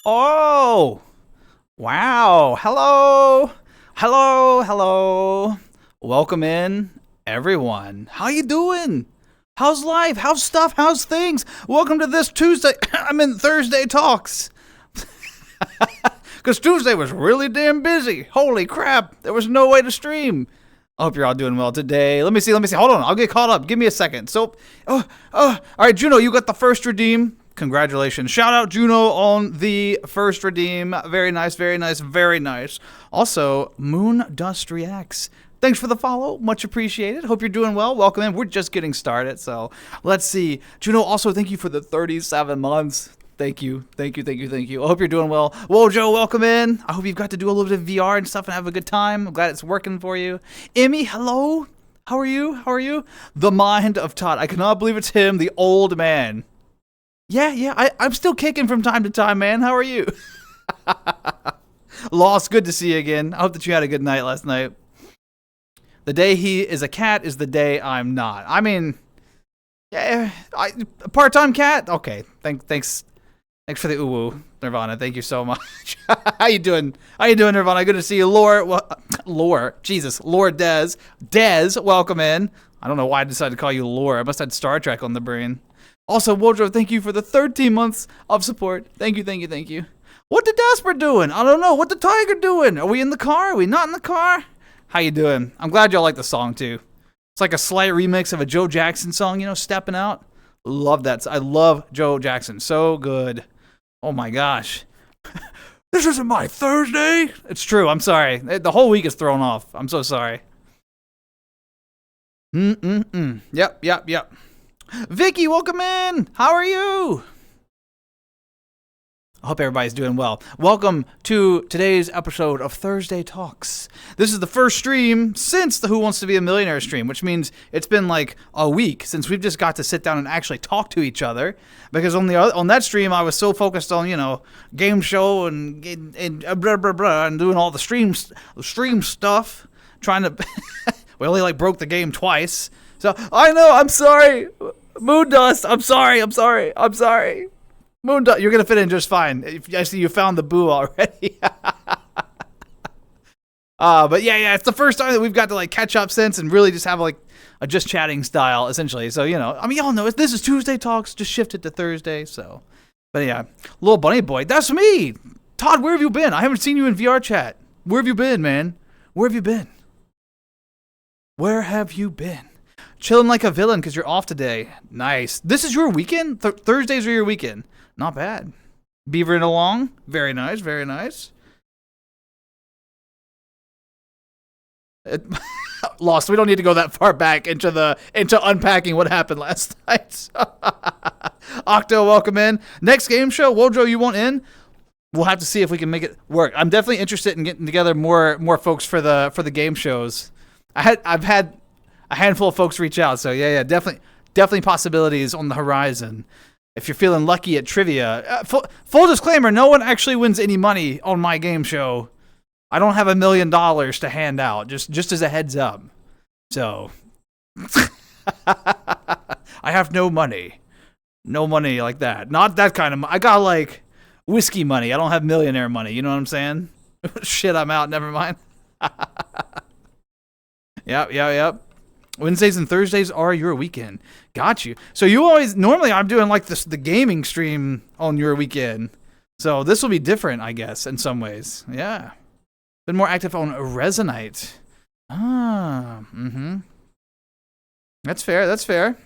Oh, wow. Hello. Hello. Hello. Welcome in, everyone. How you doing? How's life? How's stuff? How's things? Welcome to this Tuesday. Thursday Talks. Because Tuesday was really damn busy. Holy crap. There was no way to stream. I hope you're all doing well today. Let me see. Hold on. I'll get caught up. Give me a second. All right, Juno, you got the first redeem. Congratulations. Shout out Juno on the first redeem. Very nice, very nice, very nice. Also, Moon Dust Reacts. Thanks for the follow. Much appreciated. Hope you're doing well. Welcome in. We're just getting started, so let's see. Juno, also thank you for the 37 months. Thank you. I hope you're doing well. Whoa, Joe, welcome in. I hope you've got to do a little bit of VR and stuff and have a good time. I'm glad it's working for you. Emmy, hello. How are you? The mind of Todd. I cannot believe it's him, the old man. Yeah, I'm still kicking from time to time, man. How are you? Lost, good to see you again. I hope that you had a good night last night. The day he is a cat is the day I'm not. I mean, yeah, part-time cat? Okay, thanks for the uwu, Nirvana. Thank you so much. How you doing, Nirvana? Good to see you. Lore, Des. Des, welcome in. I don't know why I decided to call you Lore. I must have had Star Trek on the brain. Also, Wojo, thank you for the 13 months of support. Thank you. What the daspra doing? I don't know. What the tiger doing? Are we in the car? Are we not in the car? How you doing? I'm glad y'all like the song, too. It's like a slight remix of a Joe Jackson song, Stepping Out. Love that. I love Joe Jackson. So good. Oh, my gosh. This isn't my Thursday. It's true. I'm sorry. The whole week is thrown off. I'm so sorry. Yep. Vicky, welcome in. How are you? I hope everybody's doing well. Welcome to today's episode of Thursday Talks. This is the first stream since the Who Wants to Be a Millionaire stream, which means it's been like a week since we've just got to sit down and actually talk to each other. Because on that stream, I was so focused on, game show and blah, blah, blah, and doing all the stream stuff, trying to... We only broke the game twice. So, I know, I'm sorry. Moon Dust, I'm sorry. Moon Dust, you're going to fit in just fine. I see you found the boo already. But yeah, it's the first time that we've got to catch up since and really just have a just chatting style, essentially. So, y'all know this is Tuesday Talks, just shifted to Thursday, so. But yeah, little bunny boy, that's me. Todd, where have you been? I haven't seen you in VR chat. Where have you been, man? Where have you been? Chilling like a villain because you're off today. Nice. This is your weekend? Thursdays are your weekend. Not bad. Beavering along. Very nice. Lost. We don't need to go that far back into unpacking what happened last night. Octo, welcome in. Next game show, Wojo, you want in? We'll have to see if we can make it work. I'm definitely interested in getting together more folks for the game shows. I've had a handful of folks reach out, so yeah, definitely possibilities on the horizon. If you're feeling lucky at trivia, full disclaimer: no one actually wins any money on my game show. I don't have $1 million to hand out, just as a heads up. So I have no money like that. Not that kind of. I got whiskey money. I don't have millionaire money. You know what I'm saying? Shit, I'm out. Never mind. Yep. Wednesdays and Thursdays are your weekend. Got you. So normally I'm doing the gaming stream on your weekend. So this will be different, I guess, in some ways. Yeah. Been more active on Resonite. That's fair.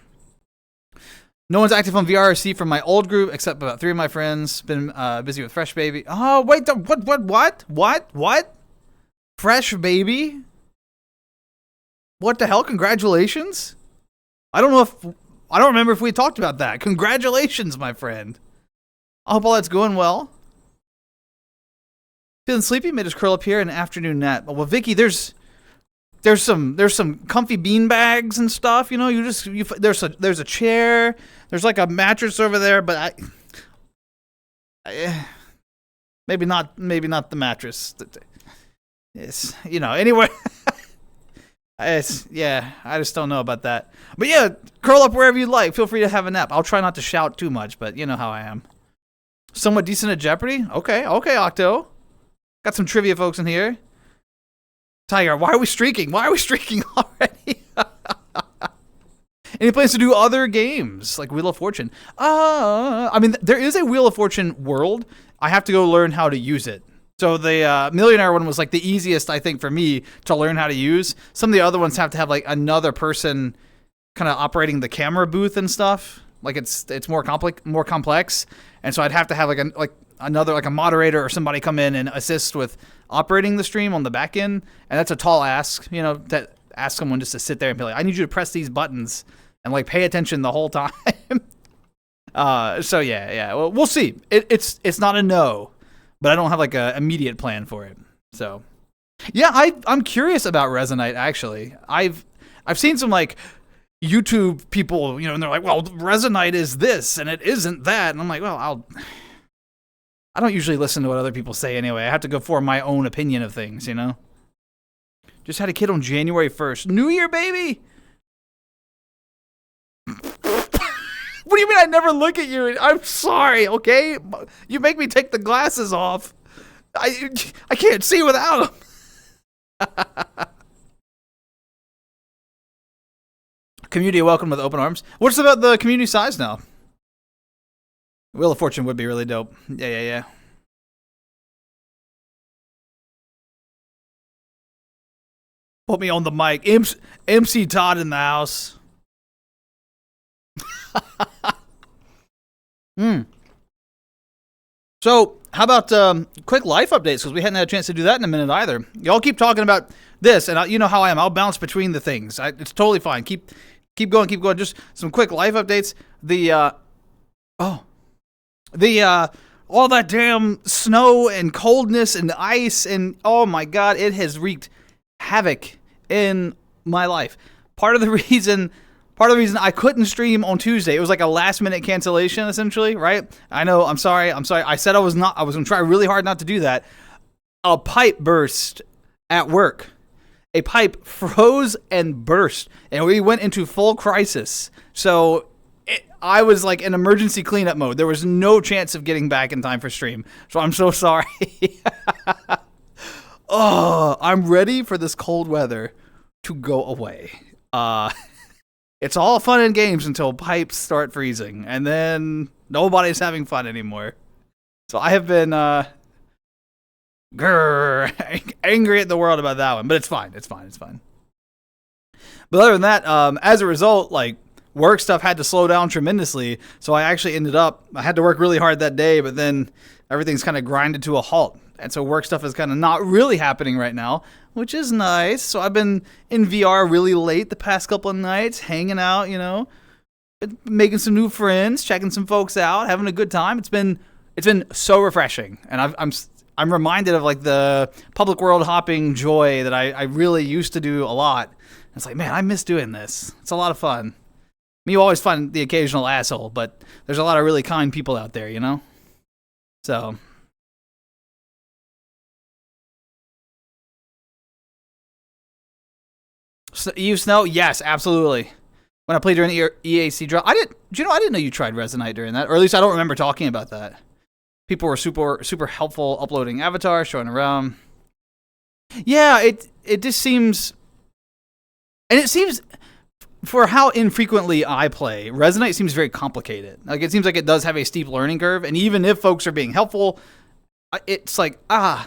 No one's active on VRC from my old group except about 3 of my friends. Been busy with Fresh Baby. Oh, wait, what? Fresh Baby? What the hell? Congratulations? I don't remember if we talked about that. Congratulations, my friend. I hope all that's going well. Feeling sleepy? May just curl up here in an afternoon nap. Well, Vicky, there's some comfy bean bags and stuff. There's a chair. There's a mattress over there, but maybe not the mattress. It's anyway. I just don't know about that. But yeah, curl up wherever you like. Feel free to have a nap. I'll try not to shout too much, but you know how I am. Somewhat decent at Jeopardy. Okay, Octo. Got some trivia folks in here. Tiger, why are we streaking? Why are we streaking already? Any plans to do other games like Wheel of Fortune? I mean, there is a Wheel of Fortune world. I have to go learn how to use it. So the Millionaire one was like the easiest, I think, for me to learn how to use. Some of the other ones have to have like another person kind of operating the camera booth and stuff. Like it's more complex, and so I'd have to have like a moderator or somebody come in and assist with operating the stream on the back end, and that's a tall ask, you know, to ask someone just to sit there and be like, I need you to press these buttons and like pay attention the whole time. So yeah, well, we'll see. It's not a no, but I don't have like a immediate plan for it. So yeah, I'm curious about Resonite actually. I've seen some like YouTube people, you know, and they're like, well, Resonite is this and it isn't that, and I'm like, well, I don't usually listen to what other people say anyway. I have to go for my own opinion of things, you know? Just had a kid on January 1st. New Year, baby! What do you mean I never look at you? I'm sorry, okay? You make me take the glasses off. I can't see without them. Community welcome with open arms. What's about the community size now? Wheel of Fortune would be really dope. Yeah. Put me on the mic. MC Todd in the house. So, how about quick life updates? Because we hadn't had a chance to do that in a minute either. Y'all keep talking about this, and you know how I am. I'll bounce between the things. It's totally fine. Keep going. Just some quick life updates. All that damn snow and coldness and ice and oh my god, it has wreaked havoc in my life. Part of the reason I couldn't stream on Tuesday, it was like a last minute cancellation essentially, right? I know, I'm sorry. I said I was going to try really hard not to do that. A pipe burst at work. A pipe froze and burst, and we went into full crisis. So I was like in emergency cleanup mode. There was no chance of getting back in time for stream. So I'm so sorry. Oh, I'm ready for this cold weather to go away. It's all fun and games until pipes start freezing, and then nobody's having fun anymore. So I have been angry at the world about that one, but it's fine. But other than that, as a result, like, work stuff had to slow down tremendously, so I actually I had to work really hard that day, but then everything's kind of grinded to a halt. And so work stuff is kind of not really happening right now, which is nice. So I've been in VR really late the past couple of nights, hanging out, you know, making some new friends, checking some folks out, having a good time. It's been so refreshing, and I'm reminded of like the public world hopping joy that I really used to do a lot. It's like, man, I miss doing this. It's a lot of fun. You always find the occasional asshole, but there's a lot of really kind people out there, you know? So. Eve Snow? Yes, absolutely. When I played during the EAC draw, I didn't know you tried Resonite during that, or at least I don't remember talking about that. People were super helpful uploading avatars, showing around. Yeah, it just seems, and it seems, for how infrequently I play, Resonite seems very complicated. Like, it seems like it does have a steep learning curve, and even if folks are being helpful, it's like, I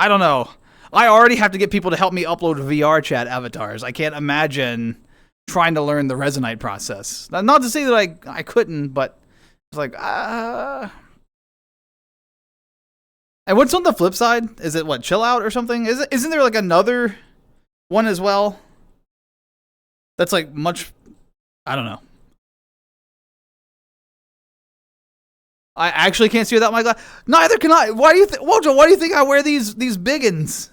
don't know. I already have to get people to help me upload VR chat avatars. I can't imagine trying to learn the Resonite process. Not to say that I couldn't, but it's like, And what's on the flip side? Is it what, Chill Out or something? Isn't there like another one as well? That's like much, I don't know. I actually can't see without my glass. Neither can I. Why do you think, Wojo, why do you think I wear these biggins?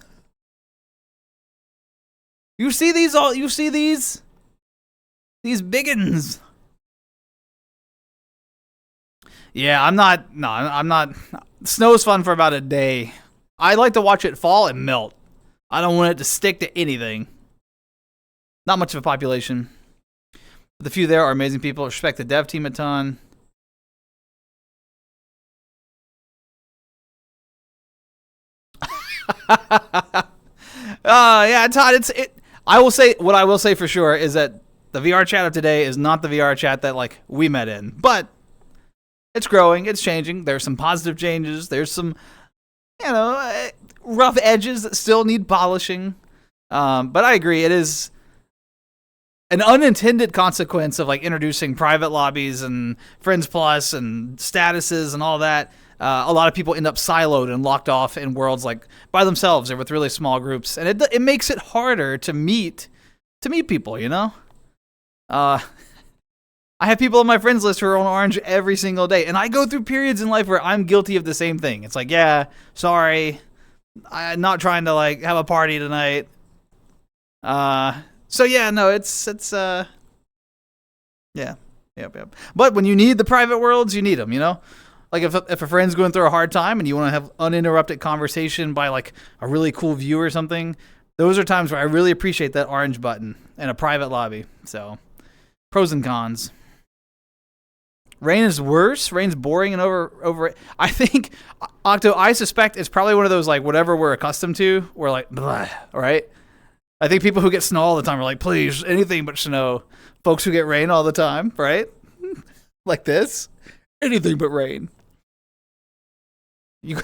You see these all? You see these? These biggins. Yeah, I'm not. Snow's fun for about a day. I like to watch it fall and melt. I don't want it to stick to anything. Not much of a population. The few there are amazing people. Respect the dev team a ton. Yeah, Todd. I will say what I will say for sure is that the VR chat of today is not the VR chat that like we met in, but it's growing, it's changing. There's some positive changes. There's some, rough edges that still need polishing. But I agree, it is an unintended consequence of like introducing private lobbies and Friends Plus and statuses and all that. A lot of people end up siloed and locked off in worlds like by themselves or with really small groups, and it makes it harder to meet people. I have people on my friends list who are on Orange every single day, and I go through periods in life where I'm guilty of the same thing. It's like, yeah, sorry, I'm not trying to like have a party tonight. So yeah, no, it's yeah, yep. But when you need the private worlds, you need them, Like if a friend's going through a hard time and you want to have uninterrupted conversation by like a really cool view or something, those are times where I really appreciate that orange button and a private lobby. So, pros and cons. Rain is worse. Rain's boring and over. I think, Octo, I suspect it's probably one of those like whatever we're accustomed to. We're like, blah, right? I think people who get snow all the time are like, please, anything but snow. Folks who get rain all the time, right? Like this, anything but rain. You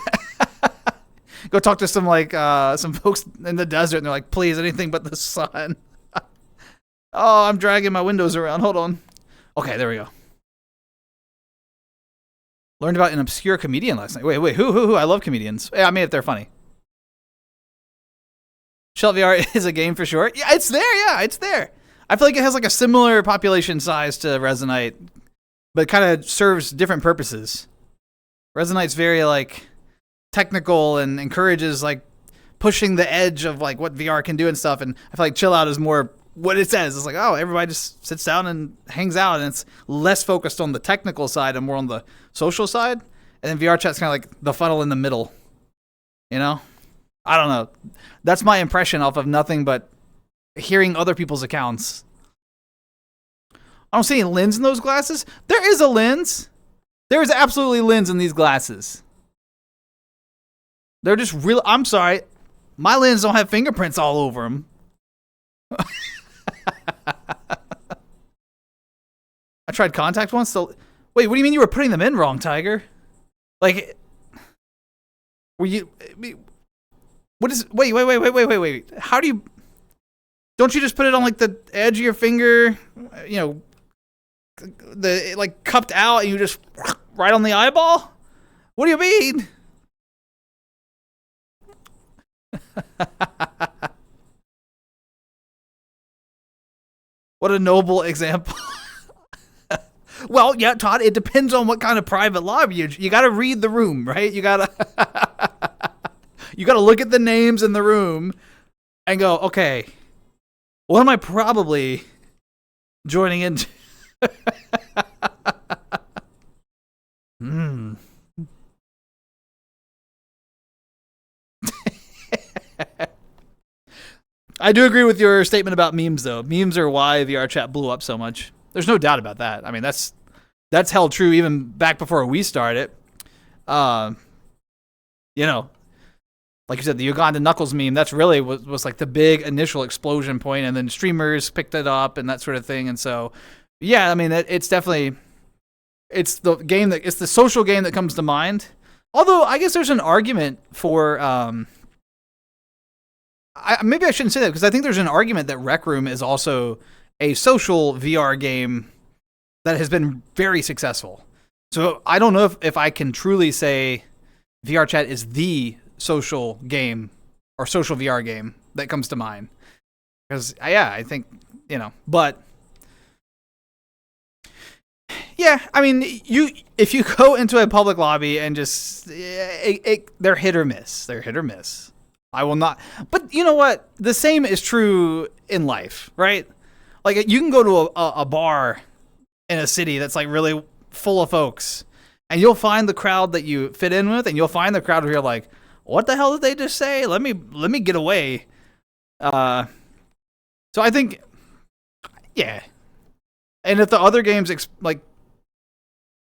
go talk to some like some folks in the desert, and they're like, "Please, anything but the sun." Oh, I'm dragging my windows around. Hold on. Okay, there we go. Learned about an obscure comedian last night. Wait, who? I love comedians. Yeah, I mean, if they're funny. Shell VR is a game for sure. Yeah, it's there. Yeah, it's there. I feel like it has like a similar population size to Resonite, but kind of serves different purposes. Resonite's very like technical and encourages like pushing the edge of like what VR can do and stuff. And I feel like Chill Out is more what it says. It's like, oh, everybody just sits down and hangs out, and it's less focused on the technical side and more on the social side. And then VR chat's kind of like the funnel in the middle. I don't know. That's my impression off of nothing but hearing other people's accounts. I don't see any lens in those glasses. There is a lens. There is absolutely lens in these glasses. They're just real. I'm sorry. My lens don't have fingerprints all over them. I tried contact once. So, wait, what do you mean you were putting them in wrong, Tiger? Like, were you... What is... Wait. How do you... Don't you just put it on, like, the edge of your finger? Like, cupped out, and you just... Right on the eyeball? What do you mean? What a noble example. Well, yeah, Todd, it depends on what kind of private lobby you got to read the room, right? You got to look at the names in the room and go, okay, what am I probably joining into? I do agree with your statement about memes, though. Memes are why VR chat blew up so much. There's no doubt about that. I mean, that's held true even back before we started. Like you said, the Uganda Knuckles meme, that's really was like the big initial explosion point, and then streamers picked it up and that sort of thing. And so, yeah, I mean, it's definitely, it's the social game that comes to mind. Although I guess there's an argument for, maybe I shouldn't say that, because I think there's an argument that Rec Room is also a social VR game that has been very successful. So I don't know if I can truly say VR chat is the social game or social VR game that comes to mind. Because, yeah, I think, but yeah, I mean, if you go into a public lobby and just, they're hit or miss. They're hit or miss. I will not. But you know what? The same is true in life, right? Like, you can go to a bar in a city that's like really full of folks, and you'll find the crowd that you fit in with, and you'll find the crowd where you're like, what the hell did they just say? Let me get away. So I think, yeah. And if the other games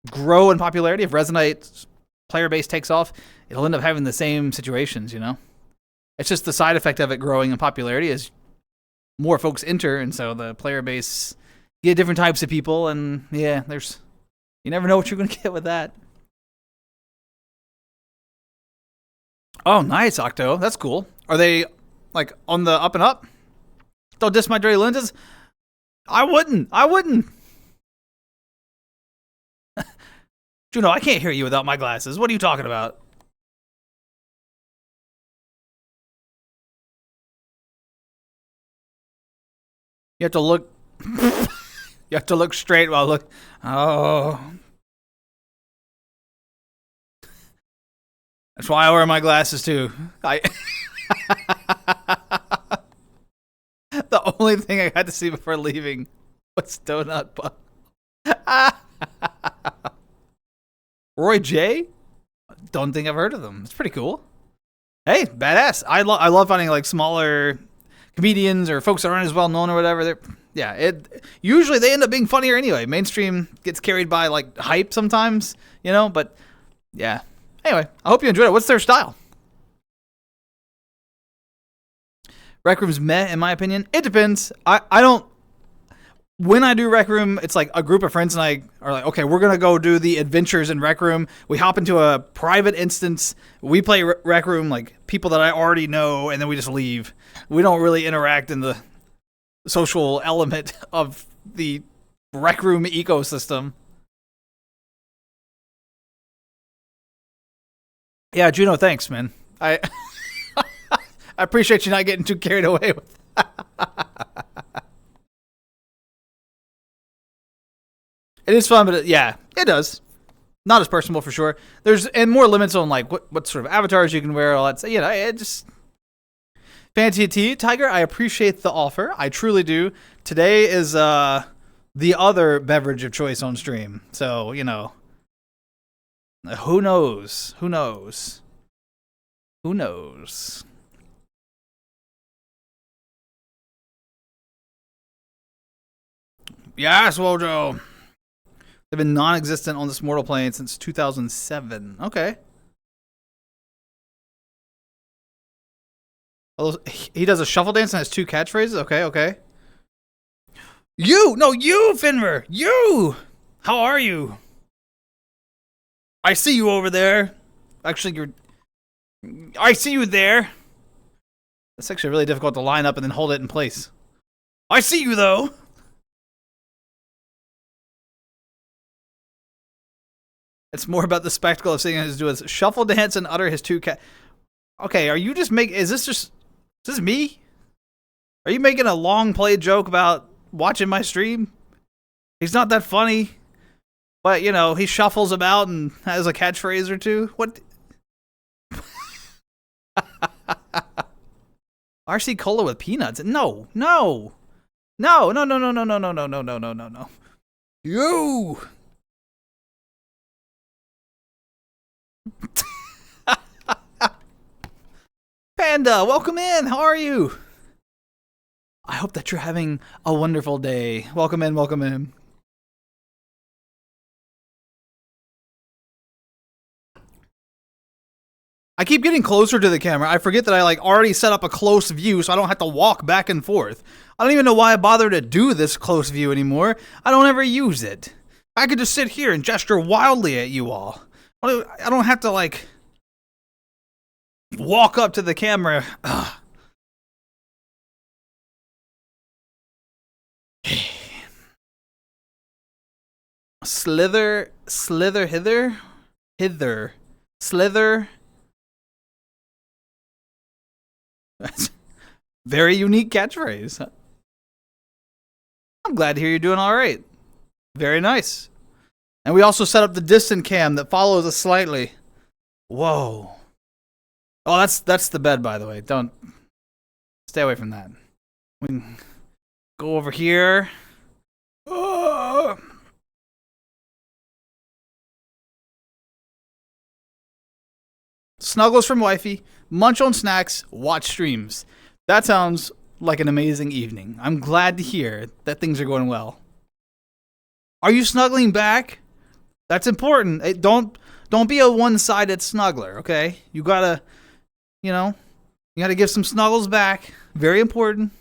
grow in popularity, if Resonite's player base takes off, it'll end up having the same situations, It's just the side effect of it growing in popularity is more folks enter, and so the player base get different types of people, and yeah, you never know what you're gonna get with that. Oh, nice, Octo. That's cool. Are they like on the up and up? Don't diss my dirty lenses. I wouldn't. Juno, I can't hear you without my glasses. What are you talking about? You have to look. You have to look straight while look. Oh. That's why I wear my glasses too. The only thing I got to see before leaving was Donut Buck. Roy J? Don't think I've heard of them. It's pretty cool. Hey, badass. I love finding like smaller comedians or folks that aren't as well known or whatever. Usually they end up being funnier anyway. Mainstream gets carried by like hype sometimes, but yeah. Anyway, I hope you enjoyed it. What's their style? Rec Room's meh, in my opinion. It depends. I don't. When I do Rec Room, it's like a group of friends and I are like, okay, we're going to go do the adventures in Rec Room. We hop into a private instance. We play Rec Room, like people that I already know, and then we just leave. We don't really interact in the social element of the Rec Room ecosystem. Yeah, Juno, thanks, man. I appreciate you not getting too carried away with It is fun, but yeah, it does. Not as personable for sure. There's more limits on like what sort of avatars you can wear, all that. So, it just fancy tea, Tiger. I appreciate the offer. I truly do. Today is the other beverage of choice on stream. So who knows? Who knows? Who knows? Yes, Wojo. They've been non-existent on this mortal plane since 2007. Okay. He does a shuffle dance and has 2 catchphrases? Okay. You, Finver! You! How are you? I see you over there. Actually, I see you there. It's actually really difficult to line up and then hold it in place. I see you, though. It's more about the spectacle of seeing him do his shuffle dance and utter his 2 cat. Okay, are you just is this me? Are you making a long play joke about watching my stream? He's not that funny, but he shuffles about and has a catchphrase or 2. What? RC Cola with peanuts? No. You. Panda, welcome in. How are you? I hope that you're having a wonderful day. Welcome in. I keep getting closer to the camera. I forget that I already set up a close view so I don't have to walk back and forth. I don't even know why I bother to do this close view anymore. I don't ever use it. I could just sit here and gesture wildly at you all. I don't have to walk up to the camera. Ugh. Slither hither. Slither. That's very unique catchphrase. I'm glad to hear you're doing all right. Very nice. And we also set up the distant cam that follows us slightly. Whoa. Oh, that's the bed, by the way. Don't stay away from that. We can go over here. Snuggles from wifey, munch on snacks, watch streams. That sounds like an amazing evening. I'm glad to hear that things are going well. Are you snuggling back? That's important. Don't be a one-sided snuggler, okay? You gotta, You got to give some snuggles back. Very important.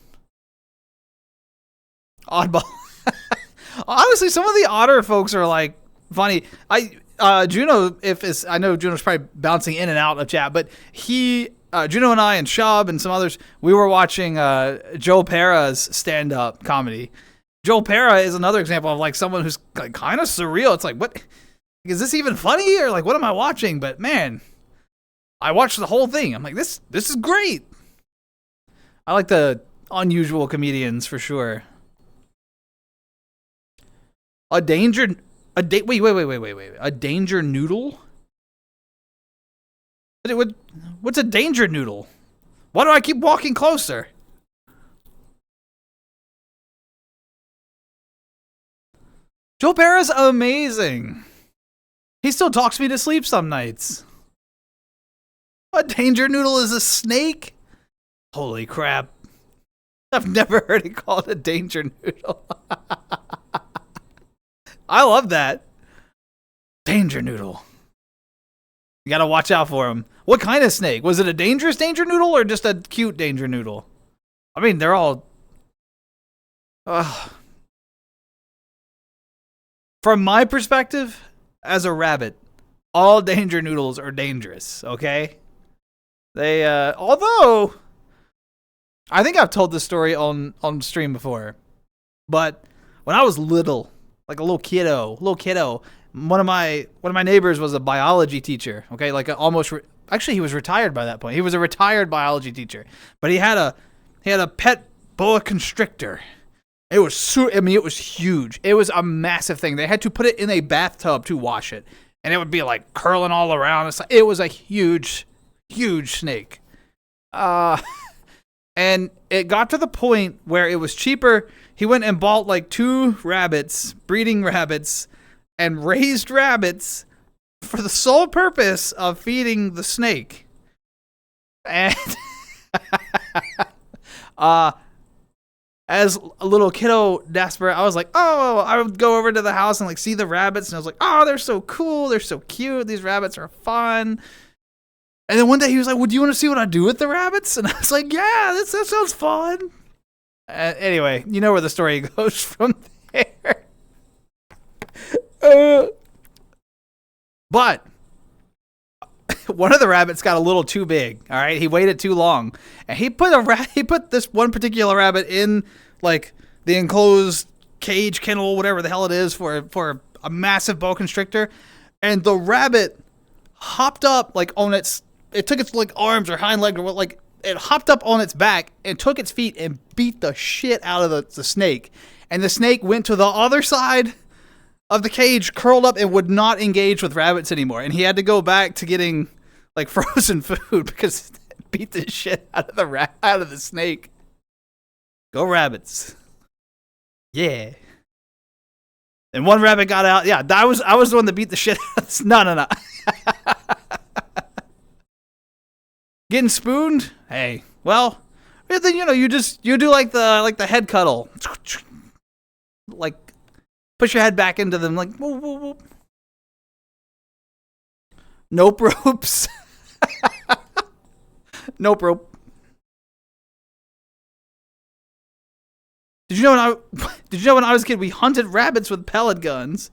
Oddball. Honestly, some of the odder folks are like funny. Juno, I know Juno's probably bouncing in and out of chat, but Juno and I and Shub and some others, we were watching Joe Pera's stand-up comedy. Joe Pera is another example of like someone who's like kind of surreal. It's like, what is this even funny, or like what am I watching? But man, I watched the whole thing. I'm like, this is great. I like the unusual comedians for sure. Wait. A danger noodle? What's a danger noodle? Why do I keep walking closer? Joe Pera's amazing. He still talks me to sleep some nights. A danger noodle is a snake? Holy crap. I've never heard it called a danger noodle. I love that. Danger noodle. You gotta watch out for him. What kind of snake? Was it a dangerous danger noodle or just a cute danger noodle? I mean, they're all... From my perspective, as a rabbit, all danger noodles are dangerous, okay? They, although... I think I've told this story on stream before. But when I was little, like a little kiddo, one of my neighbors was a biology teacher, okay? Like actually he was retired by that point. He was a retired biology teacher. But he had a pet boa constrictor. It was it was huge. It was a massive thing. They had to put it in a bathtub to wash it. And it would be like curling all around. It was a huge snake. And it got to the point where it was cheaper. He went and bought like 2 rabbits, breeding rabbits, and raised rabbits for the sole purpose of feeding the snake. And as a little kiddo daspra, I was like, oh, I would go over to the house and like see the rabbits, and I was like, oh, they're so cool, they're so cute, these rabbits are fun. And then one day he was like, well, do you want to see what I do with the rabbits? And I was like, yeah, that sounds fun. Anyway, you know where the story goes from there. But one of the rabbits got a little too big. All right, he waited too long, and he put this one particular rabbit in like the enclosed cage, kennel, whatever the hell it is, for a massive boa constrictor, and the rabbit hopped up like on its. It took its like arms or hind leg or what, like it hopped up on its back and took its feet and beat the shit out of the snake. And the snake went to the other side of the cage, curled up, and would not engage with rabbits anymore. And he had to go back to getting like frozen food because it beat the shit out of the snake. Go rabbits. Yeah. And one rabbit got out. Yeah, I was the one that beat the shit out of No. Getting spooned? Hey, well, then you do like the head cuddle, like push your head back into them, like whoop, whoop, whoop. Nope ropes. Nope rope. Did you know when I was a kid we hunted rabbits with pellet guns?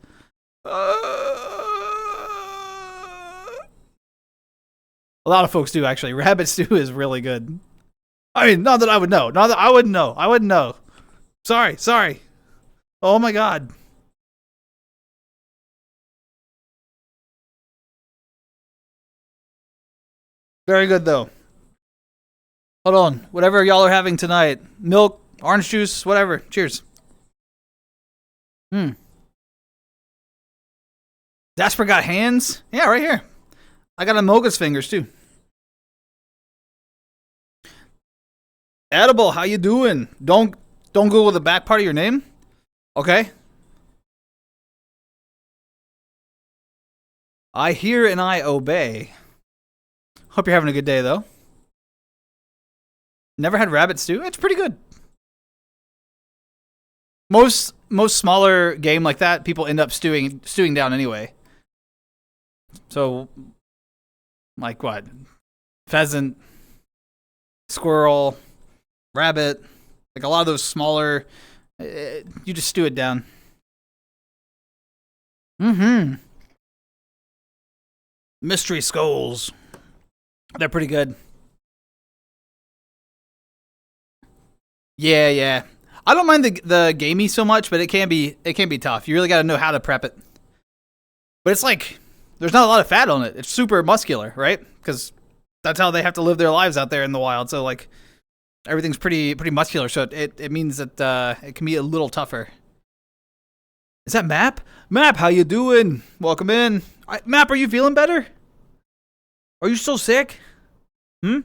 A lot of folks do, actually. Rabbit stew is really good. I mean, not that I would know. Not that I wouldn't know. I wouldn't know. Sorry. Oh my god. Very good, though. Hold on. Whatever y'all are having tonight. Milk, orange juice, whatever. Cheers. Daspra got hands? Yeah, right here. I got Amoga's fingers, too. Edible, how you doing? Don't Google the back part of your name. Okay. I hear and I obey. Hope you're having a good day, though. Never had rabbit stew? It's pretty good. Most smaller game like that, people end up stewing down anyway. So, like what? Pheasant. squirrel, rabbit, like a lot of those smaller. You just stew it down. Mm-hmm. Mystery skulls. They're pretty good. Yeah, yeah. I don't mind the gamey so much, but it can be tough. You really got to know how to prep it. But it's like there's not a lot of fat on it. It's super muscular, right? Because that's how they have to live their lives out there in the wild. So like everything's pretty muscular. So it means that it can be a little tougher. Is that Map? Map, how you doing? Welcome in. Map, are you feeling better? Are you still sick? Hmm?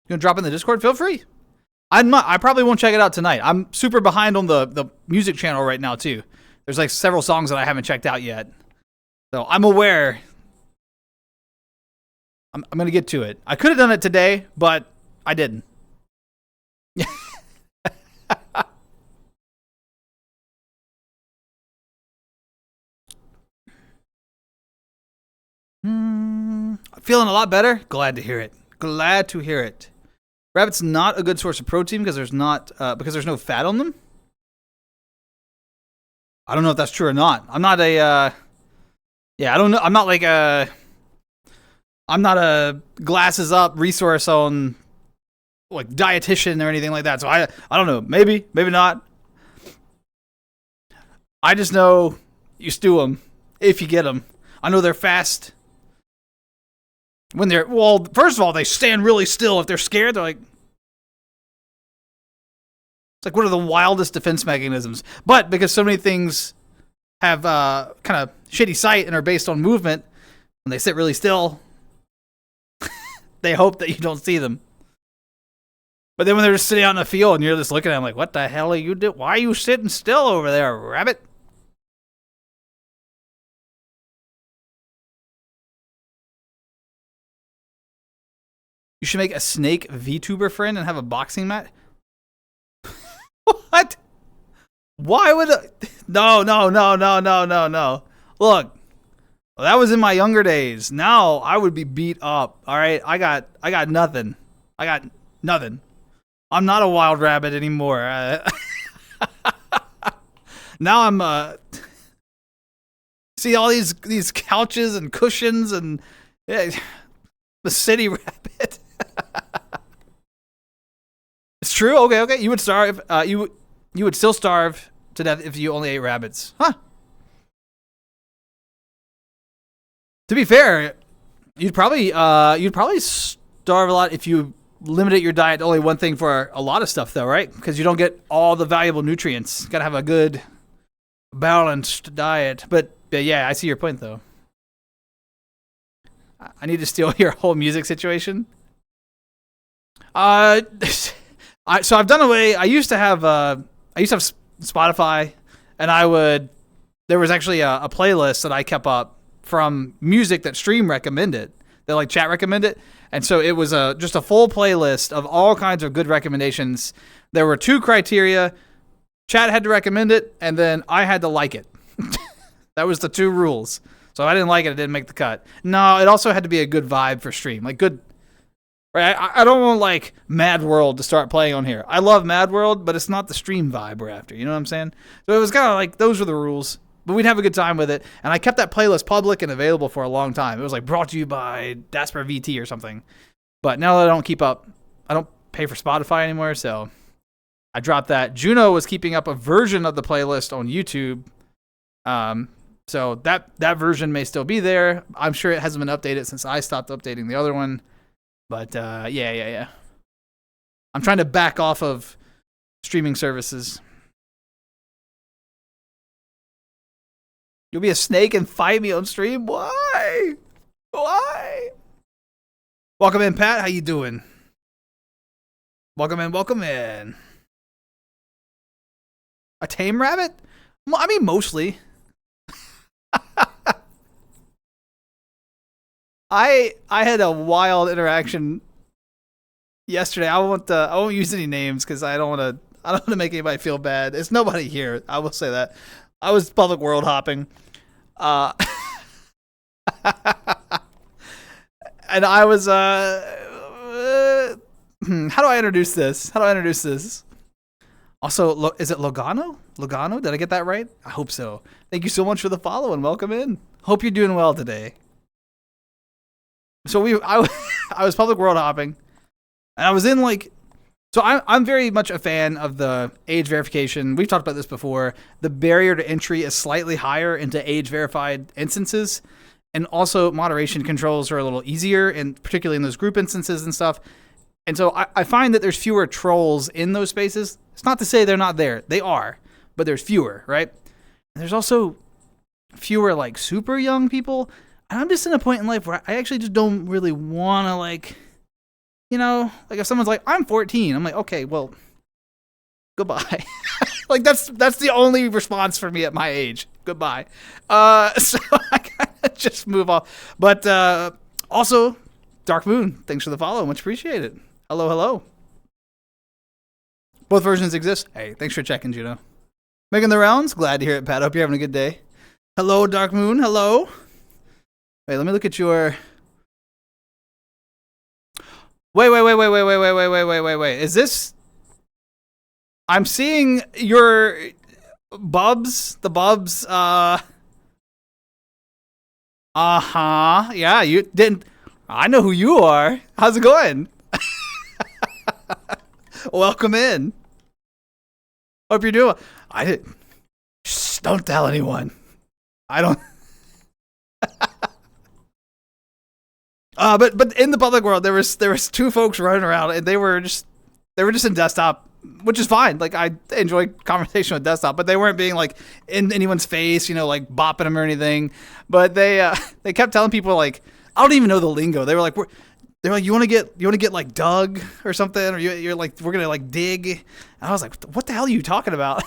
You gonna drop in the Discord? Feel free. I probably won't check it out tonight. I'm super behind on the music channel right now too. There's like several songs that I haven't checked out yet. So I'm aware. I'm gonna get to it. I could have done it today, but I didn't. Feeling a lot better. Glad to hear it. Glad to hear it. Rabbit's not a good source of protein because there's no fat on them. I don't know if that's true or not. I'm not a yeah, I don't know. I'm not like I'm not a glasses up resource on like dietitian or anything like that. So I don't know. Maybe not. I just know you stew them if you get them. I know they're fast. When they're, well, first of all, they stand really still. If they're scared, they're like, it's like one of the wildest defense mechanisms. But because so many things have kind of shitty sight and are based on movement, when they sit really still, they hope that you don't see them. But then when they're just sitting out in the field and you're just looking at them like, what the hell are you doing? Why are you sitting still over there, rabbit? You should make a snake VTuber friend and have a boxing match. What? Why would No. Look, that was in my younger days. Now I would be beat up. All right, I got nothing. I got nothing. I'm not a wild rabbit anymore. Now I'm see all these couches and cushions and the city rabbit. It's true. Okay. You would starve. You would still starve to death if you only ate rabbits, huh? To be fair, you'd probably starve a lot if you limited your diet to only one thing for a lot of stuff, though, right? Because you don't get all the valuable nutrients. Got to have a good, balanced diet. But yeah, I see your point, though. I need to steal your whole music situation. So I've done away. I used to have Spotify, and there was actually a playlist that I kept up from music that stream recommended, that like chat recommended, and so it was just a full playlist of all kinds of good recommendations. There were 2 criteria: chat had to recommend it, and then I had to like it. That was the 2 rules. So if I didn't like it, it didn't make the cut. No, it also had to be a good vibe for stream, like good. Right, I don't want like Mad World to start playing on here. I love Mad World, but it's not the stream vibe we're after. You know what I'm saying? So it was kind of like those were the rules, but we'd have a good time with it. And I kept that playlist public and available for a long time. It was like brought to you by daspra VT or something. But now that I don't keep up, I don't pay for Spotify anymore, so I dropped that. Juno was keeping up a version of the playlist on YouTube. So that version may still be there. I'm sure it hasn't been updated since I stopped updating the other one. But yeah. I'm trying to back off of streaming services. You'll be a snake and fight me on stream? Why? Welcome in, Pat. How you doing? Welcome in. A tame rabbit? I mean, mostly. I had a wild interaction yesterday. I won't use any names because I don't want to make anybody feel bad. It's nobody here. I will say that. I was public world hopping. and I was how do I introduce this? Also, is it Logano? Logano? Did I get that right? I hope so. Thank you so much for the follow and welcome in. Hope you're doing well today. So I was public world hopping, and I was in like, so I'm very much a fan of the age verification. We've talked about this before. The barrier to entry is slightly higher into age verified instances, and also moderation controls are a little easier, and particularly in those group instances and stuff. And so I find that there's fewer trolls in those spaces. It's not to say they're not there. They are, but there's fewer, right? And there's also fewer like super young people. And I'm just in a point in life where I actually just don't really want to like, you know, like if someone's like, I'm 14, I'm like, okay, well, goodbye. Like that's the only response for me at my age. Goodbye. So I kind of just move off. But also, Dark Moon, thanks for the follow. Much appreciated. Hello. Both versions exist. Hey, thanks for checking, Juno. Making the rounds. Glad to hear it, Pat. Hope you're having a good day. Hello, Dark Moon. Hello. Wait, let me look at your... Wait. Is this... I'm seeing your Bubs. The Bubs, Yeah, you didn't... I know who you are. How's it going? Welcome in. Hope you're doing. I didn't. Shh, don't tell anyone. I don't. But in the public world, there was two folks running around, and they were just in desktop, which is fine. Like I enjoy conversation with desktop, but they weren't being like in anyone's face, you know, like bopping them or anything. But they kept telling people like, I don't even know the lingo. They were like, they're like, you want to get like dug or something, or you're like, we're gonna like dig. And I was like, what the hell are you talking about?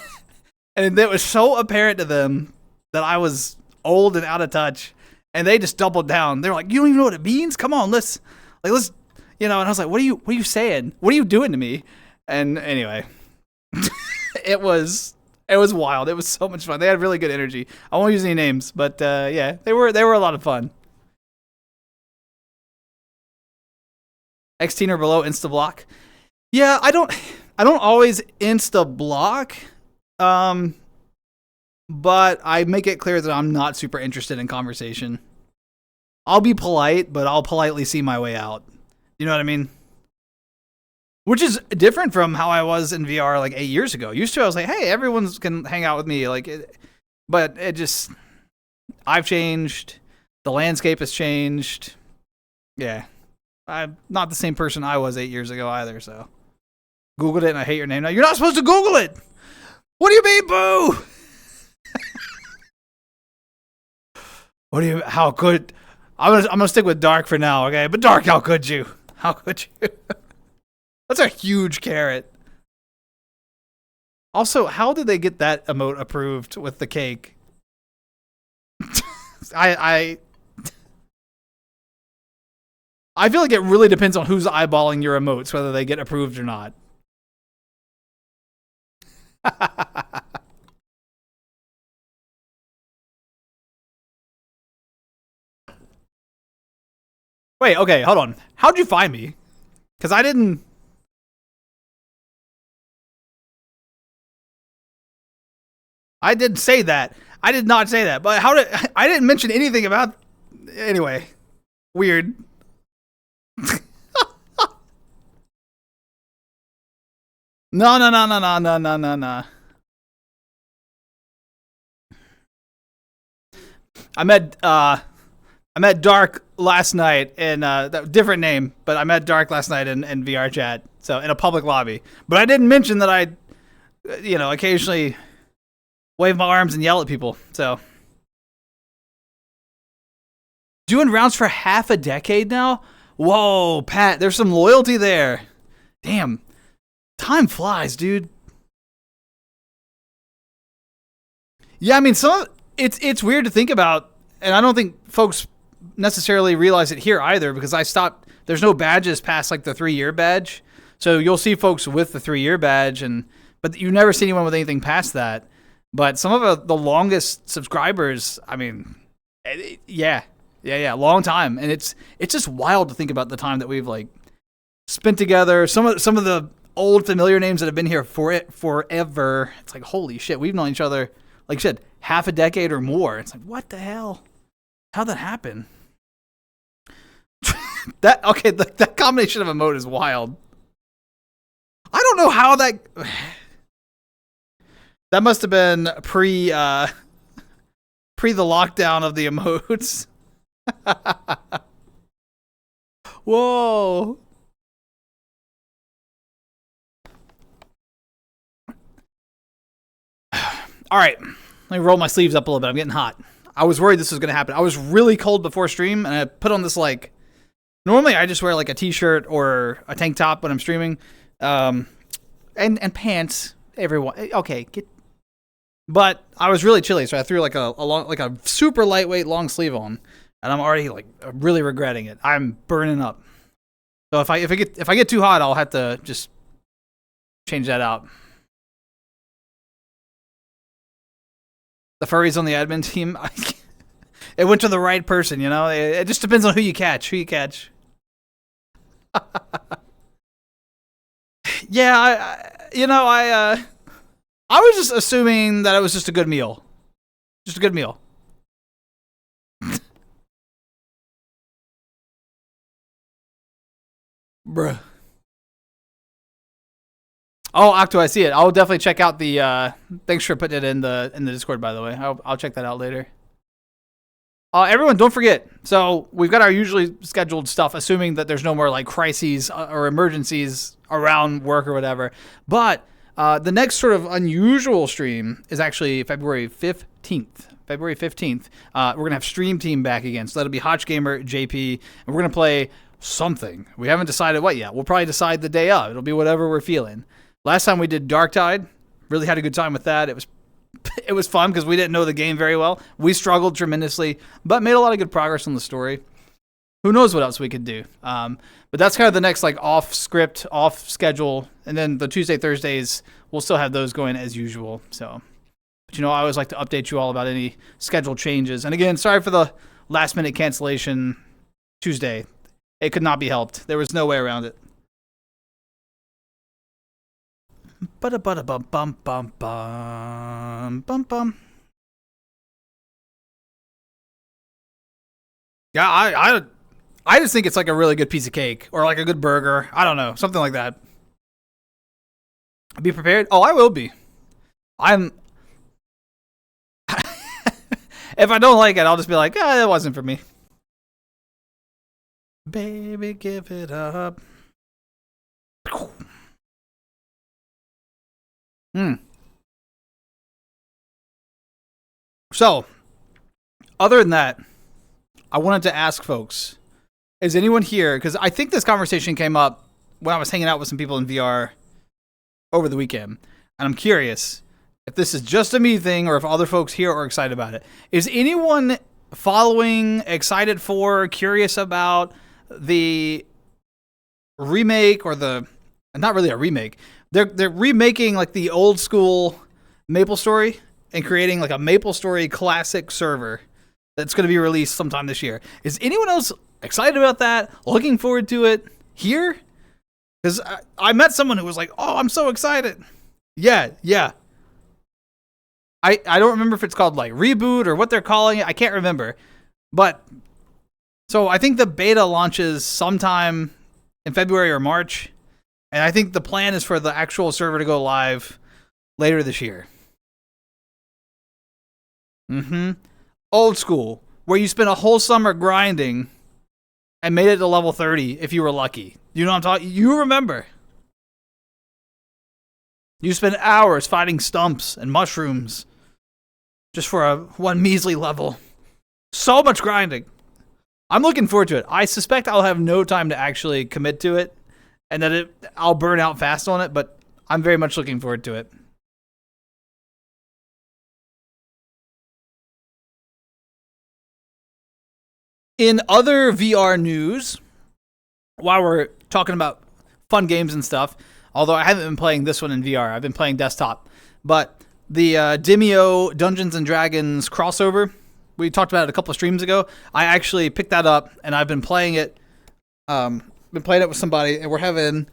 And it was so apparent to them that I was old and out of touch, and they just doubled down. They're like, you don't even know what it means? Come on, let's, you know. And I was like, what are you saying? What are you doing to me? And anyway, it was wild. It was so much fun. They had really good energy. I won't use any names, but yeah, they were a lot of fun. X-Teen or below insta block. Yeah, I don't always insta block, but I make it clear that I'm not super interested in conversation. I'll be polite, but I'll politely see my way out. You know what I mean? Which is different from how I was in VR like 8 years ago. Used to, I was like, hey, everyone can hang out with me, but it just, I've changed. The landscape has changed. Yeah. I'm not the same person I was 8 years ago either, so. Googled it and I hate your name now. You're not supposed to Google it! What do you mean, boo? What do you, how could, I'm gonna stick with Dark for now, okay? But Dark, how could you? How could you? That's a huge carrot. Also, how did they get that emote approved with the cake? I feel like it really depends on who's eyeballing your emotes, whether they get approved or not. Wait, okay, hold on. How'd you find me? Because I didn't say that. I did not say that. But I didn't mention anything about... Anyway. Weird. No. I met Dark last night in different name, but I met Dark last night in VR chat, so in a public lobby. But I didn't mention that I, you know, occasionally wave my arms and yell at people. So doing rounds for half a decade now. Whoa, Pat, there's some loyalty there. Damn, time flies, dude. Yeah, I mean, it's weird to think about, and I don't think folks necessarily realize it here either, because I stopped. There's no badges past like the 3-year badge, so you'll see folks with the 3-year badge, but you never see anyone with anything past that. But some of the longest subscribers, I mean, yeah, Yeah, long time. And it's just wild to think about the time that we've like spent together. Some of the old familiar names that have been here forever. It's like, holy shit, we've known each other, like you said, half a decade or more. It's like, what the hell? How'd that happen? That combination of emote is wild. I don't know how that must have been pre the lockdown of the emotes. Whoa. All right, let me roll my sleeves up a little bit. I'm getting hot. I was worried this was going to happen. I was really cold before stream, and I put on this, like, normally I just wear like a t-shirt or a tank top when I'm streaming, and pants. Everyone, okay, but I was really chilly, so I threw like a super lightweight long sleeve on, and I'm already like really regretting it. I'm burning up. So if I get too hot, I'll have to just change that out. The furries on the admin team, it went to the right person, you know? It just depends on who you catch. Yeah, I was just assuming that it was just a good meal. Just a good meal. Bruh. Oh, Octo, I see it. I'll definitely check out the. Thanks for putting it in the Discord, by the way. I'll check that out later. Everyone, don't forget. So we've got our usually scheduled stuff, assuming that there's no more like crises or emergencies around work or whatever. But the next sort of unusual stream is actually February 15th. February 15th. We're gonna have Stream Team back again. So that'll be Hotch Gamer, JP, and we're gonna play something. We haven't decided what yet. We'll probably decide the day of. It'll be whatever we're feeling. Last time we did Darktide, really had a good time with that. It was fun because we didn't know the game very well. We struggled tremendously, but made a lot of good progress on the story. Who knows what else we could do? But that's kind of the next like off script, off schedule, and then the Tuesday, Thursdays, we'll still have those going as usual. So, but I always like to update you all about any schedule changes. And again, sorry for the last minute cancellation Tuesday. It could not be helped. There was no way around it. Bum. Yeah, I just think it's like a really good piece of cake or like a good burger. I don't know, something like that. Be prepared. Oh, I will be. I'm. If I don't like it, I'll just be like, it wasn't for me. Baby, give it up. So, other than that, I wanted to ask folks, is anyone here, because I think this conversation came up when I was hanging out with some people in VR over the weekend, and I'm curious if this is just a me thing or if other folks here are excited about it. Is anyone following, excited for, curious about the remake or not really a remake, they're remaking like the old school MapleStory and creating like a MapleStory classic server that's going to be released sometime this year. Is anyone else excited about that? Looking forward to it here? Because I met someone who was like, "Oh, I'm so excited." Yeah. I don't remember if it's called like Reboot or what they're calling it. I can't remember. But so I think the beta launches sometime in February or March. And I think the plan is for the actual server to go live later this year. Old school, where you spent a whole summer grinding and made it to level 30 if you were lucky. You know what I'm talking? You remember. You spent hours fighting stumps and mushrooms just for one measly level. So much grinding. I'm looking forward to it. I suspect I'll have no time to actually commit to it and that I'll burn out fast on it, but I'm very much looking forward to it. In other VR news, while we're talking about fun games and stuff, although I haven't been playing this one in VR, I've been playing desktop, but the Demio Dungeons & Dragons crossover we talked about it a couple of streams ago. I actually picked that up, and I've been playing it. Been playing it with somebody, and we're having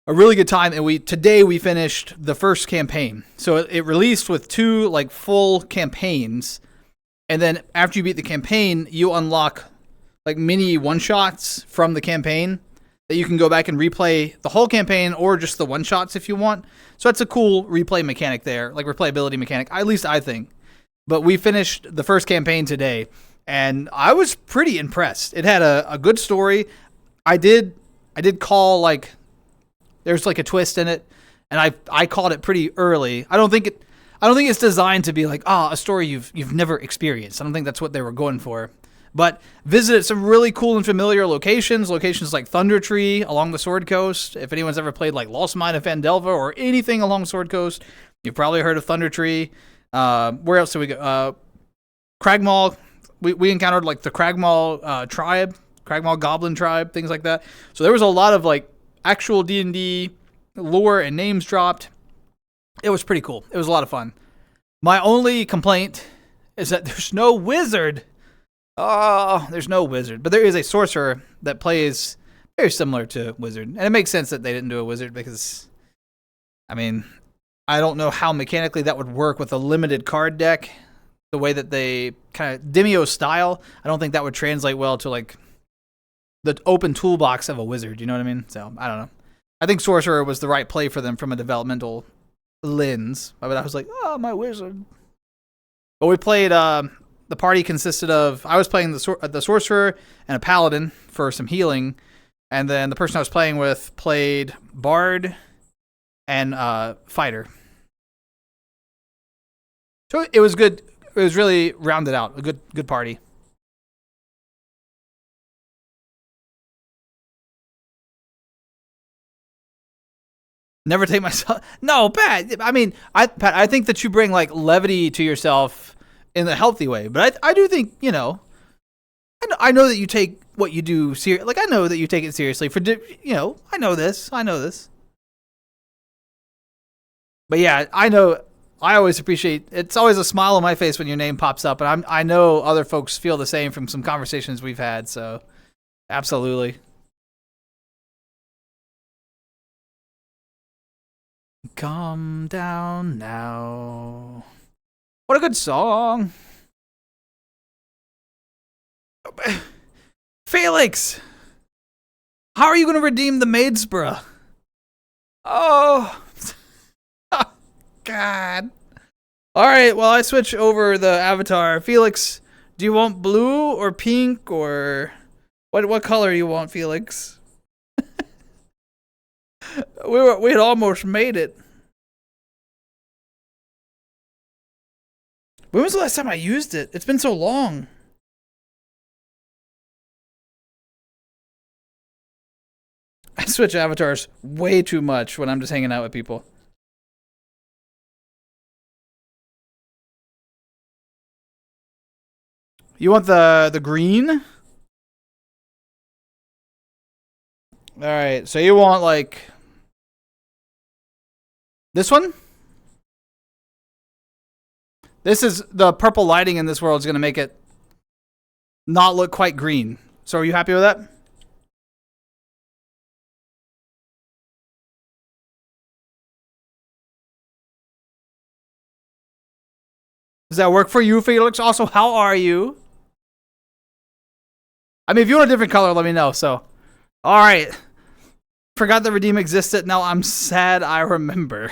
a really good time. And today we finished the first campaign. So it released with 2 like full campaigns, and then after you beat the campaign, you unlock like mini one-shots from the campaign that you can go back and replay the whole campaign or just the one-shots if you want. So that's a cool replay mechanic there, like replayability mechanic, at least I think. But we finished the first campaign today, and I was pretty impressed. It had a good story. I did call, like, there's like a twist in it, and I called it pretty early. I don't think it's designed to be like, a story you've never experienced. I don't think that's what they were going for. But visited some really cool and familiar locations like Thunder Tree along the Sword Coast. If anyone's ever played like Lost Mine of Phandelver or anything along Sword Coast, you've probably heard of Thunder Tree. Where else did we go? Cragmaw. We encountered like the Cragmaw tribe, Cragmaw Goblin tribe, things like that. So there was a lot of like actual D&D lore and names dropped. It was pretty cool. It was a lot of fun. My only complaint is that there's no wizard. Oh, there's no wizard. But there is a sorcerer that plays very similar to wizard. And it makes sense that they didn't do a wizard because, I mean, I don't know how mechanically that would work with a limited card deck. The way that they kind of Demio style, I don't think that would translate well to like the open toolbox of a wizard. You know what I mean? So I don't know. I think sorcerer was the right play for them from a developmental lens. But I was like, oh, my wizard. But we played. The party consisted of, I was playing the sorcerer and a paladin for some healing, and then the person I was playing with played bard and fighter. So it was good. It was really rounded out. A good party. Never take myself. No, Pat. I mean, Pat, I think that you bring like levity to yourself in a healthy way, but I do think, you know, I know that you take what you do serious. Like I know that you take it seriously I know this. But yeah, I know. I always appreciate. It's always a smile on my face when your name pops up, and I know other folks feel the same from some conversations we've had. So, absolutely. Calm down now. What a good song. Felix, how are you going to redeem the Maidspra? Oh. God. All right, well, I switch over the avatar. Felix, do you want blue or pink or what color do you want, Felix? We had almost made it. When was the last time I used it? It's been so long. I switch avatars way too much when I'm just hanging out with people. You want the green? All right, so you want like this one? This is the purple lighting in this world is going to make it not look quite green. So are you happy with that? Does that work for you, Felix? Also, how are you? I mean, if you want a different color, let me know. So, all right. Forgot that Redeem existed. Now I'm sad I remember.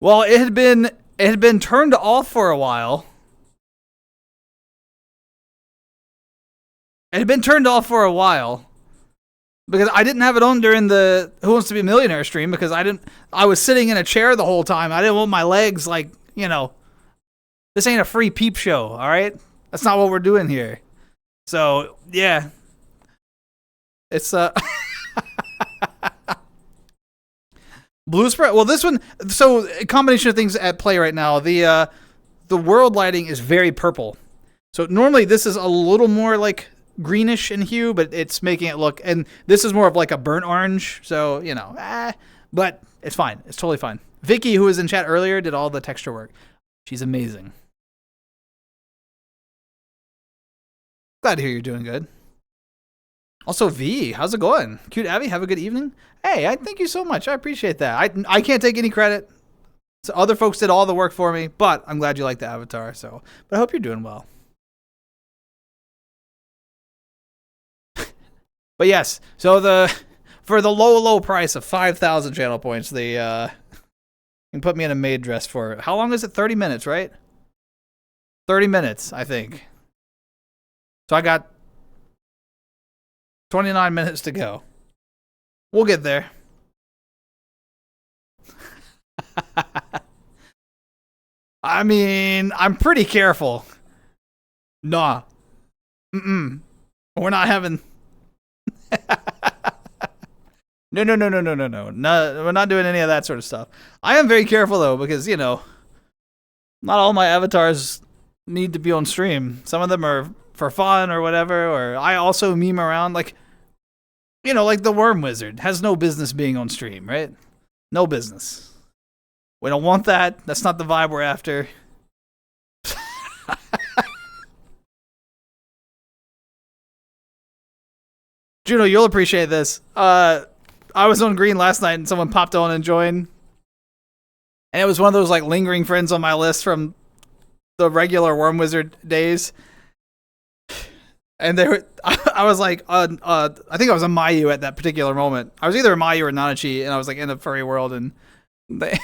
Well, it had been turned off for a while. It had been turned off for a while because I didn't have it on during the Who Wants to Be a Millionaire stream because I was sitting in a chair the whole time. I didn't want my legs like, this ain't a free peep show, all right? That's not what we're doing here. So, yeah. It's blue spread. Well, this one. So a combination of things at play right now. The world lighting is very purple. So normally this is a little more like greenish in hue, but it's making it look. And this is more of like a burnt orange. So but it's fine. It's totally fine. Vicky, who was in chat earlier, did all the texture work. She's amazing. Glad to hear you're doing good. Also, V, how's it going? Cute Abby, have a good evening. Hey, I thank you so much. I appreciate that. I can't take any credit. So other folks did all the work for me, but I'm glad you like the avatar. So, but I hope you're doing well. But yes, so for the low price of 5,000 channel points, they can put me in a maid dress for how long is it? 30 minutes, right? 30 minutes, I think. So I got 29 minutes to go. We'll get there. I mean, I'm pretty careful. Nah. We're not having. No. We're not doing any of that sort of stuff. I am very careful though, because not all my avatars need to be on stream. Some of them are for fun or whatever, or I also meme around like the Worm Wizard has no business being on stream, right? No business. We don't want that. That's not the vibe we're after. Juno, you'll appreciate this. I was on Green last night and someone popped on and joined. And it was one of those like lingering friends on my list from the regular Worm Wizard days. And they were, I was like, I think I was a Mayu at that particular moment. I was either a Mayu or Nanachi, and I was like in the furry world, and they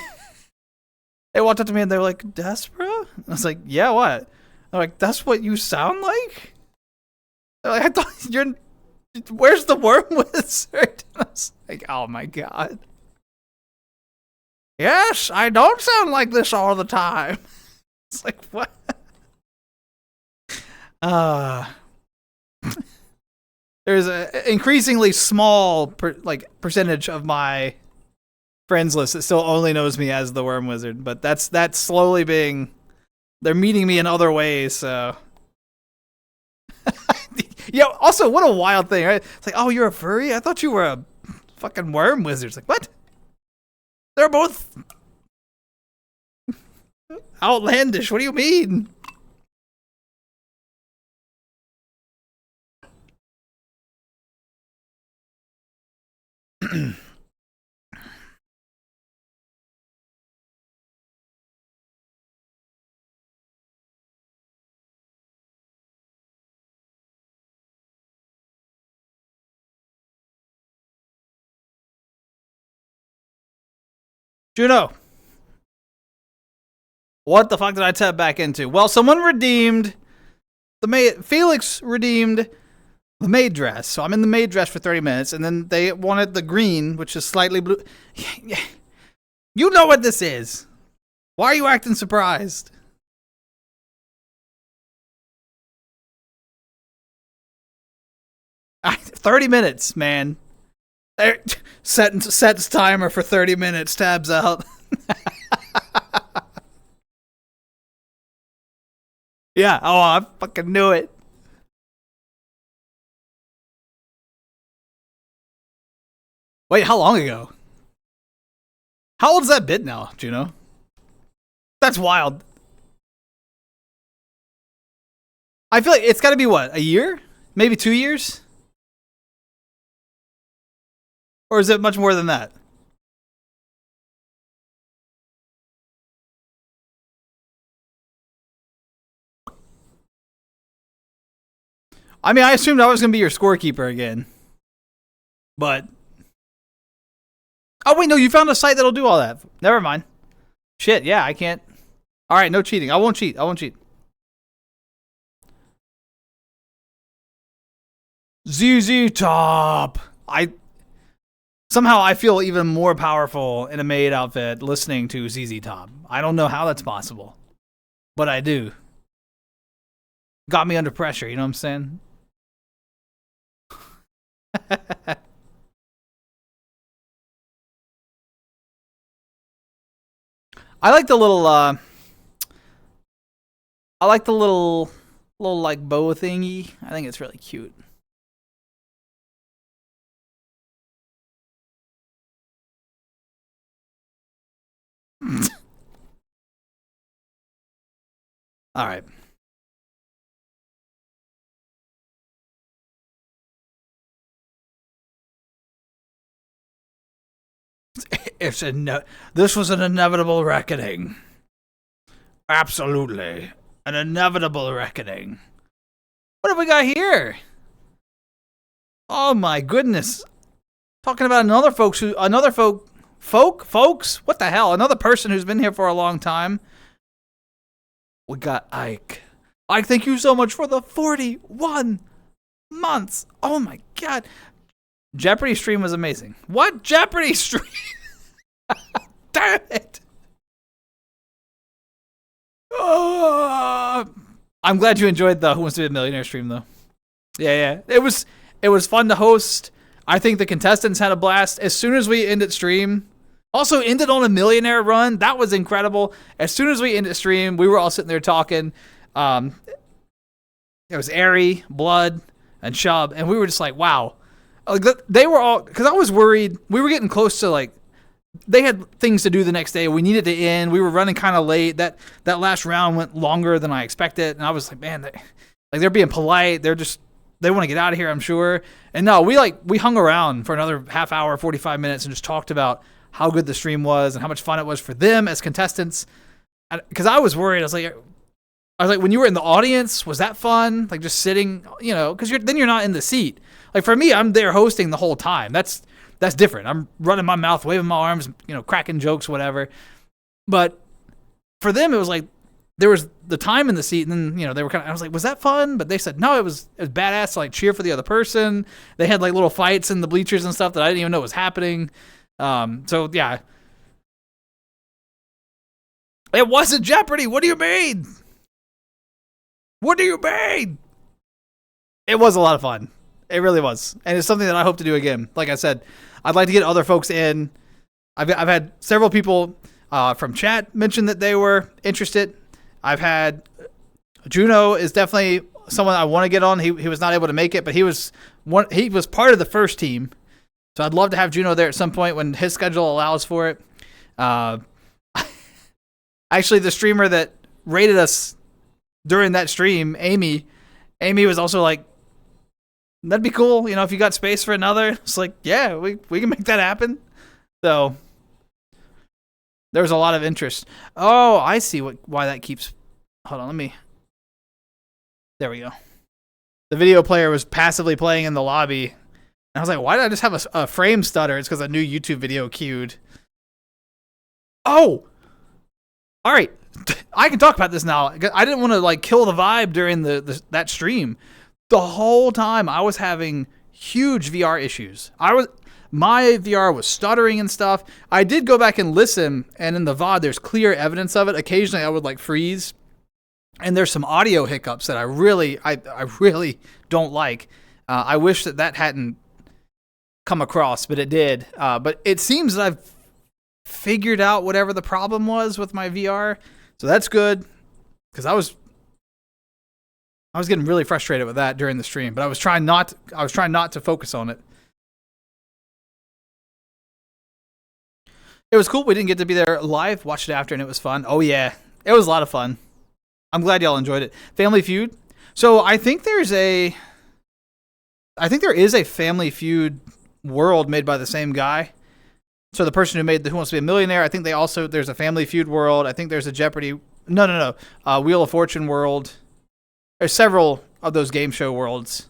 walked up to me and they were like, daspra? I was like, yeah, what? They're like, that's what you sound like? They're like, I thought where's the Worm Wizard? I was like, oh my god. Yes, I don't sound like this all the time. It's like, what? There's an increasingly small percentage of my friends list that still only knows me as the Worm Wizard, but that's slowly being. They're meeting me in other ways, so. Yeah. Also, what a wild thing, right? It's like, oh, you're a furry? I thought you were a fucking Worm Wizard. It's like, what? They're both outlandish. What do you mean? Juno, what the fuck did I tap back into? Well, someone redeemed the maid. Felix redeemed the maid dress, so I'm in the maid dress for 30 minutes, and then they wanted the green, which is slightly blue. You know what this is. Why are you acting surprised? I 30 minutes, man. There, sets timer for 30 minutes. Tabs out. Yeah. Oh, I fucking knew it. Wait, how long ago? How old is that bit now, Juno? That's wild. I feel like it's got to be what, a year? Maybe 2 years? Or is it much more than that? I mean, I assumed I was going to be your scorekeeper again. But. Oh, wait, no, you found a site that'll do all that. Never mind. Shit, yeah, I can't. All right, no cheating. I won't cheat. I won't cheat. ZZ Top. Somehow I feel even more powerful in a maid outfit listening to ZZ Top. I don't know how that's possible, but I do. Got me under pressure, you know what I'm saying? I like the little like bow thingy. I think it's really cute. All right. This was an inevitable reckoning. Absolutely. An inevitable reckoning. What have we got here? Oh my goodness. Talking about folks? What the hell? Another person who's been here for a long time. We got Ike. Ike, thank you so much for the 41 months. Oh my God. Jeopardy stream was amazing. What Jeopardy stream? Damn it. Oh, I'm glad you enjoyed the Who Wants to Be a Millionaire stream though. Yeah. It was fun to host. I think the contestants had a blast. As soon as we ended stream, also ended on a millionaire run. That was incredible. As soon as we ended stream, we were all sitting there talking. It was Airy, Blood, and Shub, and we were just like, wow. Like they were all, because I was worried. We were getting close to like, they had things to do the next day. We needed to end. We were running kind of late. That last round went longer than I expected, and I was like, man, they're being polite. They want to get out of here, I'm sure. And no, we hung around for another half hour, 45 minutes, and just talked about how good the stream was and how much fun it was for them as contestants. Because I was worried. I was like, when you were in the audience, was that fun? Like just sitting, because then you're not in the seat. Like for me, I'm there hosting the whole time. That's different. I'm running my mouth, waving my arms, cracking jokes, whatever. But for them, it was like there was the time in the seat, and then they were I was like, was that fun? But they said no, it was badass to like cheer for the other person. They had like little fights in the bleachers and stuff that I didn't even know was happening. So yeah, it wasn't Jeopardy. What do you mean? What do you mean? It was a lot of fun. It really was, and it's something that I hope to do again. Like I said, I'd like to get other folks in. I've had several people from chat mention that they were interested. I've had Juno is definitely someone I want to get on. He was not able to make it, but he was part of the first team. So I'd love to have Juno there at some point when his schedule allows for it. Actually, the streamer that rated us during that stream, Amy was also like, that'd be cool, if you got space for another. It's like, yeah, we can make that happen. So there was a lot of interest. Oh, I see why that keeps. Hold on, there we go. The video player was passively playing in the lobby. And I was like, why did I just have a frame stutter? It's because a new YouTube video queued. Oh! Alright. I can talk about this now. I didn't want to kill the vibe during that stream. The whole time I was having huge VR issues. My VR was stuttering and stuff. I did go back and listen, and in the VOD there's clear evidence of it. Occasionally I would freeze, and there's some audio hiccups that I really don't like. I wish that hadn't come across, but it did. But it seems that I've figured out whatever the problem was with my VR, so that's good, because I was getting really frustrated with that during the stream, but I was trying not to focus on it. It was cool. We didn't get to be there live. Watched it after, and it was fun. Oh yeah, it was a lot of fun. I'm glad y'all enjoyed it. Family Feud. So I think there is a Family Feud world made by the same guy. So the person who made the Who Wants to Be a Millionaire, I think there's a Family Feud world. I think there's a Jeopardy. No. Wheel of Fortune world. There's several of those game show worlds.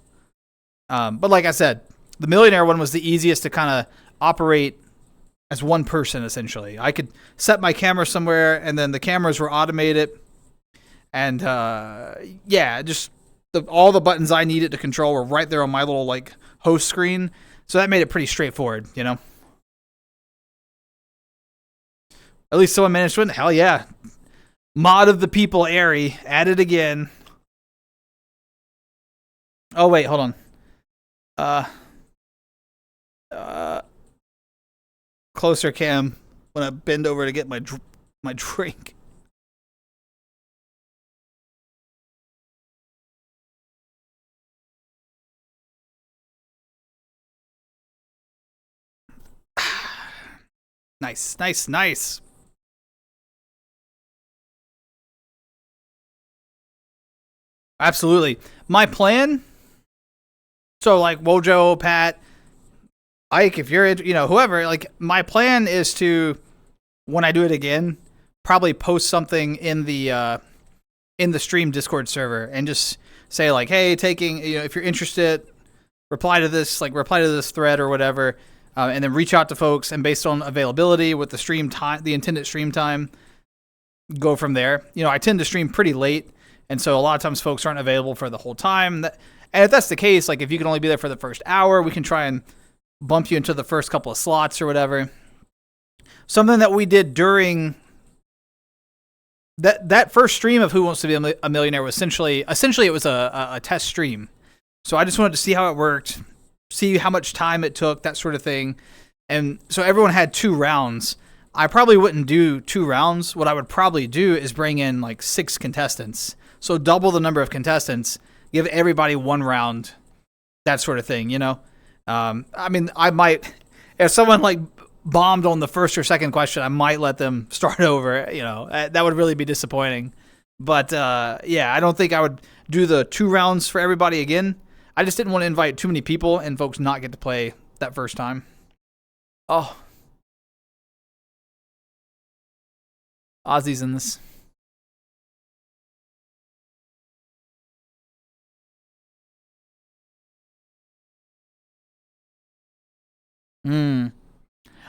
But like I said, the millionaire one was the easiest to kind of operate as one person, essentially. I could set my camera somewhere, and then the cameras were automated. And just all the buttons I needed to control were right there on my little host screen. So that made it pretty straightforward, At least someone managed to win. Hell yeah. Mod of the people, Airy. At it again. Oh, wait, hold on. Closer cam when I bend over to get my drink. Nice. Absolutely. My plan, so Wojo, Pat, Ike, if you're, whoever, like, my plan is to, when I do it again, probably post something in the stream Discord server and just say like, hey, if you're interested, reply to this thread or whatever, and then reach out to folks, and based on availability with the stream time, the intended stream time, go from there. I tend to stream pretty late, and so a lot of times folks aren't available for the whole time. And if that's the case, like if you can only be there for the first hour, we can try and bump you into the first couple of slots or whatever. Something that we did during that first stream of Who Wants to Be a Millionaire was essentially it was a test stream. So I just wanted to see how it worked, see how much time it took, that sort of thing. And so everyone had 2 rounds. I probably wouldn't do 2 rounds. What I would probably do is bring in like 6 contestants. So double the number of contestants, give everybody 1 round, that sort of thing, I mean, I might, if someone like bombed on the first or second question, I might let them start over, that would really be disappointing. But yeah, I don't think I would do the 2 rounds for everybody again. I just didn't want to invite too many people and folks not get to play that first time. Oh. Ozzy's in this.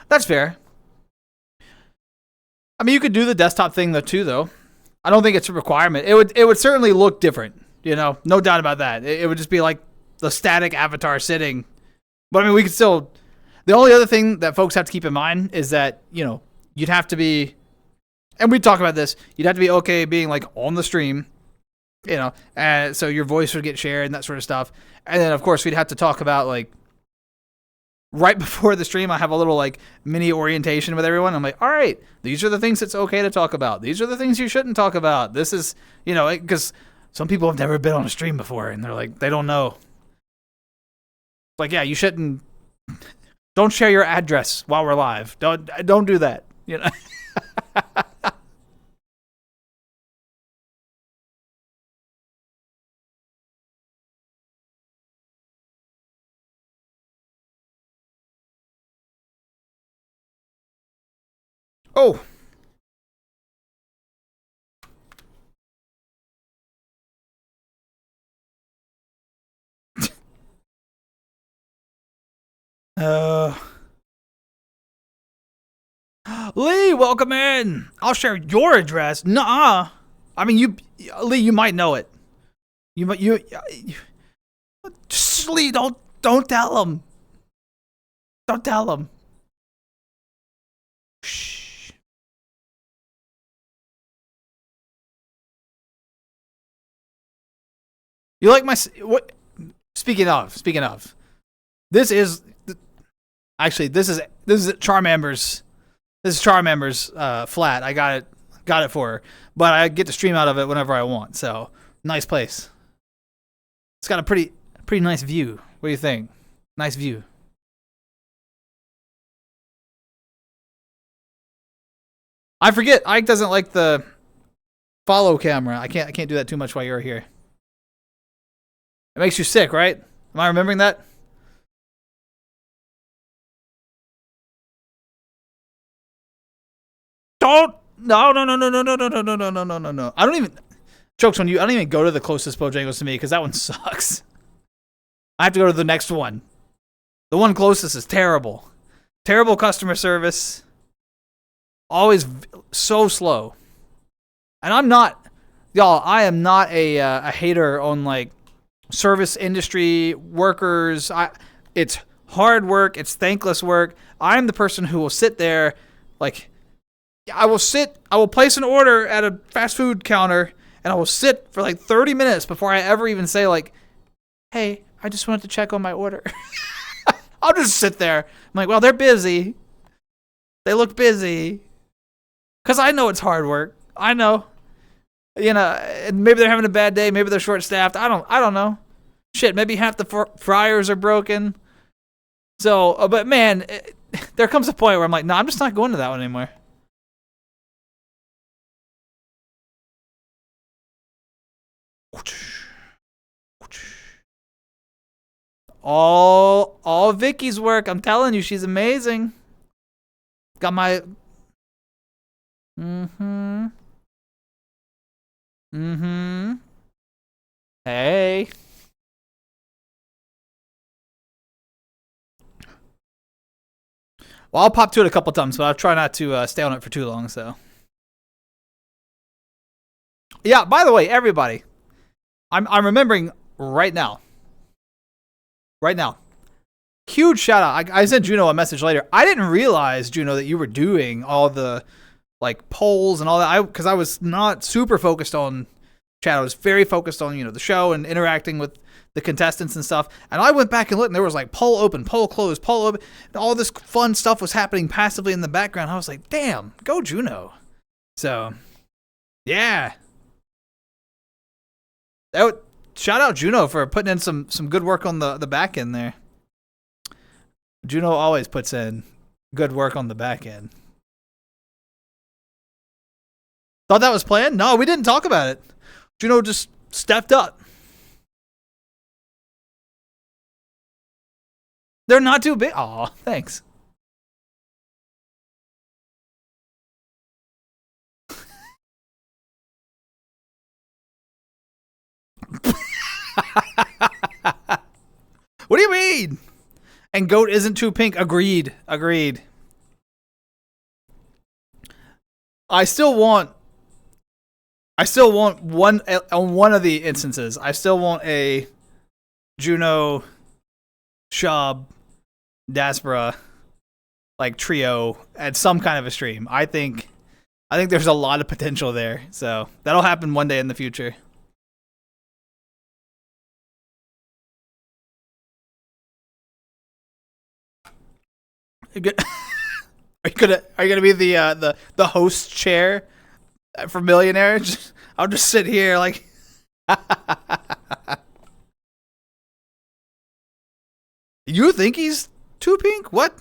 That's fair. I mean, you could do the desktop thing though. I don't think it's a requirement. It would certainly look different, no doubt about that. It would just be like the static avatar sitting. But I mean, we could still. The only other thing that folks have to keep in mind is that you'd have to be, and we talk about this. You'd have to be okay being like on the stream, and so your voice would get shared and that sort of stuff. And then of course we'd have to talk about like. Right before the stream, I have a little like mini orientation with everyone. I'm like, all right, these are the things it's okay to talk about. These are the things you shouldn't talk about. This is, because some people have never been on a stream before and they're like, they don't know. Like, yeah, you shouldn't. Don't share your address while we're live. Don't do that. Oh. Lee, welcome in. I'll share your address. Nuh-uh. I mean, Lee, you might know it. Lee, don't tell him. Don't tell him. Shh. You like my what? Speaking of, this is actually this is Charmamber's. This is Charmamber's flat. I got it for her, but I get to stream out of it whenever I want. So nice place. It's got a pretty nice view. What do you think? Nice view. I forget. Ike doesn't like the follow camera. I can't do that too much while you're here. It makes you sick, right? Am I remembering that? Don't. No. I don't even. Joke's on you. I don't even go to the closest Bojangles to me because that one sucks. I have to go to the next one. The one closest is terrible. Terrible customer service. Always so slow. And I'm not, y'all, I am not a hater on like service industry workers. It's hard work. It's thankless work. I'm the person who will sit there like, I will place an order at a fast food counter and I will sit for like 30 minutes before I ever even say like, hey, I just wanted to check on my order. I'll just sit there. I'm like, well, they're busy. They look busy. Because I know it's hard work. I know. Maybe they're having a bad day. Maybe they're short-staffed. I don't know. Shit, maybe half the fryers are broken. So, but man, there comes a point where I'm like, no, I'm just not going to that one anymore. All Vicky's work. I'm telling you, she's amazing. Got my. Hey. Well, I'll pop to it a couple times, but I'll try not to stay on it for too long. So. Yeah. By the way, everybody, I'm remembering right now. Right now. Huge shout out. I sent Juno a message later. I didn't realize, Juno, that you were doing all the like polls and all that. Because I was not super focused on chat. I was very focused on, the show and interacting with the contestants and stuff. And I went back and looked, and there was like poll open, poll closed, poll open. All this fun stuff was happening passively in the background. I was like, damn, go Juno. So, yeah. Shout out Juno for putting in some good work on the back end there. Juno always puts in good work on the back end. Thought that was planned? No, we didn't talk about it. Juno just stepped up. They're not too big. Aw, thanks. What do you mean? And goat isn't too pink. Agreed. I still want one on one of the instances. I still want a Juno, Shub, Daspra like trio at some kind of a stream. I think there's a lot of potential there. So that'll happen one day in the future. Are you gonna be the host chair for millionaires? I'll just sit here like. You think he's too pink? What?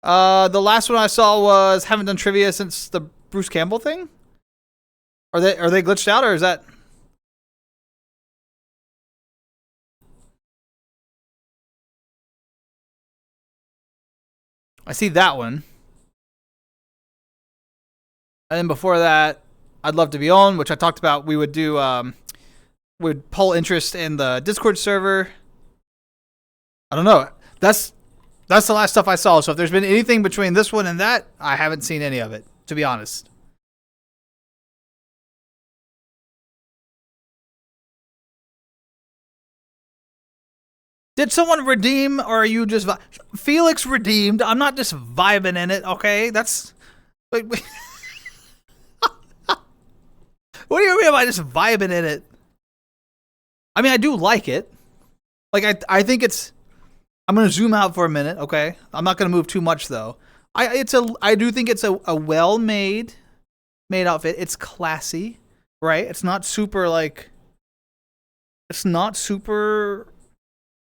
The last one I saw was haven't done trivia since the Bruce Campbell thing. Are they glitched out, or is that? I see that one. And then before that, I'd Love to Be On, which I talked about. We would do, would poll interest in the Discord server. I don't know. That's the last stuff I saw. So if there's been anything between this one and that, I haven't seen any of it, to be honest. Did someone redeem, or are you just Felix redeemed? I'm not just vibing in it, okay? That's wait. What do you mean by just vibing in it? I mean, I do like it. Like I think it's. I'm gonna zoom out for a minute, okay? I'm not gonna move too much though. I do think it's a well made outfit. It's classy, right? It's not super like. It's not super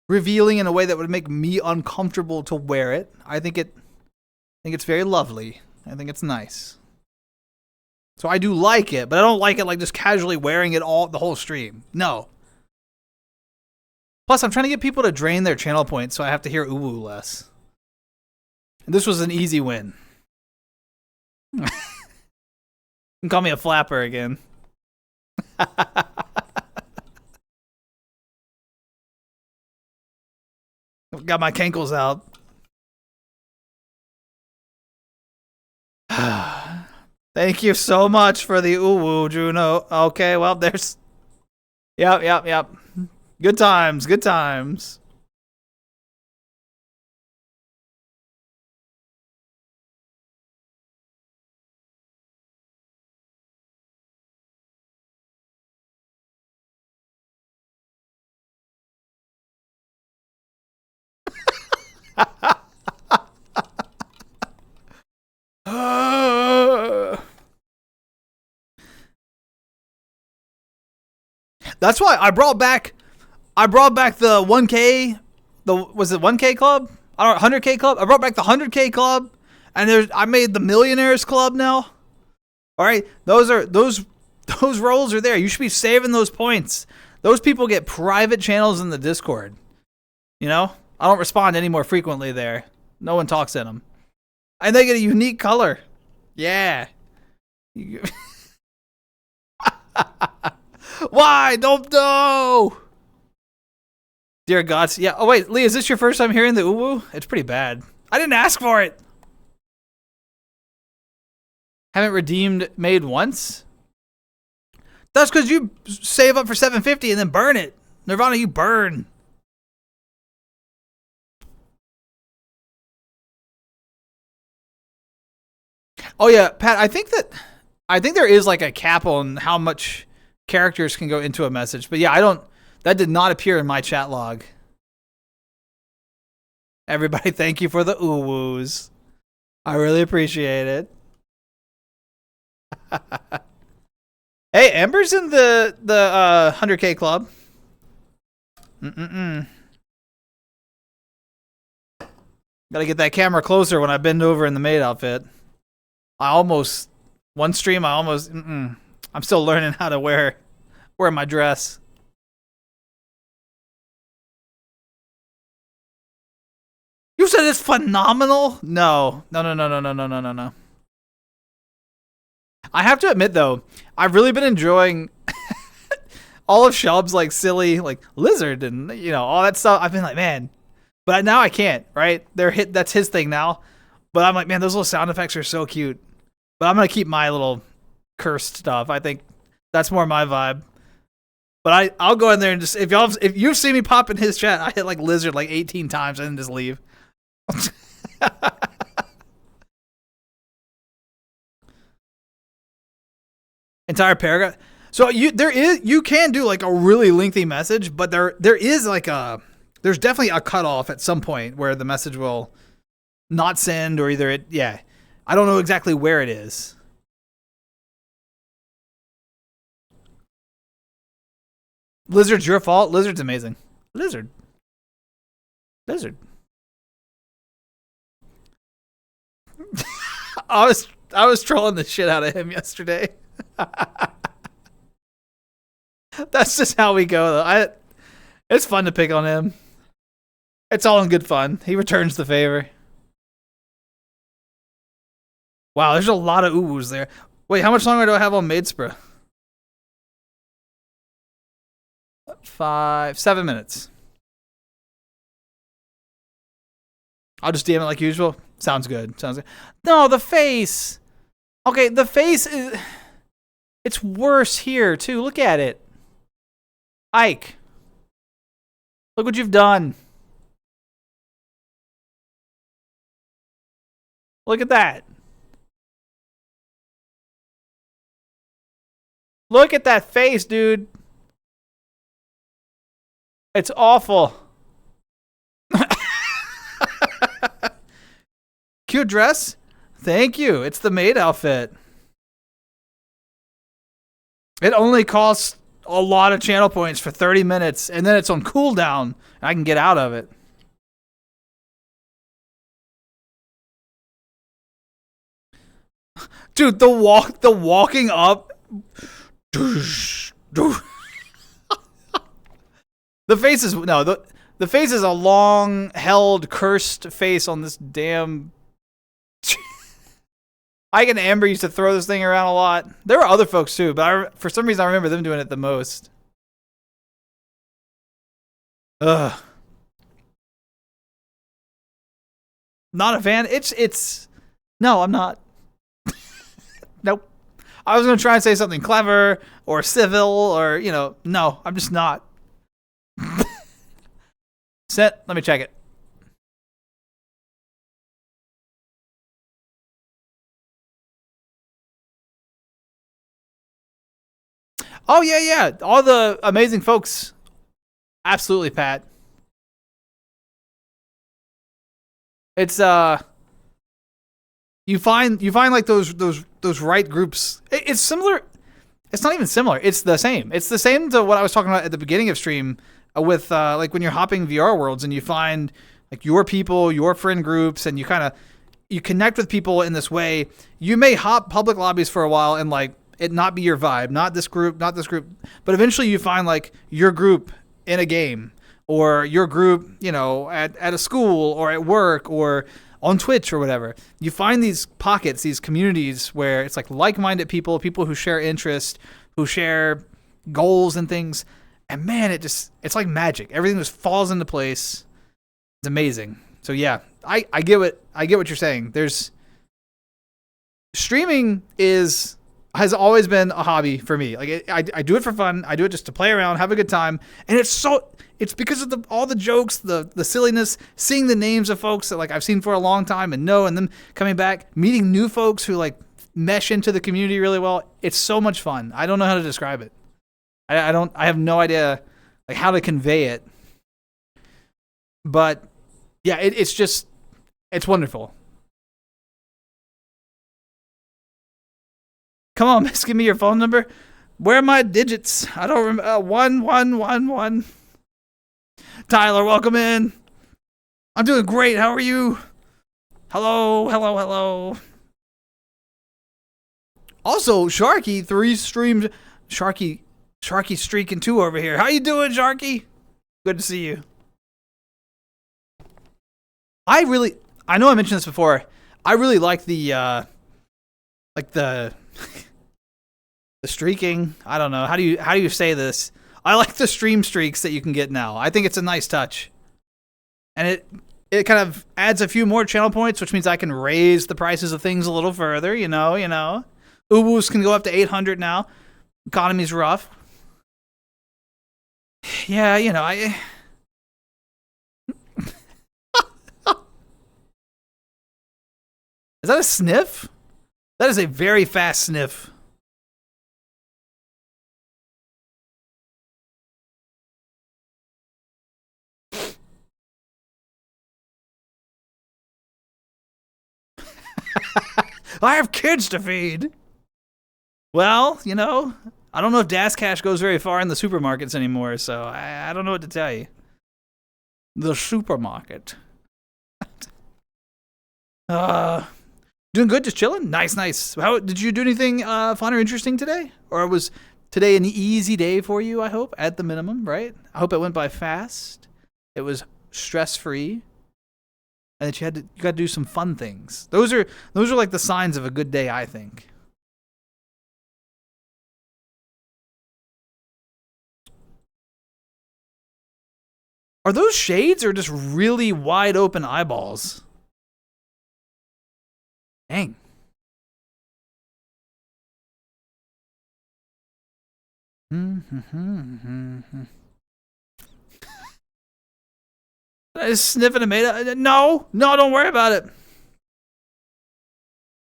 revealing in a way that would make me uncomfortable to wear it. I think it's very lovely. I think it's nice. So I do like it, but I don't like it like just casually wearing it the whole stream. No. Plus, I'm trying to get people to drain their channel points, so I have to hear ooh less. And this was an easy win. You can call me a flapper again. Got my cankles out. Thank you so much for the ooh, Juno. Okay, well, there's. Yep. Good times. That's why I brought back the 1K. Was it 1K club? I don't know, 100K club. I brought back the 100K club, and I made the millionaires club now. All right, those those roles are there. You should be saving those points. Those people get private channels in the Discord. You know? I don't respond any more frequently there. No one talks in them. And they get a unique color. Yeah. Why? Don't know. Dear gods. Yeah. Oh, wait. Lee, is this your first time hearing the uwu? It's pretty bad. I didn't ask for it. Haven't redeemed made once? That's because you save up for 750 and then burn it. Nirvana, you burn. Oh yeah, Pat, I think there is like a cap on how much characters can go into a message. But yeah, that did not appear in my chat log. Everybody, thank you for the ooh-woos. I really appreciate it. Hey, Amber's in the 100K club. Gotta get that camera closer when I bend over in the maid outfit. I'm still learning how to wear my dress. You said it's phenomenal? No. I have to admit though, I've really been enjoying all of Shub's like silly like lizard and all that stuff. I've been like, man, but now I can't, right? That's his thing now. But I'm like, man, those little sound effects are so cute. But I'm gonna keep my little cursed stuff. I think that's more my vibe. But I'll go in there and just if you've seen me pop in his chat, I hit like lizard like 18 times and then just leave. Entire paragraph. So you can do like a really lengthy message, but there is like there's definitely a cutoff at some point where the message will not send or either I don't know exactly where it is. Lizard's your fault. Lizard's amazing. Lizard. I was trolling the shit out of him yesterday. That's just how we go though. It's fun to pick on him. It's all in good fun. He returns the favor. Wow, there's a lot of oohs there. Wait, how much longer do I have on Maidspra? 7 minutes. I'll just DM it like usual. Sounds good. No, the face. Okay, the face is... It's worse here, too. Look at it. Ike. Look what you've done. Look at that. Look at that face, dude. It's awful. Cute dress? Thank you. It's the maid outfit. It only costs a lot of channel points for 30 minutes, and then it's on cooldown. I can get out of it. Dude, the walking up. The face is the face is a long held cursed face on this damn. Ike and Amber used to throw this thing around a lot. There were other folks too, but for some reason I remember them doing it the most. Ugh. Not a fan. It's no, I'm not. Nope. I was gonna try and say something clever or civil or no, I'm just not. Set. Let me check it. Oh yeah. All the amazing folks. Absolutely, Pat. It's you find like those right groups. It's similar. It's not even similar. It's the same. It's the same to what I was talking about at the beginning of stream with like when you're hopping VR worlds and you find like your people, your friend groups, and you connect with people in this way. You may hop public lobbies for a while and like it not be your vibe, not this group, not this group. But eventually you find like your group in a game, or your group, you know, at a school or at work or on Twitch or whatever. You find these pockets, these communities where it's like like-minded people, people who share interest, who share goals and things. And man, it's like magic. Everything just falls into place. It's amazing. So yeah, I get what you're saying. There's streaming has always been a hobby for me. Like I do it for fun. I do it just to play around, have a good time, and it's because of all the jokes, the silliness, seeing the names of folks that like I've seen for a long time and know, and them coming back, meeting new folks who like mesh into the community really well. It's so much fun. I don't know how to describe it. I have no idea like how to convey it. But yeah, it's wonderful. Come on, miss, give me your phone number. Where are my digits? I don't remember. 1111. Tyler, welcome in. I'm doing great. How are you? Hello, hello, hello. Also, Sharky, 3 streams. Sharky streaking 2 over here. How you doing, Sharky? Good to see you. I know I mentioned this before. I really like the the streaking. I don't know. How do you say this? I like the stream streaks that you can get now. I think it's a nice touch. And it kind of adds a few more channel points, which means I can raise the prices of things a little further, you know. Ubus can go up to 800 now. Economy's rough. Yeah, you know, Is that a sniff? That is a very fast sniff. I have kids to feed. Well, you know, I don't know if Dash Cash goes very far in the supermarkets anymore, so I don't know what to tell you. The supermarket. Doing good, just chilling. Nice. How did you do anything fun or interesting today? Or was today an easy day for you? I hope, at the minimum, right? I hope it went by fast. It was stress-free, and that you got to do some fun things. Those are like the signs of a good day, I think. Are those shades or just really wide open eyeballs? Dang. I just sniffing a tomato. No, don't worry about it.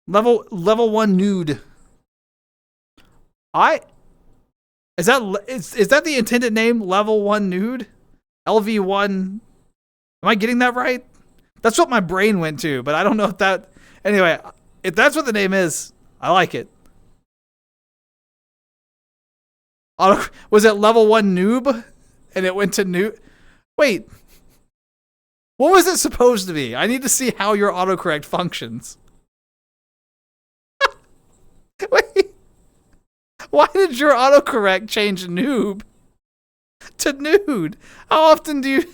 Level 1 nude. Is that the intended name? Level 1 nude? LV1. Am I getting that right? That's what my brain went to, but I don't know if that. Anyway, if that's what the name is, I like it. Was it level 1 noob? And it went to noob? Wait. What was it supposed to be? I need to see how your autocorrect functions. Wait. Why did your autocorrect change noob to nude? How often do you...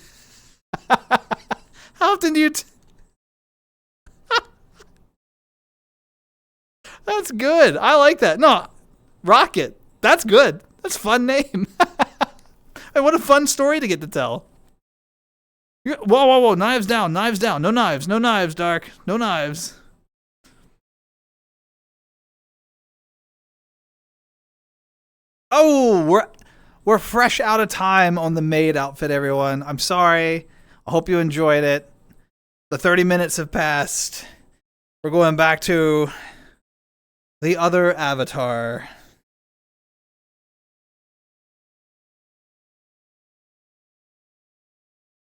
That's good. I like that. No, Rocket. That's good. That's a fun name. And what a fun story to get to tell. Whoa. Knives down. No knives, Dark. No knives. Oh, we're fresh out of time on the maid outfit, everyone. I'm sorry. I hope you enjoyed it. The 30 minutes have passed. We're going back to the other avatar.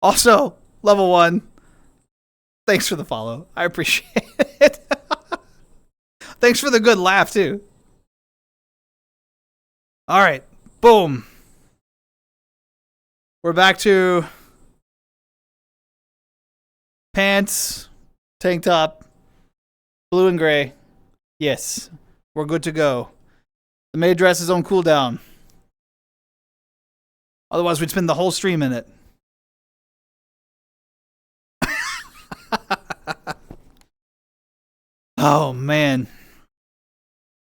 Also, level 1. Thanks for the follow. I appreciate it. Thanks for the good laugh, too. All right. Boom. We're back to pants, tank top, blue and gray. Yes. We're good to go. The maid dress is on cooldown. Otherwise, we'd spend the whole stream in it. Oh, man.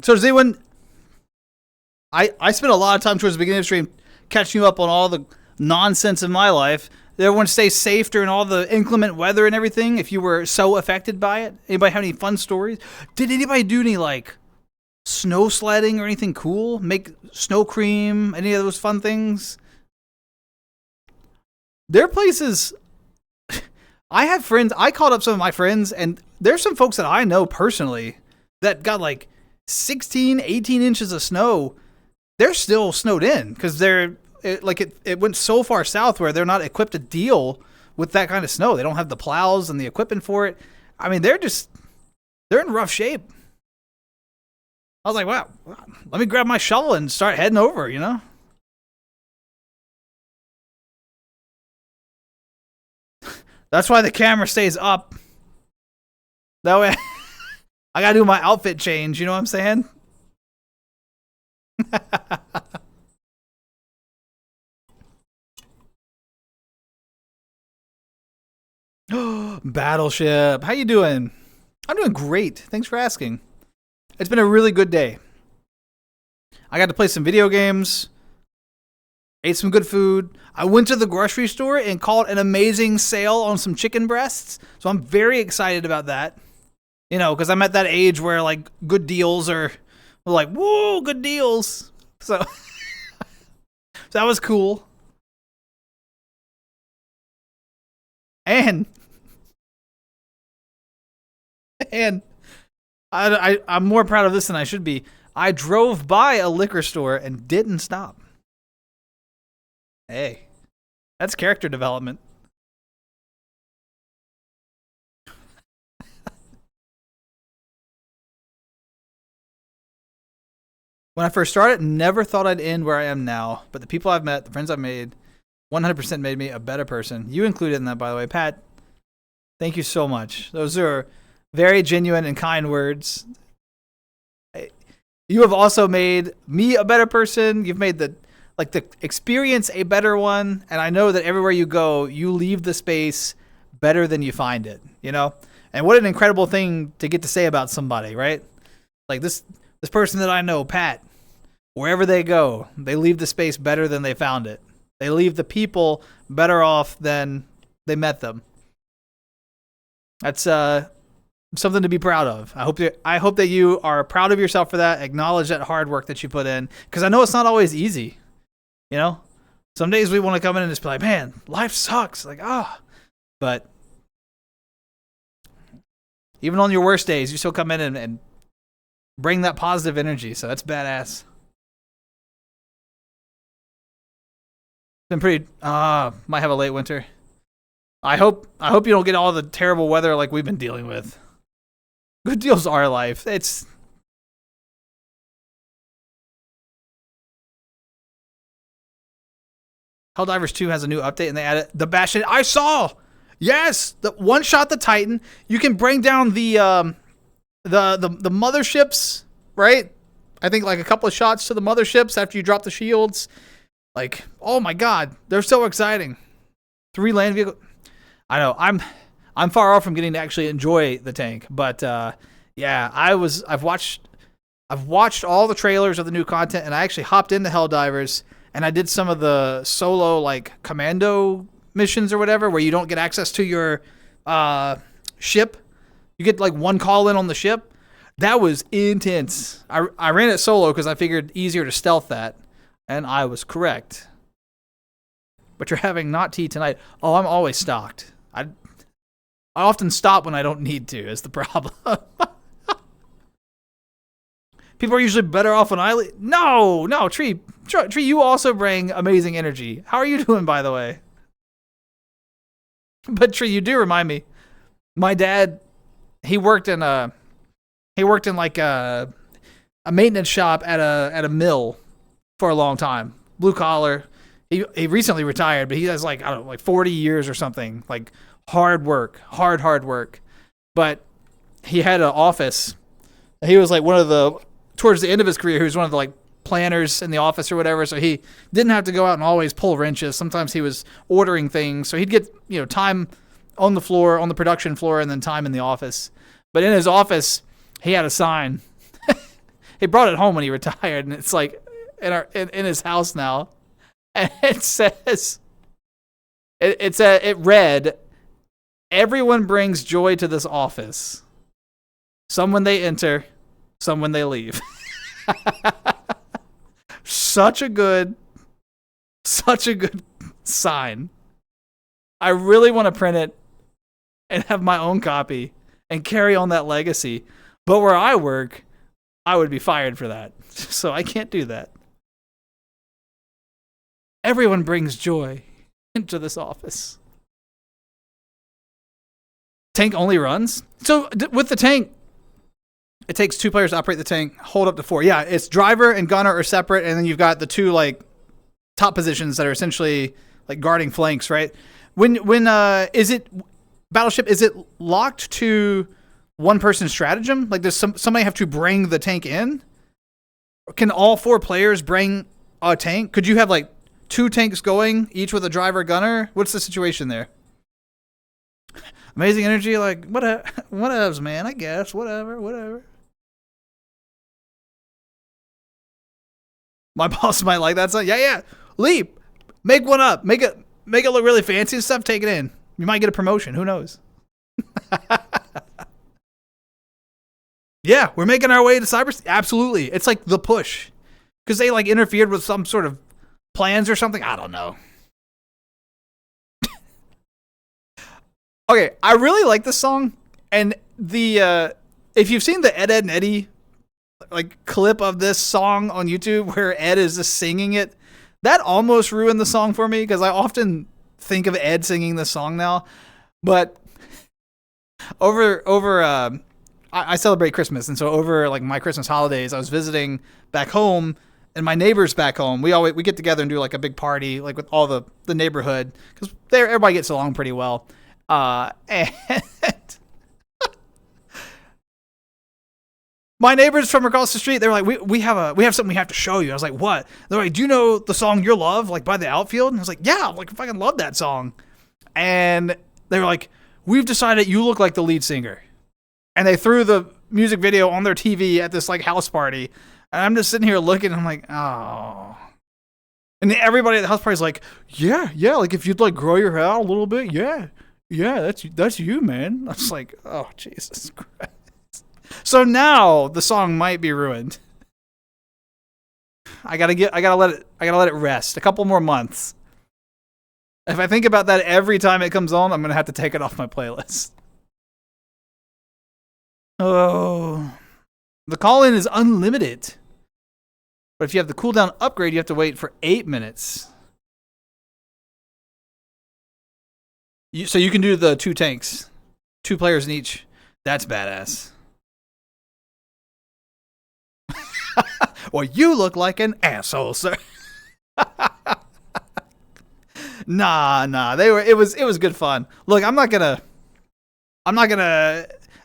So does anyone... I spent a lot of time towards the beginning of the stream catching you up on all the nonsense in my life. Did everyone stay safe during all the inclement weather and everything if you were so affected by it? Anybody have any fun stories? Did anybody do any, like, snow sledding or anything cool? Make snow cream? Any of those fun things? There are places... I have friends... I called up some of my friends, and there's some folks that I know personally that got, like, 16, 18 inches of snow. They're still snowed in because it went so far south where they're not equipped to deal with that kind of snow. They don't have the plows and the equipment for it. I mean, they're in rough shape. I was like, wow, let me grab my shovel and start heading over, you know? That's why the camera stays up. That way I gotta do my outfit change, you know what I'm saying? Battleship. How you doing? I'm doing great. Thanks for asking. It's been a really good day. I got to play some video games. Ate some good food. I went to the grocery store and caught an amazing sale on some chicken breasts. So I'm very excited about that. You know, because I'm at that age where, like, good deals are like, whoa, good deals. So, so that was cool. And I'm more proud of this than I should be. I drove by a liquor store and didn't stop. Hey, that's character development. When I first started, never thought I'd end where I am now. But the people I've met, the friends I've made, 100% made me a better person. You included in that, by the way. Pat, thank you so much. Those are very genuine and kind words. You have also made me a better person. You've made the experience a better one. And I know that everywhere you go, you leave the space better than you find it, you know? And what an incredible thing to get to say about somebody, right? Like this person that I know, Pat, wherever they go, they leave the space better than they found it. They leave the people better off than they met them. That's something to be proud of. I hope that you are proud of yourself for that. Acknowledge that hard work that you put in, because I know it's not always easy. You know, some days we want to come in and just be like, man, life sucks. Like, but even on your worst days, you still come in and bring that positive energy. So that's badass. Been pretty, might have a late winter. I hope you don't get all the terrible weather like we've been dealing with. Good deals are life. It's Helldivers 2 has a new update and they added the Bastion. I saw! Yes! The one shot the Titan. You can bring down the motherships, right? I think like a couple of shots to the motherships after you drop the shields. Like, oh my god, they're so exciting. 3 land vehicles. I know, I'm far off from getting to actually enjoy the tank, but yeah, I've watched all the trailers of the new content, and I actually hopped into Helldivers, and I did some of the solo like commando missions or whatever, where you don't get access to your ship. You get like one call in on the ship. That was intense. I ran it solo because I figured easier to stealth that, and I was correct. But you're having not tea tonight. Oh, I'm always stocked. I often stop when I don't need to, is the problem. People are usually better off when I leave. No, Tree, you also bring amazing energy. How are you doing, by the way? But Tree, you do remind me. My dad, he worked in like a maintenance shop at a mill for a long time. Blue collar. He recently retired, but he has like, I don't know, like 40 years or something. Like hard work. But he had an office. He was like towards the end of his career, he was one of the like planners in the office or whatever, so he didn't have to go out and always pull wrenches. Sometimes he was ordering things, so he'd get time on the floor, on the production floor, and then time in the office. But in his office, he had a sign. He brought it home when he retired, and it's like in his house now, and it says, it read, "Everyone brings joy to this office. Some when they enter, some when they leave." Such a good sign. I really want to print it and have my own copy and carry on that legacy. But where I work, I would be fired for that. So I can't do that. Everyone brings joy into this office. Tank only runs? So with the tank, it takes 2 players to operate the tank, hold up to 4. Yeah, it's driver and gunner are separate, and then you've got the 2 like top positions that are essentially like guarding flanks, right? When is it Battleship? Is it locked to one person's stratagem? Like, does somebody have to bring the tank in? Can all 4 players bring a tank? Could you have like 2 tanks going, each with a driver gunner? What's the situation there? Amazing energy, like whatevs, man. I guess whatever. My boss might like that. So yeah. Leap, make one up, make it look really fancy and stuff. Take it in. You might get a promotion. Who knows? Yeah, we're making our way to cyber. Absolutely, it's like the push because they like interfered with some sort of plans or something. I don't know. Okay, I really like this song, and the if you've seen the Ed and Eddie like clip of this song on YouTube where Ed is just singing it, that almost ruined the song for me because I often think of Ed singing this song now. But I celebrate Christmas, and so over like my Christmas holidays, I was visiting back home, and my neighbors back home, we get together and do like a big party like with all the neighborhood because everybody gets along pretty well. And my neighbors from across the street, they were like, we have something we have to show you. I was like, what? They're like, do you know the song Your Love, like by the Outfield? And I was like, yeah, like I fucking love that song. And they were like, we've decided you look like the lead singer. And they threw the music video on their TV at this like house party. And I'm just sitting here looking, and I'm like, oh. And everybody at the house party is like, yeah, like if you'd like grow your hair out a little bit, yeah, that's you, man. I was like, oh, Jesus Christ. So now the song might be ruined. I gotta let it rest a couple more months. If I think about that every time it comes on, I'm gonna have to take it off my playlist. Oh, the call-in is unlimited, but if you have the cooldown upgrade, you have to wait for 8 minutes. So you can do the 2 tanks, 2 players in each. That's badass. Well, you look like an asshole, sir. Nah. It was good fun. Look, I'm not gonna.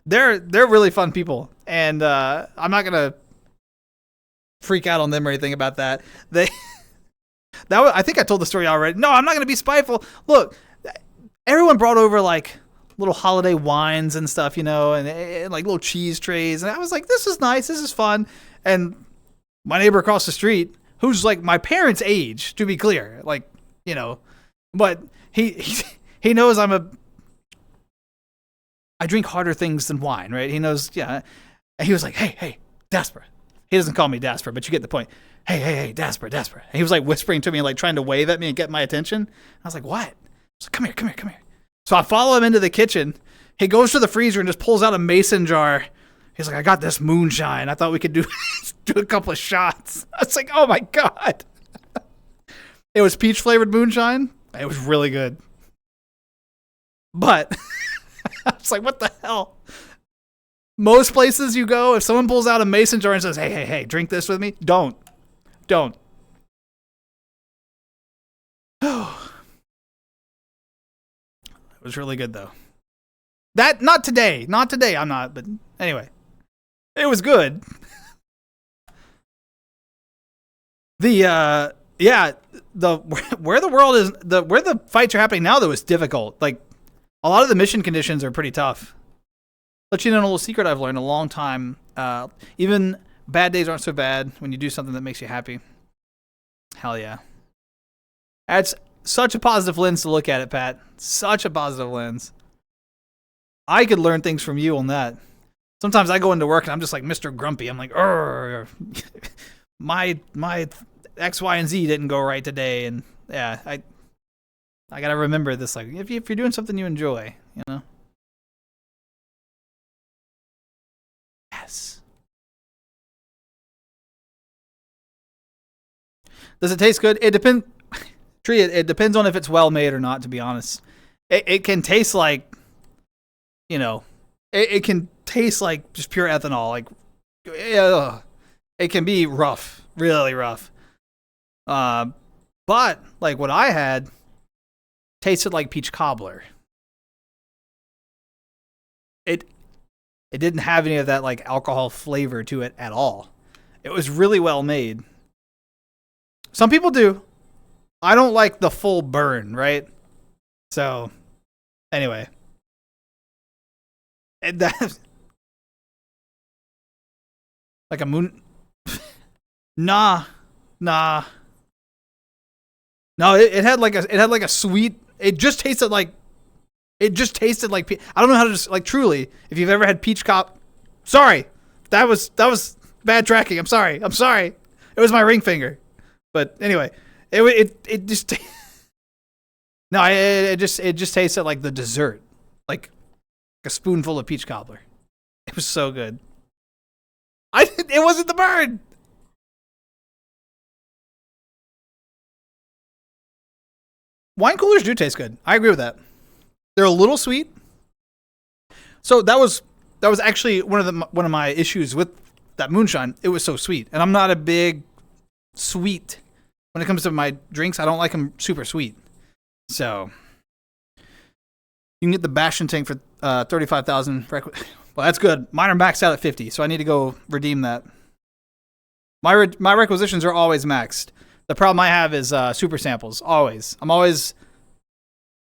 They're really fun people, and I'm not gonna freak out on them or anything about that. I think I told the story already. No, I'm not gonna be spiteful. Look, everyone brought over like little holiday wines and stuff, and like little cheese trays, and I was like, this is nice, this is fun. And my neighbor across the street, who's like my parents' age, to be clear, like, but he knows I drink harder things than wine, right? He knows, yeah. And he was like, hey, daspra. He doesn't call me daspra, but you get the point. Hey, daspra. And he was like whispering to me, like trying to wave at me and get my attention. I was like, what? I was like, come here. So I follow him into the kitchen. He goes to the freezer and just pulls out a mason jar. He's like, I got this moonshine. I thought we could do a couple of shots. I was like, oh my God. It was peach flavored moonshine. It was really good. But I was like, what the hell? Most places you go, if someone pulls out a mason jar and says, hey, drink this with me, don't. It was really good though. Not today, I'm not, but anyway. It was good. Yeah, the where the world is where the fights are happening now though is difficult. Like a lot of the mission conditions are pretty tough. Let you know a little secret I've learned a long time. Even bad days aren't so bad when you do something that makes you happy. Hell yeah. That's such a positive lens to look at it, Pat. Such a positive lens. I could learn things from you on that. Sometimes I go into work and I'm just like Mr. Grumpy. I'm like, my X, Y, and Z didn't go right today, and yeah, I gotta remember this. Like, if you're doing something you enjoy, you know. Yes. Does it taste good? It depends. Tree. It depends on if it's well made or not. To be honest, it can taste like, you know, it can taste like just pure ethanol. Like, it can be rough, really rough. But like what I had tasted like peach cobbler. It didn't have any of that like alcohol flavor to it at all. It was really well made. Some people do. I don't like the full burn, right? So, anyway. That like a moon. Nah. No, it had like a sweet. It just tasted like. I don't know how to just like truly. If you've ever had peach cop, sorry, that was bad tracking. I'm sorry. It was my ring finger. But anyway, it just no, it just tasted like the dessert, like a spoonful of peach cobbler. It was so good. It wasn't the burn. Wine coolers do taste good. I agree with that. They're a little sweet. So that was actually one of my issues with that moonshine. It was so sweet, and I'm not a big sweet when it comes to my drinks. I don't like them super sweet. So you can get the Bastion tank for 35,000. Well, that's good. Mine are maxed out at 50, so I need to go redeem that. My requisitions are always maxed. The problem I have is super samples. Always. I'm always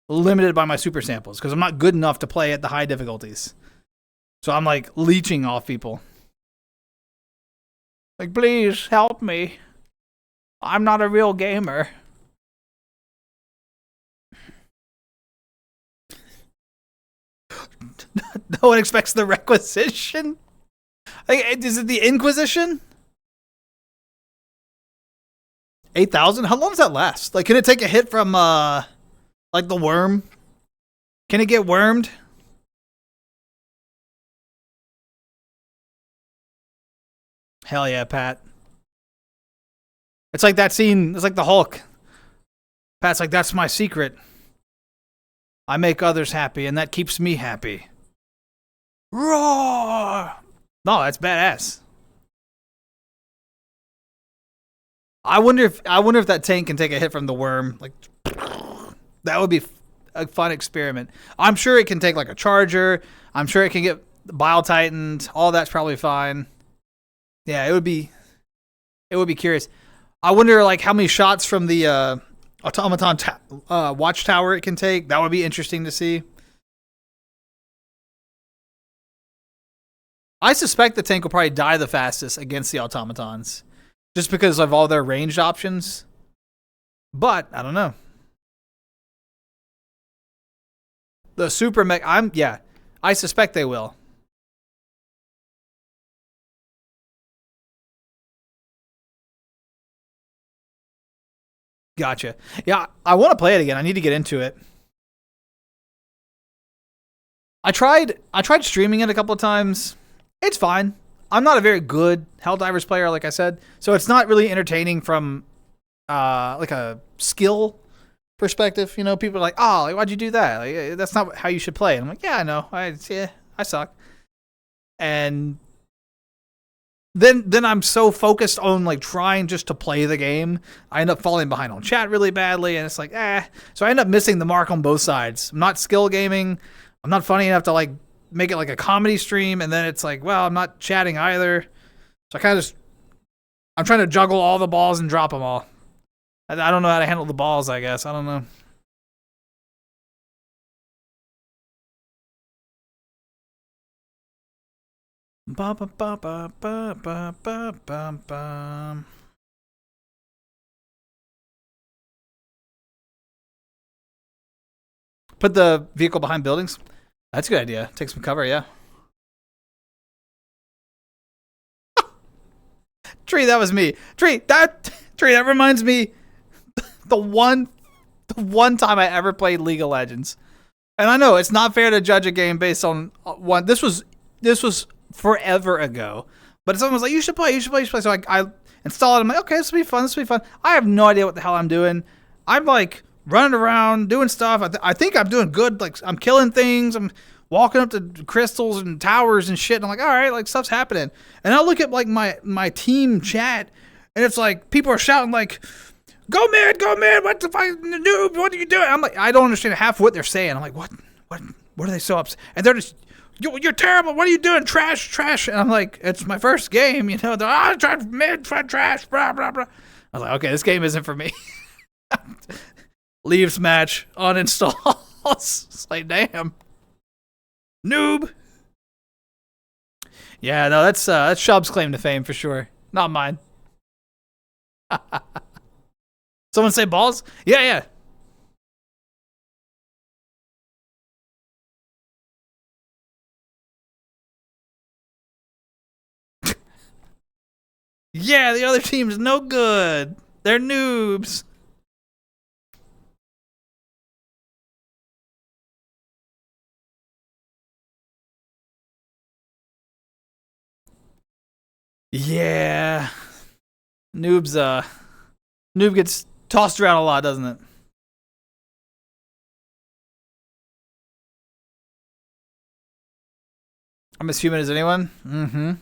limited by my super samples because I'm not good enough to play at the high difficulties. So I'm like leeching off people. Like, please help me. I'm not a real gamer. No one expects the requisition? Like, is it the Inquisition? 8,000? How long does that last? Like, can it take a hit from, like the worm? Can it get wormed? Hell yeah, Pat. It's like that scene. It's like the Hulk. Pat's like, that's my secret. I make others happy, and that keeps me happy. Roar! No, that's badass. I wonder if that tank can take a hit from the worm. Like, that would be a fun experiment. I'm sure it can take like a charger. I'm sure it can get bile tightened. All that's probably fine. Yeah, it would be curious. I wonder like how many shots from the automaton watchtower it can take. That would be interesting to see. I suspect the tank will probably die the fastest against the automatons, just because of all their ranged options. But I don't know. The super mech, I suspect they will. Gotcha. Yeah, I want to play it again. I need to get into it. I tried streaming it a couple of times. It's fine. I'm not a very good Helldivers player, like I said, so it's not really entertaining from like a skill perspective. You know, people are like, "Oh, like, why'd you do that? Like, that's not how you should play." And I'm like, "Yeah, I know. I suck." And then I'm so focused on like trying just to play the game, I end up falling behind on chat really badly, and it's like, so I end up missing the mark on both sides. I'm not skill gaming. I'm not funny enough to like make it like a comedy stream, and then it's like, well, I'm not chatting either. So I'm trying to juggle all the balls and drop them all. I don't know how to handle the balls, I guess. I don't know. Ba ba ba ba ba ba ba ba ba. Put the vehicle behind buildings. That's a good idea. Take some cover, yeah. Tree, that was me. Tree, that reminds me the one time I ever played League of Legends. And I know it's not fair to judge a game based on one. This was forever ago. But someone was like, you should play. So I installed it. I'm like, okay, this will be fun. I have no idea what the hell I'm doing. I'm like running around doing stuff. I think I'm doing good. Like I'm killing things. I'm walking up to crystals and towers and shit. And I'm like, all right, like stuff's happening. And I look at like my team chat, and it's like people are shouting like, go mid, what the fuck, noob, what are you doing? I'm like, I don't understand half what they're saying. I'm like, what are they so upset? And they're just, you're terrible. What are you doing? Trash. And I'm like, it's my first game, you know. They're mid, trash, blah, blah, blah. I was like, okay, this game isn't for me. Leaves match, uninstall. It's like, damn. Noob. Yeah, no, that's Shub's claim to fame for sure. Not mine. Someone say balls? Yeah. Yeah, the other team's no good. They're noobs. Yeah. Noob gets tossed around a lot, doesn't it? I'm as human as anyone. Mm-hmm.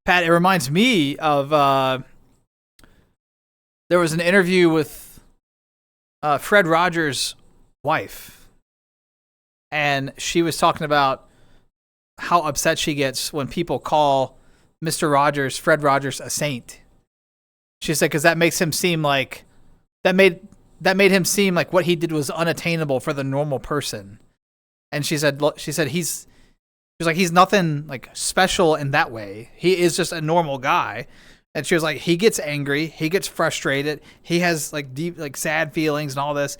Pat, it reminds me of there was an interview with Fred Rogers' wife, and she was talking about how upset she gets when people call Fred Rogers, a saint. She said because that makes him seem like that made him seem like what he did was unattainable for the normal person. And she said he's nothing like special in that way. He is just a normal guy. And she was like, he gets angry, he gets frustrated, he has like deep like sad feelings and all this,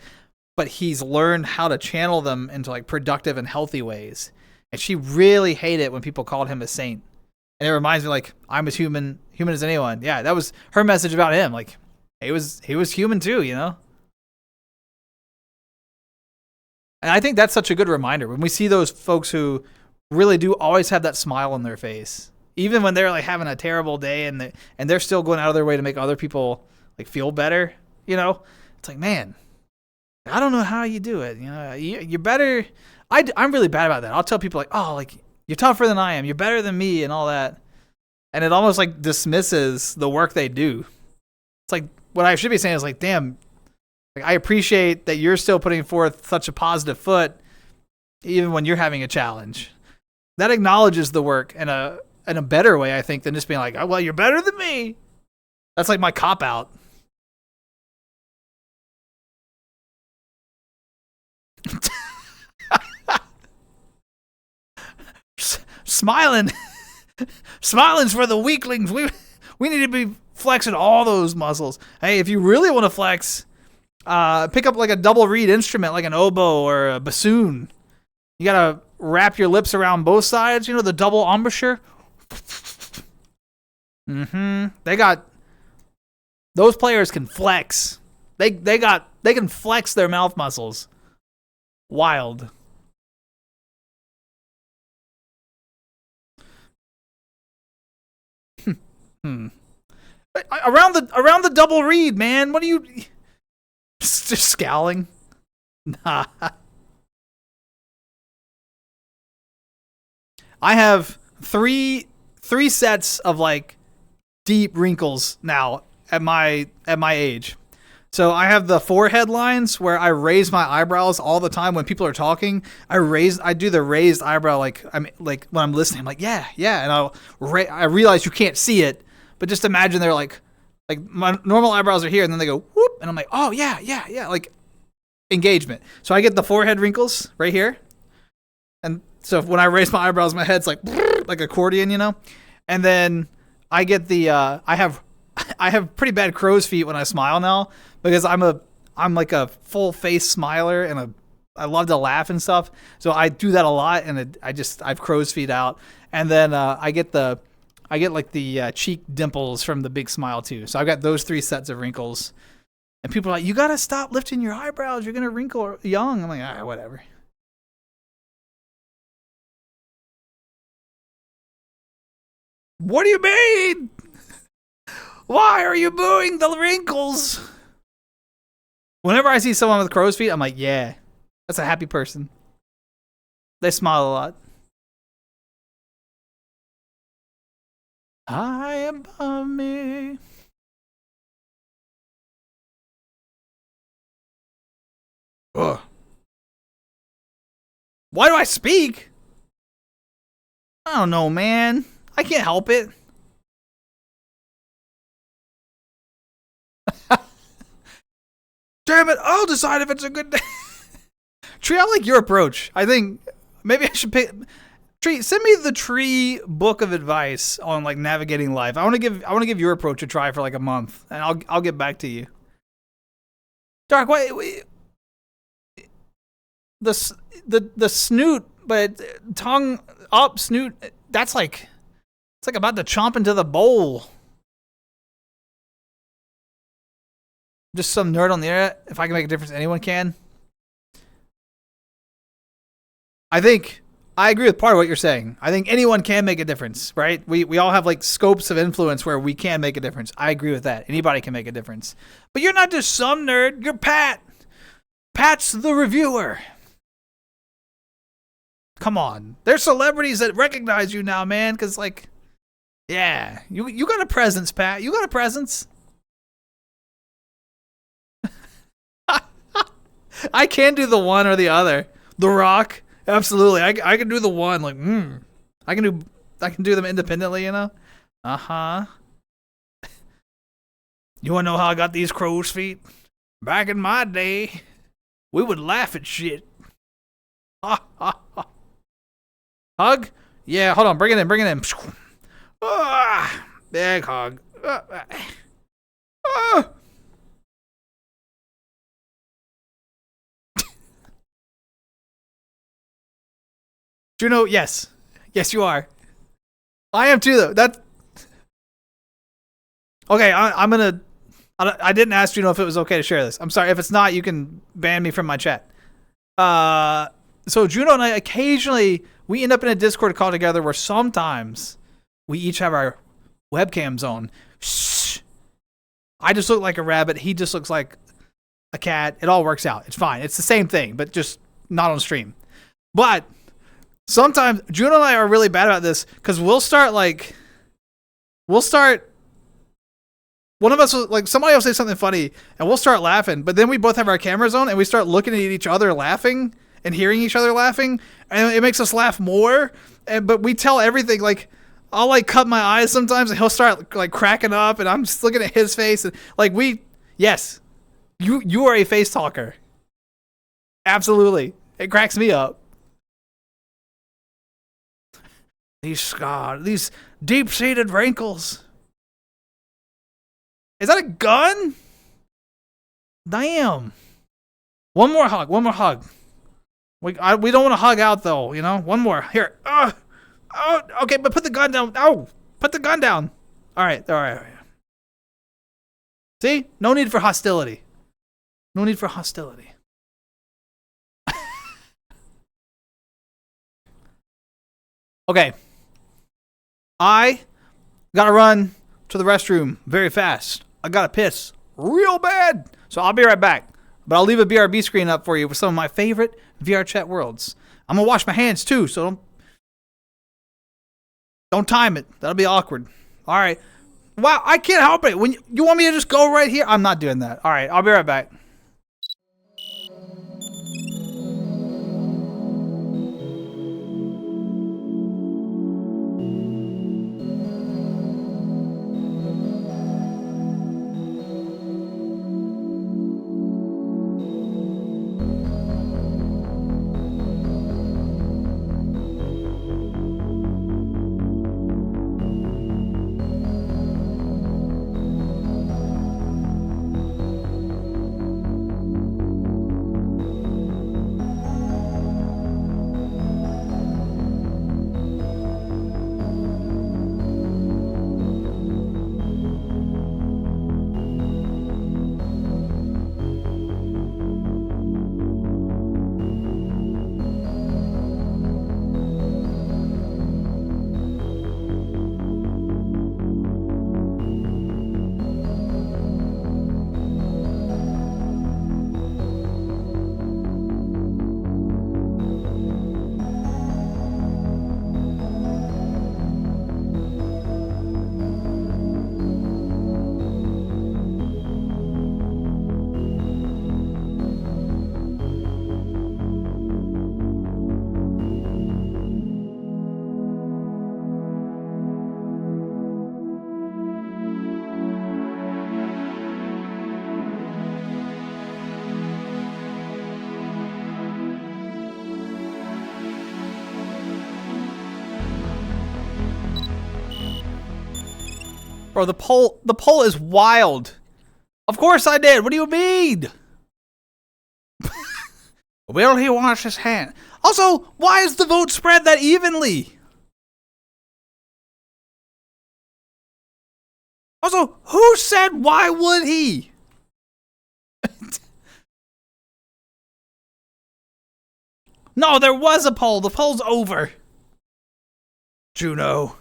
but he's learned how to channel them into like productive and healthy ways. And she really hated it when people called him a saint. And it reminds me, like, I'm as human as anyone. Yeah, that was her message about him. Like, he was human too, you know? And I think that's such a good reminder when we see those folks who really do always have that smile on their face, even when they're like having a terrible day and they're still going out of their way to make other people like feel better. You know, it's like, man, I don't know how you do it. You know, you're better. I'm really bad about that. I'll tell people like, oh, like you're tougher than I am. You're better than me and all that. And it almost like dismisses the work they do. It's like what I should be saying is like, damn, like, I appreciate that you're still putting forth such a positive foot, even when you're having a challenge. That acknowledges the work in a better way, I think, than just being like, oh, well, you're better than me. That's like my cop out. Smiling's for the weaklings. We need to be flexing all those muscles. Hey, if you really want to flex, pick up like a double reed instrument, like an oboe or a bassoon. You gotta wrap your lips around both sides. You know, the double embouchure. Those players can flex. They can flex their mouth muscles. Wild. Around the double reed, man. What are you just scowling? Nah. I have three sets of like deep wrinkles now at my age. So I have the forehead lines where I raise my eyebrows all the time when people are talking. I do the raised eyebrow like when I'm listening. I'm like, yeah, and I realize you can't see it, but just imagine they're like my normal eyebrows are here, and then they go whoop, and I'm like, oh yeah, like engagement. So I get the forehead wrinkles right here, and so when I raise my eyebrows, my head's like accordion, you know, and then I get the I have pretty bad crow's feet when I smile now because I'm like a full face smiler and I love to laugh and stuff. So I do that a lot, and I've crow's feet out, and then I get like the cheek dimples from the big smile too. So I've got those 3 sets of wrinkles, and people are like, "You gotta stop lifting your eyebrows. You're gonna wrinkle young." I'm like, all right, whatever. What do you mean? Why are you booing the wrinkles? Whenever I see someone with crow's feet, I'm like, yeah, that's a happy person. They smile a lot. I am me. Ugh. Why do I speak? I don't know, man. I can't help it. Damn it, I'll decide if it's a good day. Tree, I like your approach. I think maybe I should pick. Tree, send me the Tree book of advice on like navigating life. I want to give your approach a try for like a month, and I'll get back to you. Dark, wait. The snoot, but tongue up, snoot. That's like it's like about to chomp into the bowl. Just some nerd on the internet. If I can make a difference, anyone can. I agree with part of what you're saying. I think anyone can make a difference, right? We all have like scopes of influence where we can make a difference. I agree with that. Anybody can make a difference. But you're not just some nerd. You're Pat. Pat's the reviewer. Come on. There's celebrities that recognize you now, man. Because like, yeah, you got a presence, Pat. You got a presence. I can do the one or the other. The Rock, absolutely. I can do the one. Like, I can do them independently. You know. You wanna know how I got these crow's feet? Back in my day, we would laugh at shit. Hug? Yeah. Hold on. Bring it in. Big hug. Juno, yes. Yes, you are. I am too, though. That's... Okay, I'm gonna... I didn't ask Juno if it was okay to share this. I'm sorry. If it's not, you can ban me from my chat. So Juno and I, occasionally, we end up in a Discord call together where sometimes we each have our webcams on. Shh. I just look like a rabbit. He just looks like a cat. It all works out. It's fine. It's the same thing, but just not on stream. But... sometimes Juno and I are really bad about this because we'll start one of us will, like somebody will say something funny and we'll start laughing, but then we both have our cameras on and we start looking at each other laughing and hearing each other laughing, and it makes us laugh more. But we tell everything, like I'll like cut my eyes sometimes and he'll start like cracking up and I'm just looking at his face and like yes, you are a face talker. Absolutely. It cracks me up. These deep-seated wrinkles. Is that a gun? Damn. One more hug. We don't want to hug out though, you know? One more. Here. Okay, but put the gun down. Oh, put the gun down. All right. See? No need for hostility. Okay. I gotta run to the restroom very fast. I gotta piss real bad. So I'll be right back. But I'll leave a BRB screen up for you with some of my favorite VR chat worlds. I'm gonna wash my hands too, so don't time it. That'll be awkward. All right. Wow, I can't help it. When you want me to just go right here, I'm not doing that. All right, I'll be right back. Bro, the poll is wild. Of course I did. What do you mean? Will he wash his hand? Also, why is the vote spread that evenly? Also, who said why would he? No, there was a poll. The poll's over. Juno,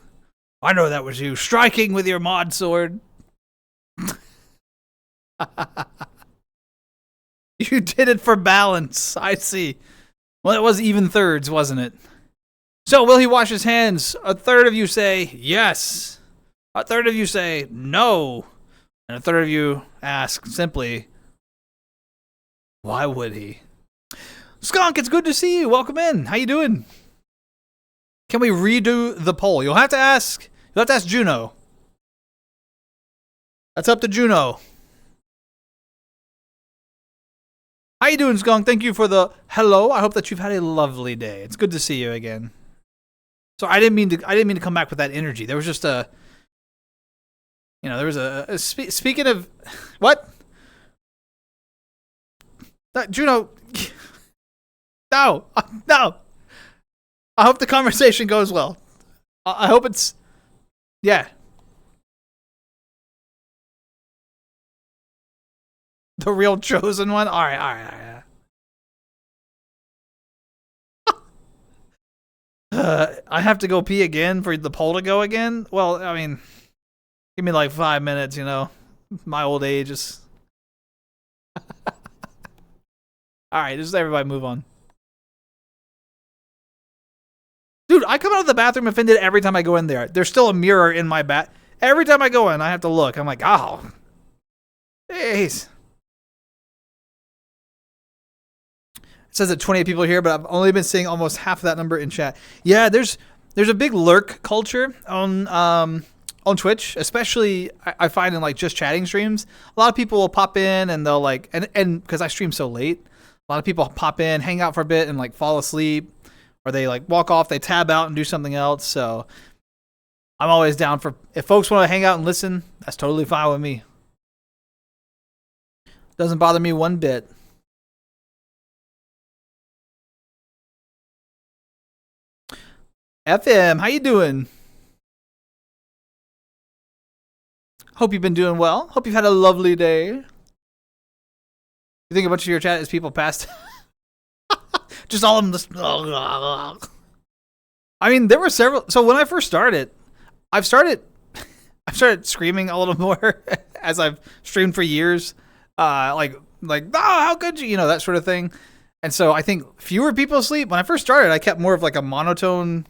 I know that was you striking with your mod sword. You did it for balance. I see. Well, it was even thirds, wasn't it? So, will he wash his hands? A third of you say yes. A third of you say no. And a third of you ask simply, why would he? Skunk, it's good to see you. Welcome in. How you doing? Can we redo the poll? You'll have to ask Juno. That's up to Juno. How you doing, Skunk? Thank you for the hello. I hope that you've had a lovely day. It's good to see you again. So I didn't mean to come back with that energy. There was just speaking of what? Juno. No. I hope the conversation goes well. I hope it's, yeah. The real chosen one? All right. I have to go pee again for the poll to go again? Well, I mean, give me like 5 minutes, you know. My old age is... All right, just everybody move on. Dude, I come out of the bathroom offended every time I go in there. There's still a mirror in my bath. Every time I go in, I have to look. I'm like, oh. Jeez. It says that 28 people are here, but I've only been seeing almost half of that number in chat. Yeah, there's a big lurk culture on Twitch, especially I find in like just chatting streams. A lot of people will pop in and they'll like, and because I stream so late, a lot of people pop in, hang out for a bit, and like fall asleep, or they like walk off, they tab out and do something else. So I'm always down for, if folks want to hang out and listen, that's totally fine with me. Doesn't bother me one bit. FM, how you doing? Hope you've been doing well. Hope you've had a lovely day. You think a bunch of your chat is people past? Just all of them just... I mean, there were several... So when I first started, I've started screaming a little more as I've streamed for years. Like, oh, how could you? You know, that sort of thing. And so I think fewer people sleep. When I first started, I kept more of like a monotone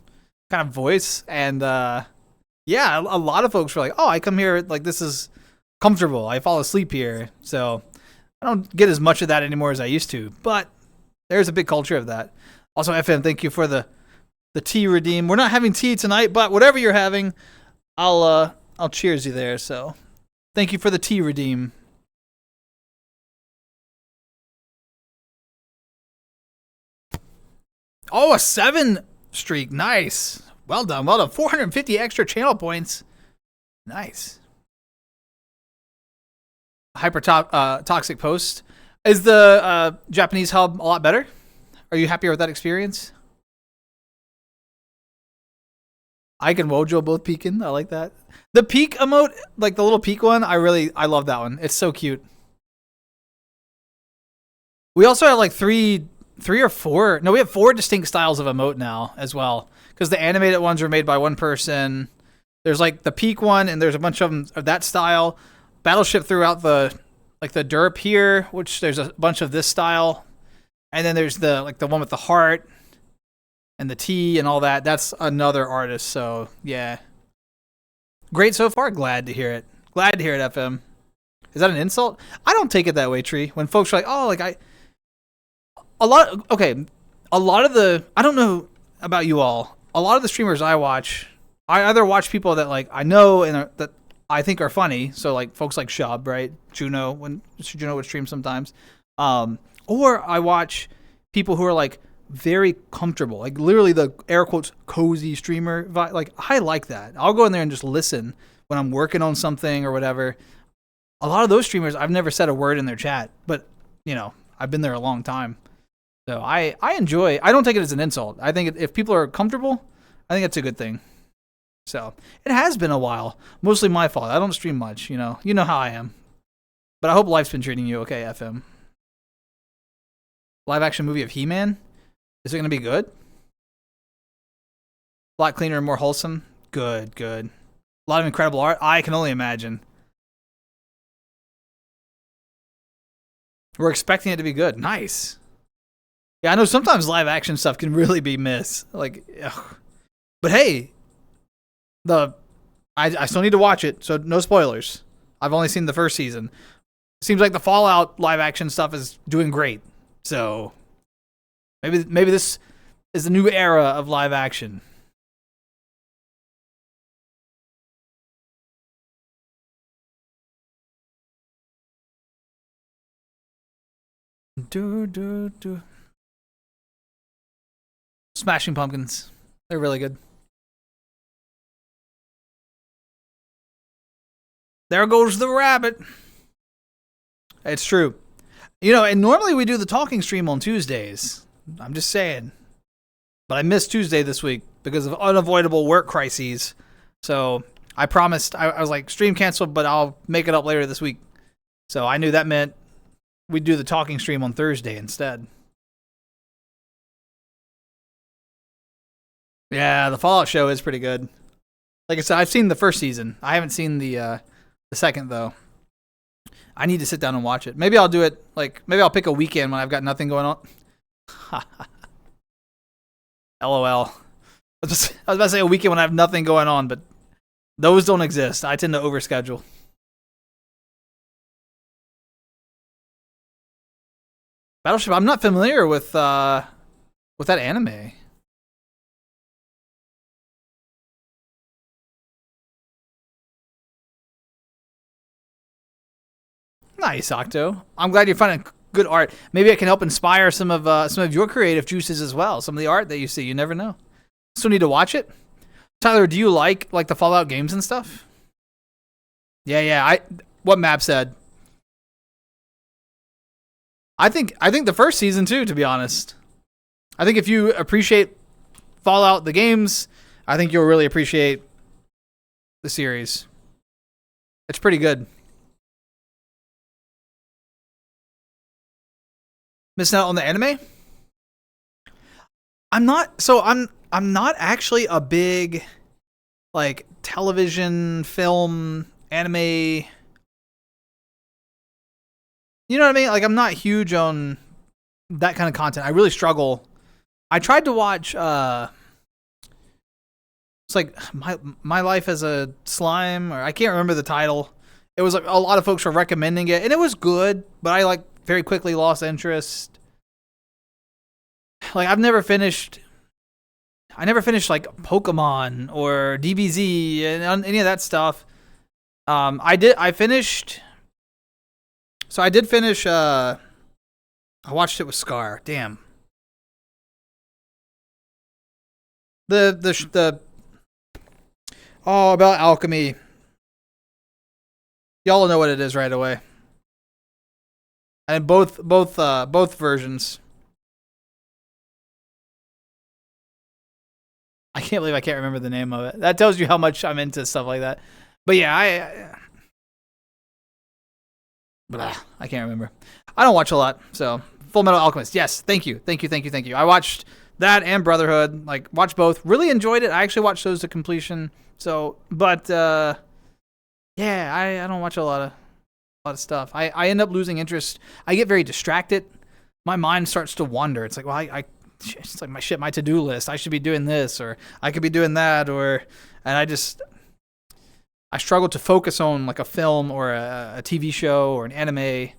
kind of voice. And yeah, Yeah, a lot of folks were like, "Oh, I come here like this is comfortable. I fall asleep here." So I don't get as much of that anymore as I used to, but there's a big culture of that. Also, FM, thank you for the tea redeem. We're not having tea tonight, but whatever you're having, I'll cheers you there. So thank you for the tea redeem. Oh, a 7 streak. Nice. Well done. Well done. 450 extra channel points. Nice. Toxic post. Is the Japanese hub a lot better? Are you happier with that experience? Ike and Wojo both peeking. I like that. The peek emote, like the little peek one, I love that one. It's so cute. We also have like three or four. No, we have 4 distinct styles of emote now as well. Because the animated ones are made by one person. There's like the peak one, and there's a bunch of them of that style. Battleship throughout the derp here, which there's a bunch of this style. And then there's the one with the heart and the T and all that. That's another artist. So yeah, great so far. Glad to hear it. Glad to hear it, FM. Is that an insult? I don't take it that way, Tree. When folks are like, oh, like a lot of the, I don't know about you all. A lot of the streamers I watch, I either watch people that like I know and that I think are funny. So like folks like Shub, right? Juno would stream sometimes. Or I watch people who are like very comfortable, like literally the air quotes cozy streamer vibe. Like I like that. I'll go in there and just listen when I'm working on something or whatever. A lot of those streamers, I've never said a word in their chat, but you know, I've been there a long time. So I enjoy, I don't take it as an insult. I think if people are comfortable, I think it's a good thing. So it has been a while, mostly my fault. I don't stream much, you know how I am, but I hope life's been treating you okay, FM. Live action movie of He-Man. Is it going to be good? A lot cleaner and more wholesome. Good. A lot of incredible art. I can only imagine. We're expecting it to be good. Nice. Yeah, I know sometimes live action stuff can really be miss. Like, ugh. But hey, I still need to watch it, so no spoilers. I've only seen the first season. Seems like the Fallout live action stuff is doing great. So maybe this is the new era of live action. Smashing Pumpkins. They're really good. There goes the rabbit. It's true. You know, and normally we do the talking stream on Tuesdays. I'm just saying. But I missed Tuesday this week because of unavoidable work crises. So I promised, I was like, stream canceled, but I'll make it up later this week. So I knew that meant we'd do the talking stream on Thursday instead. Yeah, the Fallout show is pretty good. Like I said, I've seen the first season. I haven't seen the second, though. I need to sit down and watch it. Maybe I'll do it, like, maybe I'll pick a weekend when I've got nothing going on. LOL. I was about to say a weekend when I have nothing going on, but those don't exist. I tend to overschedule. Battleship, I'm not familiar with that anime. Nice, Octo. I'm glad you're finding good art. Maybe I can help inspire some of your creative juices as well. Some of the art that you see, you never know. Still need to watch it. Tyler, do you like the Fallout games and stuff? Yeah. What Map said. I think the first season too, to be honest. I think if you appreciate Fallout the games, I think you'll really appreciate the series. It's pretty good. Missing out on the anime? I'm not actually a big like television, film, anime. You know what I mean? Like I'm not huge on that kind of content. I really struggle. I tried to watch It's like my life as a slime, or I can't remember the title. It was like a lot of folks were recommending it, and it was good, but I like very quickly lost interest. Like I never finished like Pokemon or DBZ and any of that stuff. I did finish. I watched it with Scar. Damn. The about alchemy. Y'all know what it is right away. And both versions. I can't believe I can't remember the name of it. That tells you how much I'm into stuff like that. But yeah, I can't remember. I don't watch a lot, so Full Metal Alchemist. Yes, thank you. I watched that and Brotherhood. Like, watched both. Really enjoyed it. I actually watched those to completion. So, but yeah, I don't watch a lot of stuff. I end up losing interest. I get very distracted. My mind starts to wander. It's like, well, it's like my to-do list. I should be doing this, or I could be doing that, and I struggle to focus on like a film or a TV show or an anime.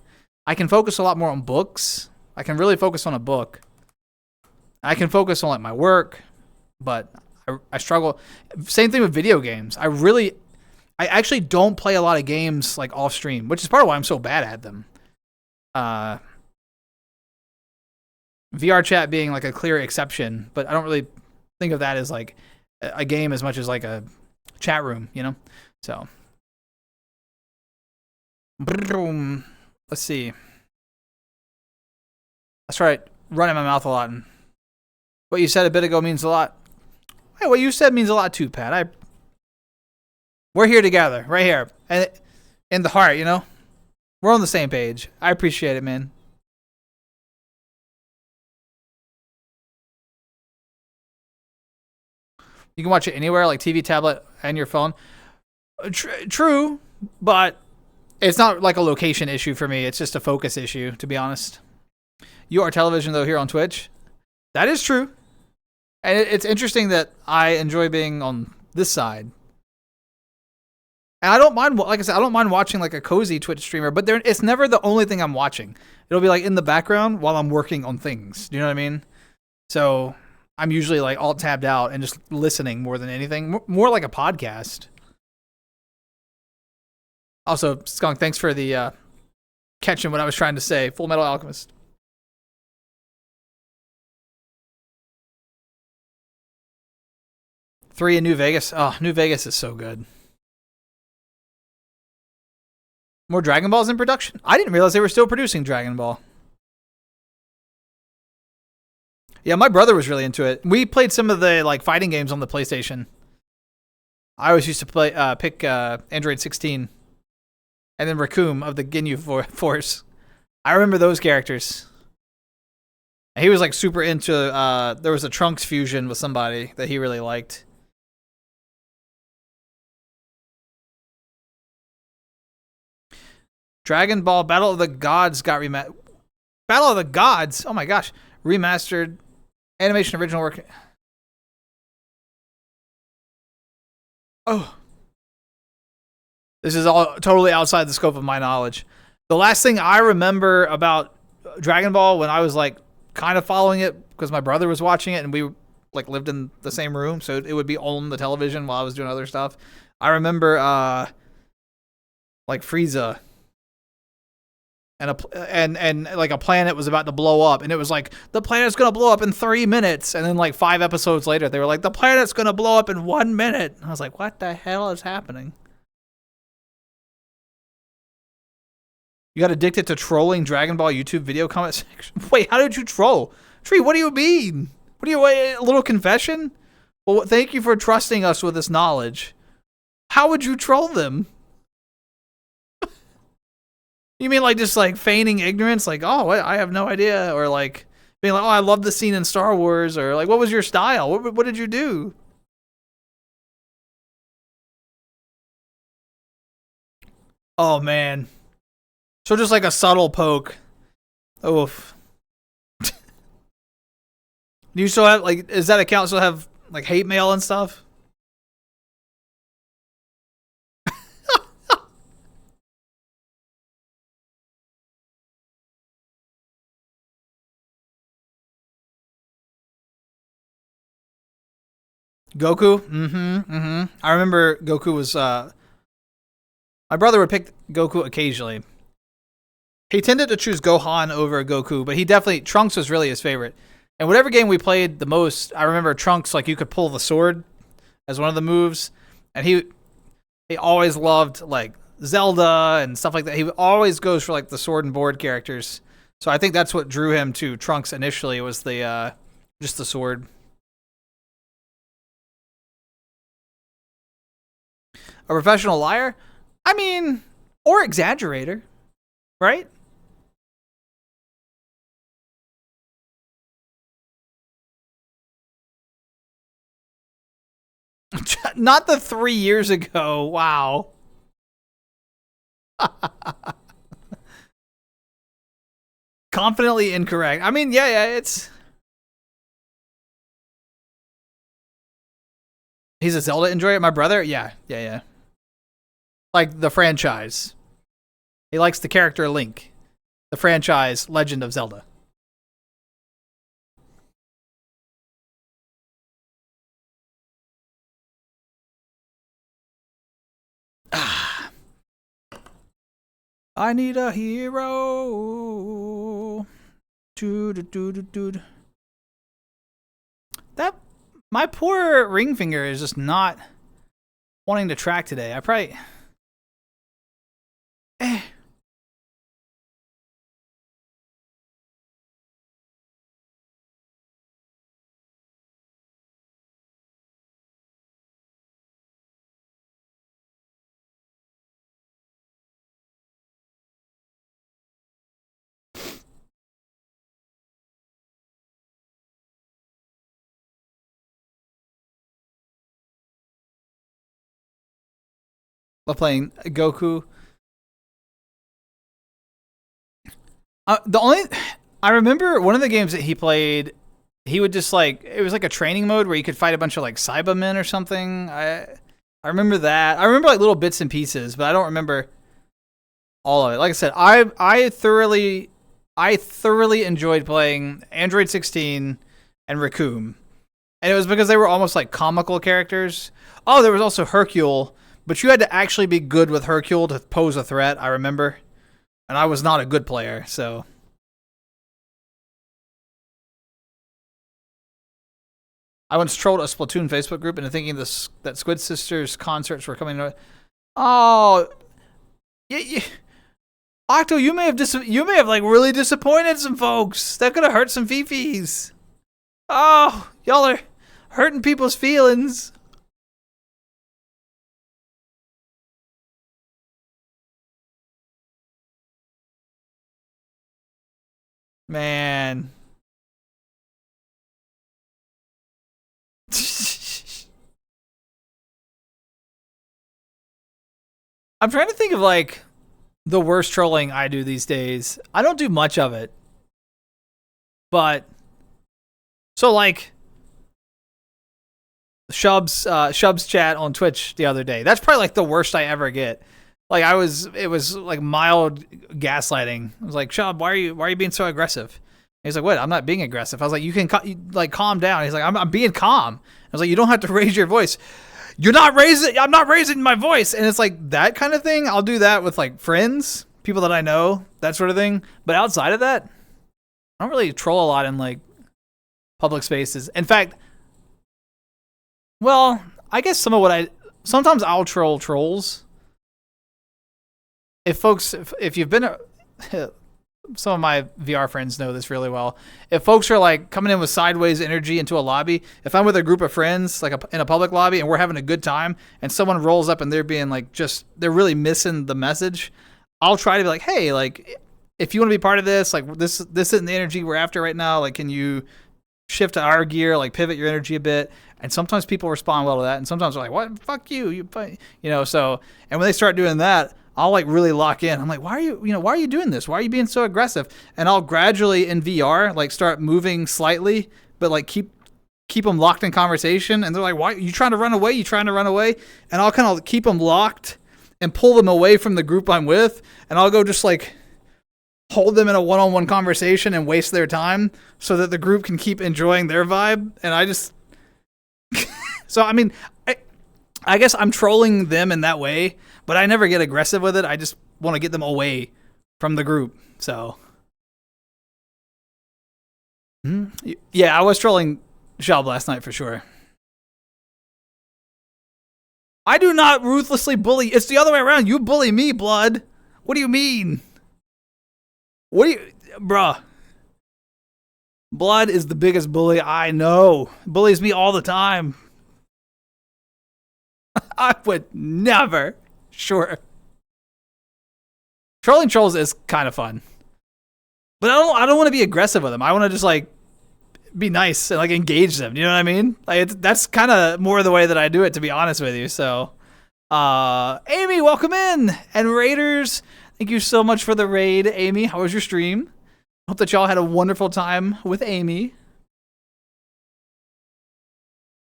I can focus a lot more on books. I can really focus on a book. I can focus on like my work, but I struggle. Same thing with video games. I actually don't play a lot of games like off stream, which is part of why I'm so bad at them. VR chat being like a clear exception, but I don't really think of that as like a game as much as like a chat room, you know? So, let's see. That's right, running my mouth a lot. And what you said a bit ago means a lot. Hey, what you said means a lot too, Pat. We're here together, right here, and in the heart, you know? We're on the same page. I appreciate it, man. You can watch it anywhere, like TV, tablet, and your phone. True, but it's not like a location issue for me. It's just a focus issue, to be honest. You are television, though, here on Twitch. That is true. And it's interesting that I enjoy being on this side. And I don't mind, like I said, I don't mind watching like a cozy Twitch streamer, but it's never the only thing I'm watching. It'll be like in the background while I'm working on things. Do you know what I mean? So I'm usually like all tabbed out and just listening more than anything. More like a podcast. Also, Skunk, thanks for the catching what I was trying to say. Full Metal Alchemist. Three in New Vegas. Oh, New Vegas is so good. More Dragon Balls in production? I didn't realize they were still producing Dragon Ball. Yeah, my brother was really into it. We played some of the like fighting games on the PlayStation. I always used to pick Android 16. And then Raccoon of the Ginyu Force. I remember those characters. He was like super into, there was a Trunks fusion with somebody that he really liked. Dragon Ball Battle of the Gods got remastered. Battle of the Gods? Oh my gosh. Remastered. Animation original work. Oh. This is all totally outside the scope of my knowledge. The last thing I remember about Dragon Ball when I was like kind of following it because my brother was watching it and we like lived in the same room, so it would be on the television while I was doing other stuff. I remember like Frieza and like a planet was about to blow up, and it was like the planet's gonna blow up in 3 minutes, and then like 5 episodes later they were like the planet's gonna blow up in 1 minute. I was like, what the hell is happening? You got addicted to trolling Dragon Ball YouTube video comment section? Wait, how did you troll? Tree, what do you mean? What do you, a little confession? Well, thank you for trusting us with this knowledge. How would you troll them? You mean like just like feigning ignorance? Like, oh, I have no idea. Or like being like, oh, I love the scene in Star Wars. Or like, what was your style? What did you do? Oh, man. So just like a subtle poke. Oof. Do you still have, like, does that account still have, like, hate mail and stuff? Goku. I remember Goku was. My brother would pick Goku occasionally. He tended to choose Gohan over Goku, but he definitely Trunks was really his favorite. And whatever game we played the most, I remember Trunks, like you could pull the sword as one of the moves, and he always loved like Zelda and stuff like that. He always goes for like the sword and board characters. So I think that's what drew him to Trunks initially, was the just the sword. A professional liar? I mean, or exaggerator, right? Not the 3 years ago. Wow. Confidently incorrect. I mean, yeah, it's. He's a Zelda enjoyer. My brother, yeah. Like the franchise. He likes the character Link. The franchise Legend of Zelda. I need a hero. That my poor ring finger is just not wanting to track today. I probably. Love playing Goku. The only I remember one of the games that he played, he would just like it was like a training mode where you could fight a bunch of like Cybermen or something. I remember that. I remember like little bits and pieces, but I don't remember all of it. Like I said, I thoroughly enjoyed playing Android 16 and Raccoon. And it was because they were almost like comical characters. Oh, there was also Hercule, but you had to actually be good with Hercule to pose a threat, I remember. And I was not a good player, so. I once trolled a Splatoon Facebook group into thinking that Squid Sisters concerts were coming. Oh, yeah. Octo, you may have like really disappointed some folks. That could have hurt some fifis. Oh, y'all are hurting people's feelings. Man. I'm trying to think of like the worst trolling I do these days. I don't do much of it. But so like Shub's chat on Twitch the other day. That's probably like the worst I ever get. Like it was like mild gaslighting. I was like, Shub, why are you being so aggressive? And he's like, what? I'm not being aggressive. I was like, you can like calm down. He's like, I'm being calm. I was like, you don't have to raise your voice. I'm not raising my voice. And it's like that kind of thing. I'll do that with like friends, people that I know, that sort of thing. But outside of that, I don't really troll a lot in like public spaces. In fact, well, I guess sometimes I'll troll trolls. If you've been, some of my VR friends know this really well. If folks are like coming in with sideways energy into a lobby, if I'm with a group of friends, like in a public lobby, and we're having a good time, and someone rolls up and they're being like they're really missing the message, I'll try to be like, hey, like if you want to be part of this, like this isn't the energy we're after right now. Like, can you shift to our gear, like pivot your energy a bit? And sometimes people respond well to that, and sometimes they're like, what? Fuck you, so, and when they start doing that, I'll like really lock in. I'm like, why are you doing this? Why are you being so aggressive? And I'll gradually in VR like start moving slightly, but like keep them locked in conversation. And they're like, why are you trying to run away? And I'll kind of keep them locked and pull them away from the group I'm with. And I'll go just like hold them in a one-on-one conversation and waste their time so that the group can keep enjoying their vibe. And I just So I mean, I guess I'm trolling them in that way, but I never get aggressive with it. I just want to get them away from the group. So yeah, I was trolling Shelb last night for sure. I do not ruthlessly bully. It's the other way around. You bully me, Blood. What do you mean? What do you... Bruh. Blood is the biggest bully I know. Bullies me all the time. I would never. Sure. Trolling trolls is kind of fun. But I don't want to be aggressive with them. I want to just like be nice and like engage them. You know what I mean? Like that's kind of more the way that I do it, to be honest with you. So, Amy, welcome in, and Raiders, thank you so much for the raid, Amy. How was your stream? Hope that y'all had a wonderful time with Amy.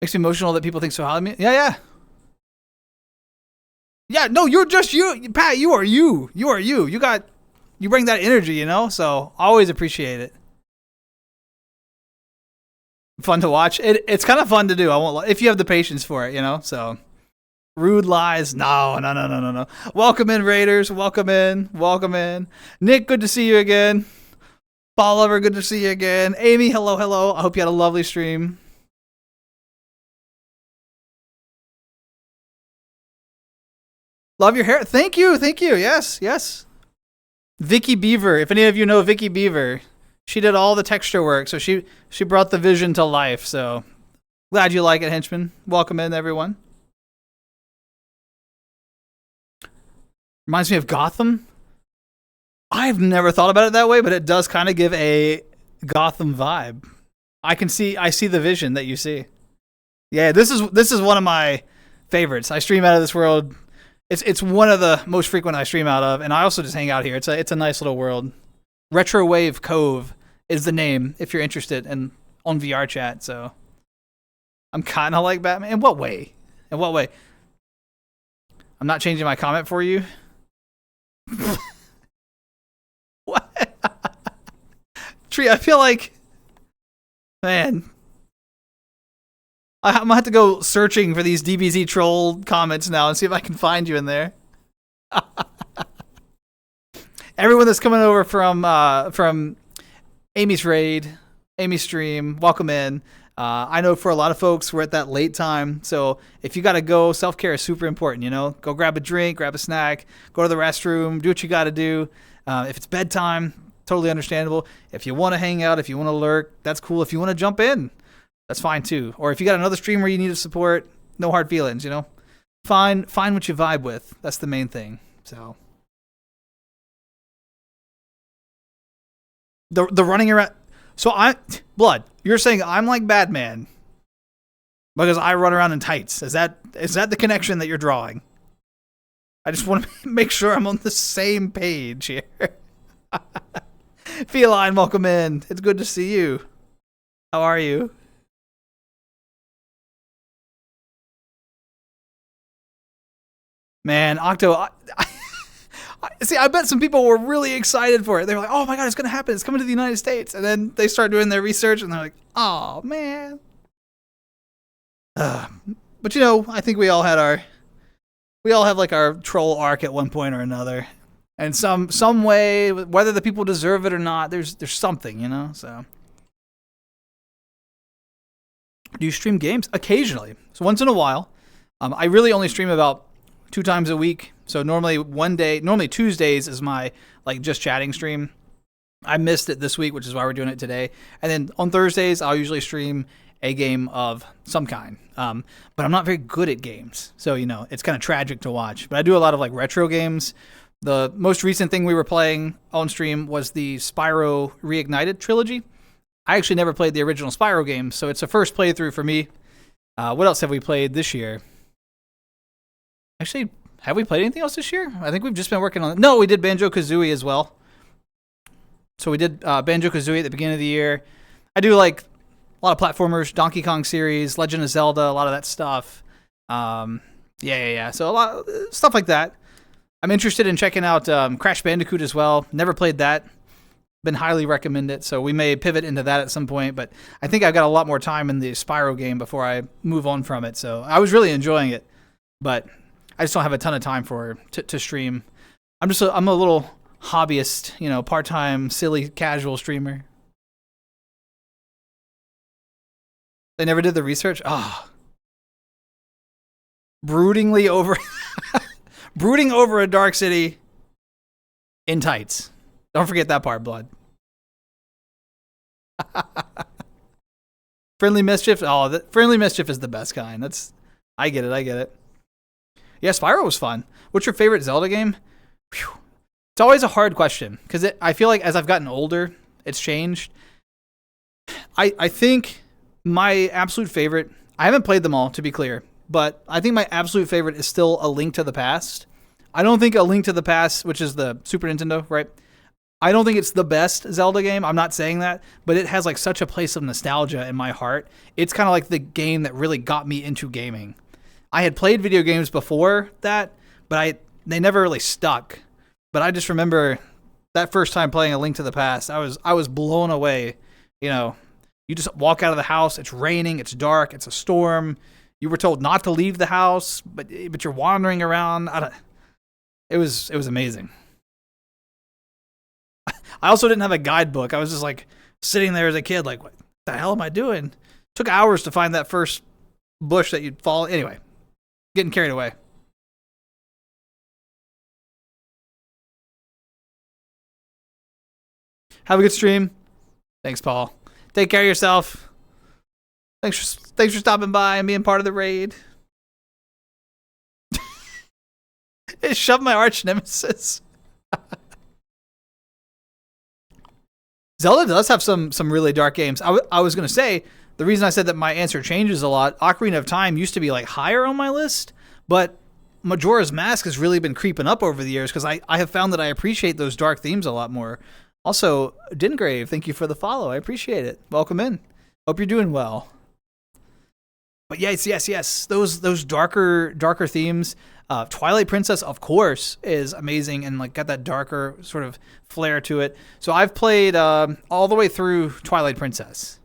Makes me emotional that people think so highly of me. Yeah. Yeah, no, you're just you, Pat. You are you. You are you. You bring that energy, you know. So always appreciate it. Fun to watch. It's kind of fun to do. I won't if you have the patience for it, you know. So rude lies. No. Welcome in, Raiders. Welcome in. Nick, good to see you again. Ball Lover, good to see you again. Amy, hello. I hope you had a lovely stream. Love your hair. Thank you. Yes. Vicky Beaver. If any of you know Vicky Beaver, she did all the texture work, so she brought the vision to life. So glad you like it, henchman. Welcome in, everyone. Reminds me of Gotham. I've never thought about it that way, but it does kind of give a Gotham vibe. I see the vision that you see. Yeah, this is one of my favorites. I stream out of this world. It's one of the most frequent I stream out of, and I also just hang out here. It's a nice little world. Retrowave Cove is the name if you're interested on VR chat. So I'm kind of like Batman. In what way? I'm not changing my comment for you. What? Tree, I feel like, man, I'm gonna have to go searching for these DBZ troll comments now and see if I can find you in there. Everyone that's coming over from Amy's raid, Amy's stream, welcome in. I know for a lot of folks we're at that late time, so if you gotta go, self-care is super important. You know, go grab a drink, grab a snack, go to the restroom, do what you gotta do. If it's bedtime, totally understandable. If you want to hang out, if you want to lurk, that's cool. If you want to jump in, that's fine too. Or if you got another streamer you need to support, no hard feelings, you know. Find what you vibe with. That's the main thing. So the running around. So Blood, you're saying I'm like Batman because I run around in tights. Is that the connection that you're drawing? I just want to make sure I'm on the same page here. Feline, welcome in. It's good to see you. How are you? Man, Octo, see, I bet some people were really excited for it. They were like, oh my God, it's going to happen. It's coming to the United States. And then they start doing their research and they're like, oh man. But you know, I think we all have like our troll arc at one point or another. And some way, whether the people deserve it or not, there's something, you know, so. Do you stream games? Occasionally. So once in a while. I really only stream about 2 times a week. So normally Tuesdays is my like just chatting stream. I missed it this week, which is why we're doing it today. And then on Thursdays, I'll usually stream a game of some kind. But I'm not very good at games. So, you know, it's kind of tragic to watch. But I do a lot of like retro games. The most recent thing we were playing on stream was the Spyro Reignited trilogy. I actually never played the original Spyro game, so it's a first playthrough for me. What else have we played this year? Actually, have we played anything else this year? I think we've just been working on it. No, we did Banjo-Kazooie as well. So we did Banjo-Kazooie at the beginning of the year. I do like a lot of platformers, Donkey Kong series, Legend of Zelda, a lot of that stuff. Yeah. So a lot of stuff like that. I'm interested in checking out Crash Bandicoot as well. Never played that. been highly recommended. So we may pivot into that at some point. But I think I've got a lot more time in the Spyro game before I move on from it. So I was really enjoying it, but I just don't have a ton of time to stream. I'm a little hobbyist, you know, part-time, silly, casual streamer. They never did the research. Ah, brooding over a dark city in tights. Don't forget that part, Blood. Friendly Mischief. Oh, Friendly Mischief is the best kind. I get it. Yeah, Spyro was fun. What's your favorite Zelda game? Whew. It's always a hard question because I feel like as I've gotten older, it's changed. I think my absolute favorite, I haven't played them all to be clear, but I think my absolute favorite is still A Link to the Past. I don't think A Link to the Past, which is the Super Nintendo, right? I don't think it's the best Zelda game. I'm not saying that, but it has like such a place of nostalgia in my heart. It's kind of like the game that really got me into gaming. I had played video games before that, but they never really stuck. But I just remember that first time playing A Link to the Past, I was blown away. You know, you just walk out of the house, it's raining, it's dark, it's a storm. You were told not to leave the house, but you're wandering around. It was amazing. I also didn't have a guidebook. I was just like sitting there as a kid, like, what the hell am I doing? Took hours to find that first bush that you'd fall. Anyway, getting carried away. Have a good stream. Thanks, Paul. Take care of yourself. Thanks for stopping by and being part of the raid. Shove my arch nemesis. Zelda does have some really dark games. I was going to say, the reason I said that my answer changes a lot, Ocarina of Time used to be like higher on my list, but Majora's Mask has really been creeping up over the years because I have found that I appreciate those dark themes a lot more. Also, Dingrave, thank you for the follow. I appreciate it. Welcome in. Hope you're doing well. But yes. Those darker themes. Twilight Princess, of course, is amazing and like got that darker sort of flair to it. So I've played all the way through Twilight Princess,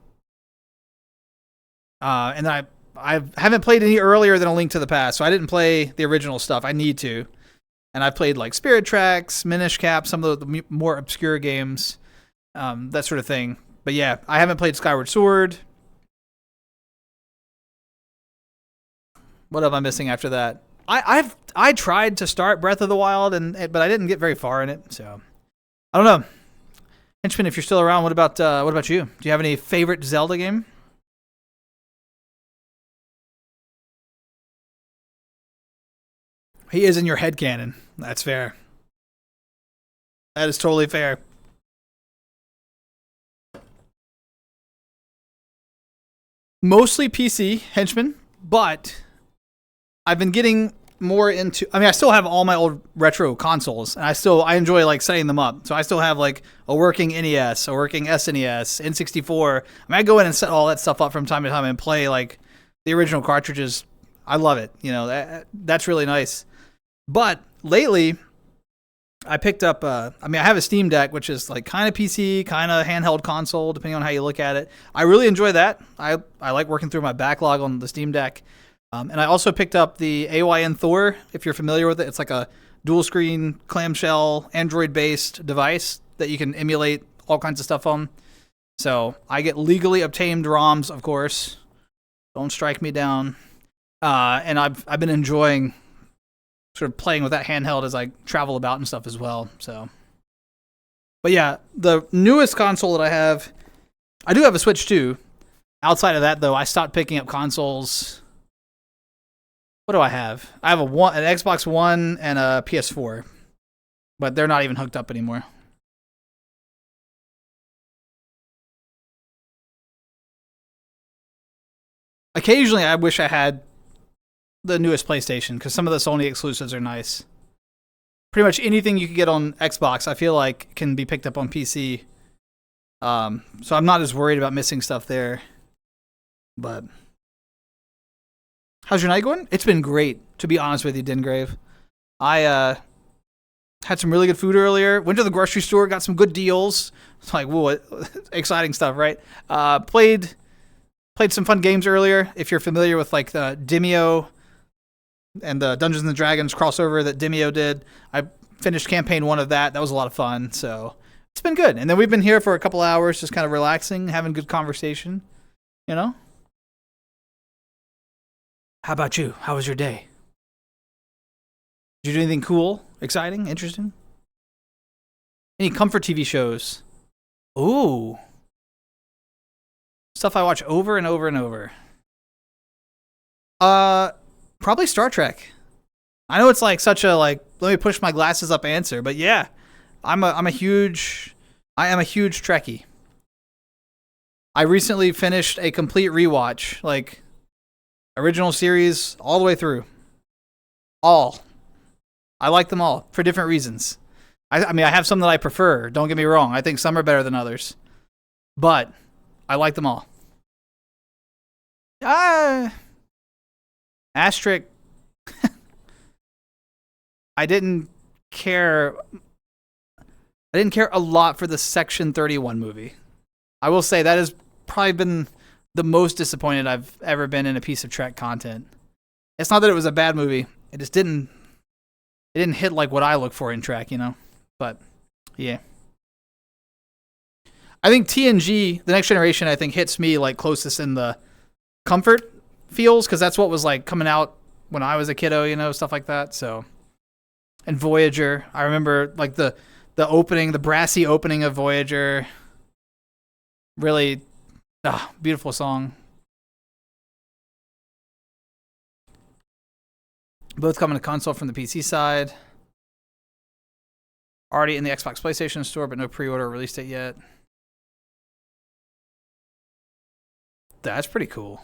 and then I haven't played any earlier than A Link to the Past. So I didn't play the original stuff. I need to, and I've played like Spirit Tracks, Minish Cap, some of the more obscure games, that sort of thing. But yeah, I haven't played Skyward Sword. What am I missing after that? I tried to start Breath of the Wild but I didn't get very far in it. So I don't know. Henchman, if you're still around, what about you? Do you have any favorite Zelda game? He is in your headcanon. That's fair. That is totally fair. Mostly PC, Henchman, but I've been getting more into, I mean, I still have all my old retro consoles, and I enjoy like setting them up. So I still have like a working NES, a working SNES, N64. I mean, I go in and set all that stuff up from time to time and play like the original cartridges. I love it. You know, that's really nice. But lately, I picked up, I have a Steam Deck, which is like kind of PC, kind of handheld console, depending on how you look at it. I really enjoy that. I like working through my backlog on the Steam Deck. And I also picked up the AYN Thor, if you're familiar with it. It's like a dual screen, clamshell, Android-based device that you can emulate all kinds of stuff on. So I get legally obtained ROMs, of course. Don't strike me down. And I've been enjoying sort of playing with that handheld as I travel about and stuff as well. So, but yeah, the newest console that I do have a Switch too. Outside of that, though, I stopped picking up consoles. What do I have? I have an Xbox One and a PS4, but they're not even hooked up anymore. Occasionally, I wish I had the newest PlayStation because some of the Sony exclusives are nice. Pretty much anything you can get on Xbox, I feel like, can be picked up on PC. So I'm not as worried about missing stuff there. But how's your night going? It's been great, to be honest with you, Dingrave. Had some really good food earlier. Went to the grocery store, got some good deals. It's like, whoa, exciting stuff, right? Played some fun games earlier. If you're familiar with like the Demio and the Dungeons and Dragons crossover that Demio did, I finished campaign 1 of that. That was a lot of fun. So it's been good. And then we've been here for a couple hours, just kind of relaxing, having good conversation. You know? How about you? How was your day? Did you do anything cool, exciting, interesting? Any comfort TV shows? Ooh. Stuff I watch over and over and over. Probably Star Trek. I know it's like such a like let me push my glasses up answer, but yeah. I am a huge Trekkie. I recently finished a complete rewatch, like original series all the way through. All. I like them all for different reasons. I mean, I have some that I prefer. Don't get me wrong. I think some are better than others. But I like them all. Asterisk. I didn't care a lot for the Section 31 movie. I will say that has probably been the most disappointed I've ever been in a piece of Trek content. It's not that it was a bad movie. It just didn't hit like what I look for in Trek, you know? But, yeah. I think TNG, The Next Generation, I think hits me like closest in the comfort feels, because that's what was like coming out when I was a kiddo, you know, stuff like that. So, and Voyager, I remember like the opening, the brassy opening of Voyager. Really, beautiful song. Both coming to console from the PC side. Already in the Xbox PlayStation store, but no pre-order release date yet. That's pretty cool.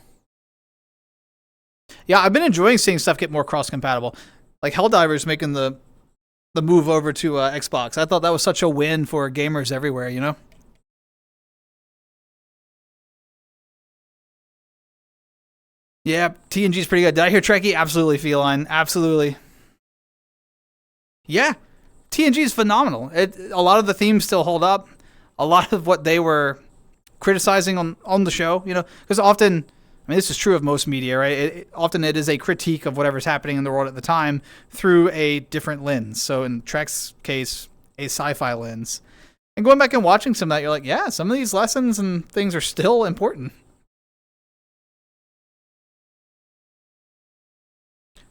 Yeah, I've been enjoying seeing stuff get more cross-compatible. Like Helldivers making the move over to Xbox. I thought that was such a win for gamers everywhere, you know? Yeah, TNG's pretty good. Did I hear Trekkie? Absolutely, Feline. Absolutely. Yeah, TNG is phenomenal. A lot of the themes still hold up. A lot of what they were criticizing on the show, you know, because often, I mean, this is true of most media, right? Often it is a critique of whatever's happening in the world at the time through a different lens. So in Trek's case, a sci-fi lens. And going back and watching some of that, you're like, yeah, some of these lessons and things are still important.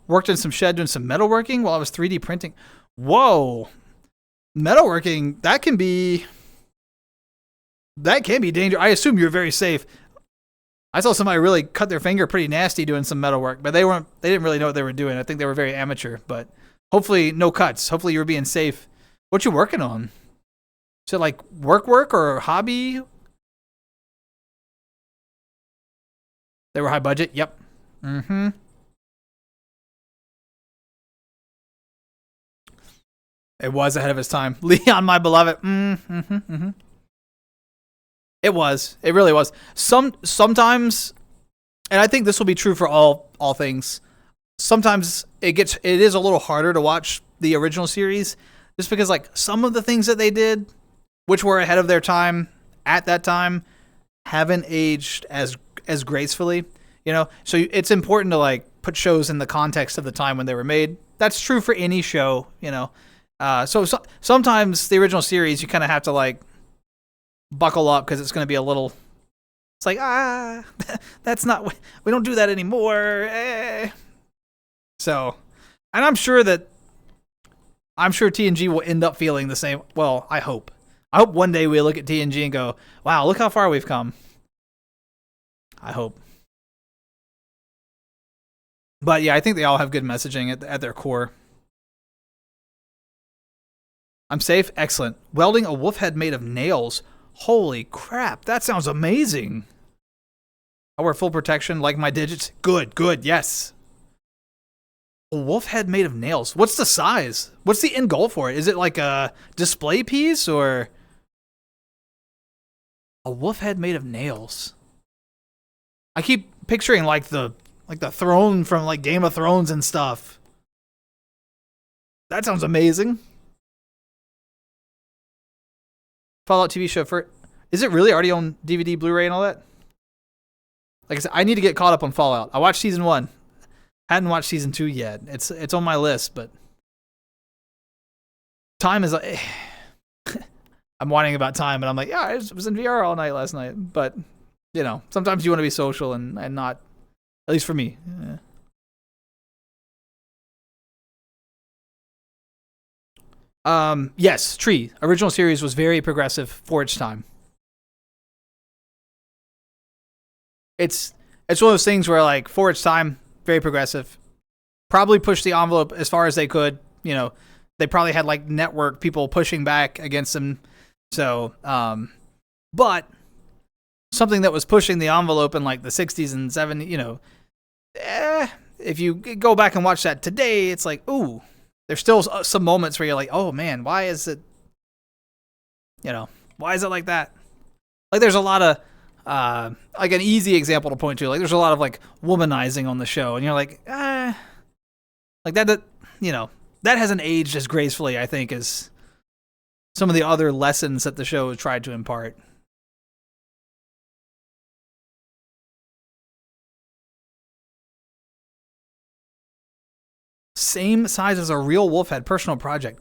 Worked in some shed doing some metalworking while I was 3D printing. Whoa. Metalworking, that can be dangerous. I assume you're very safe. I saw somebody really cut their finger pretty nasty doing some metalwork, but they didn't really know what they were doing. I think they were very amateur, but hopefully no cuts. Hopefully you were being safe. What you working on? Is it like work or hobby? They were high budget? Yep. Mm-hmm. It was ahead of its time. Leon, my beloved. Mm-hmm. It was. It really was. Sometimes, and I think this will be true for all things. Sometimes it is a little harder to watch the original series, just because like some of the things that they did, which were ahead of their time at that time, haven't aged as gracefully. You know, so it's important to like put shows in the context of the time when they were made. That's true for any show. You know. So sometimes the original series, you kind of have to like buckle up because it's going to be a little. It's like that's not. We don't do that anymore. So, and I'm sure TNG will end up feeling the same. Well, I hope one day we look at TNG and go, "Wow, look how far we've come." I hope. But yeah, I think they all have good messaging at their core. I'm safe? Excellent. Welding a wolf head made of nails. Holy crap, that sounds amazing. I wear full protection, like my digits. Good, yes. A wolf head made of nails. What's the size? What's the end goal for it? Is it like a display piece or a wolf head made of nails? I keep picturing like the throne from like Game of Thrones and stuff. That sounds amazing. Fallout TV show for. Is it really already on DVD, Blu-ray, and all that? Like I said, I need to get caught up on Fallout. I watched season 1. Hadn't watched season 2 yet. It's on my list, but time is like. I'm whining about time, and I'm like, yeah, I was in VR all night last night. But, you know, sometimes you want to be social and not, at least for me. Yes, Tree. Original series was very progressive for its time. It's one of those things where, like, for its time, very progressive. Probably pushed the envelope as far as they could. You know, they probably had, like, network people pushing back against them. So, but something that was pushing the envelope in like the 60s and 70s, you know, if you go back and watch that today, it's like, ooh, there's still some moments where you're like, oh man, why is it, you know, why is it like that? Like there's a lot of, like an easy example to point to, like there's a lot of like womanizing on the show and you're like, like that, you know, that hasn't aged as gracefully, I think, as some of the other lessons that the show tried to impart. Same size as a real wolf had personal project.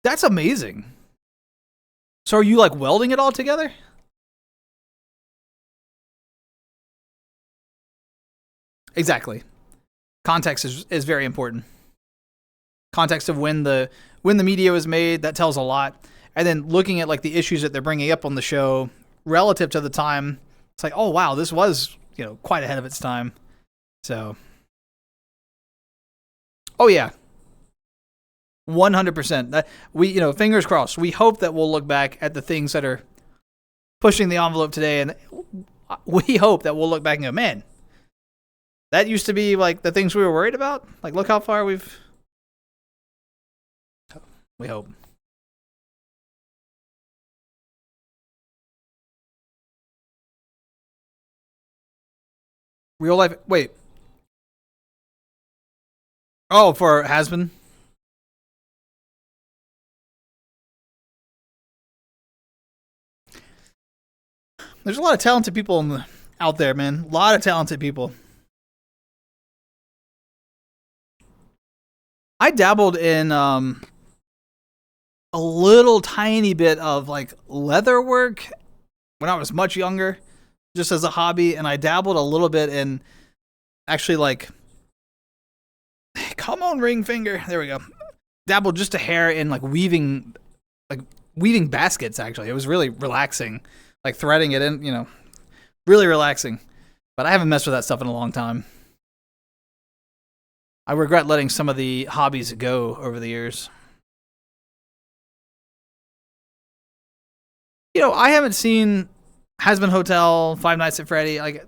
That's amazing. So are you like welding it all together? Exactly. Context is very important. Context of when the media was made, that tells a lot. And then looking at like the issues that they're bringing up on the show relative to the time, it's like, oh wow, this was, you know, quite ahead of its time. So, oh yeah, 100%. We, you know, fingers crossed. We hope that we'll look back at the things that are pushing the envelope today, and we hope that we'll look back and go, man, that used to be like the things we were worried about. Like, look how far we hope. Real life. Wait. Oh, for has been. There's a lot of talented people out there, man. A lot of talented people. I dabbled in a little tiny bit of like leather work when I was much younger, just as a hobby, and I dabbled a little bit in actually like, come on, ring finger, there we go. Dabbled just a hair in like weaving baskets. Actually, it was really relaxing, like threading it in, you know, really relaxing. But I haven't messed with that stuff in a long time. I regret letting some of the hobbies go over the years. You know, I haven't seen Has Been Hotel, Five Nights at Freddy. Like,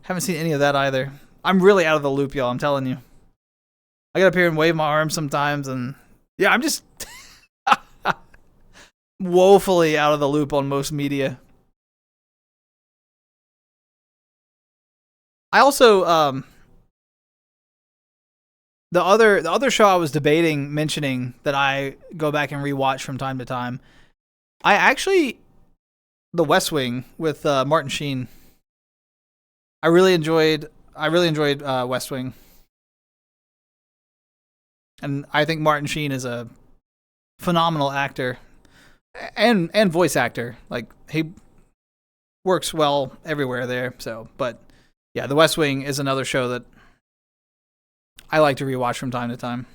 haven't seen any of that either. I'm really out of the loop, y'all. I'm telling you. I get up here and wave my arms sometimes, and yeah, I'm just woefully out of the loop on most media. I also the other show I was debating mentioning that I go back and rewatch from time to time. I actually, The West Wing with Martin Sheen. I really enjoyed West Wing, and I think Martin Sheen is a phenomenal actor and voice actor. Like, he works well everywhere there. So, but yeah, The West Wing is another show that I like to rewatch from time to time.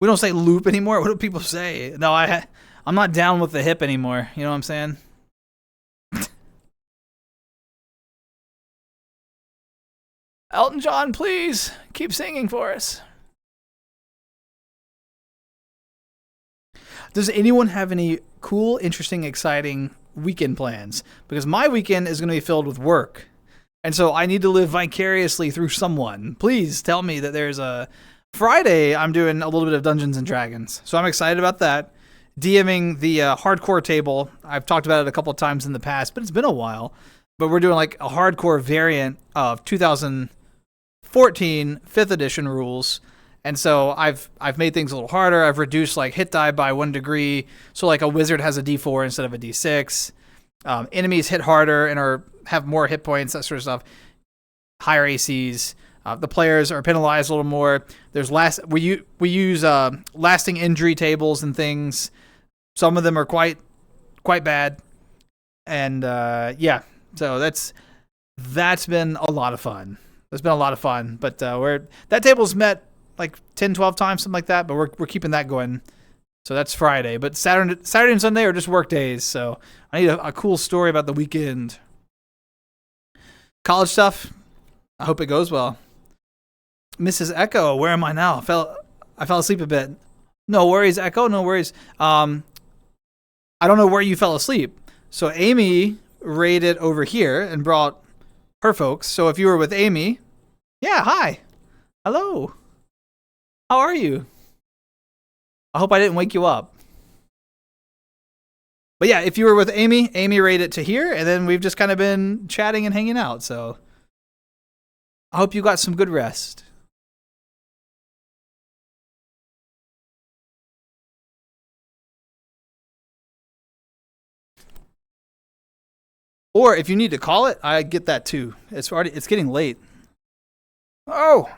We don't say loop anymore. What do people say? No, I'm not down with the hip anymore. You know what I'm saying? Elton John, please keep singing for us. Does anyone have any cool, interesting, exciting weekend plans? Because my weekend is going to be filled with work. And so I need to live vicariously through someone. Please tell me that there's a Friday. I'm doing a little bit of Dungeons and Dragons. So I'm excited about that. DMing the hardcore table. I've talked about it a couple of times in the past, but it's been a while. But we're doing like a hardcore variant of 2014 5th edition rules. And so I've made things a little harder. I've reduced like hit die by 1 degree. So like a wizard has a D4 instead of a D6. Enemies hit harder and have more hit points, that sort of stuff. Higher ACs. The players are penalized a little more. There's we use lasting injury tables and things. Some of them are quite bad. And yeah, so that's been a lot of fun. It's been a lot of fun, but that table's met like 10, 12 times, something like that, but we're keeping that going. So that's Friday, but Saturday and Sunday are just work days. So I need a cool story about the weekend. College stuff. I hope it goes well. Mrs. Echo, where am I now? I fell asleep a bit. No worries, Echo. No worries. I don't know where you fell asleep. So Amy raided over here and brought her folks. So if you were with Amy, yeah, hi. Hello. How are you? I hope I didn't wake you up. But yeah, if you were with Amy raided to here, and then we've just kind of been chatting and hanging out. So I hope you got some good rest. Or if you need to call it, I get that too. It's getting late. Oh.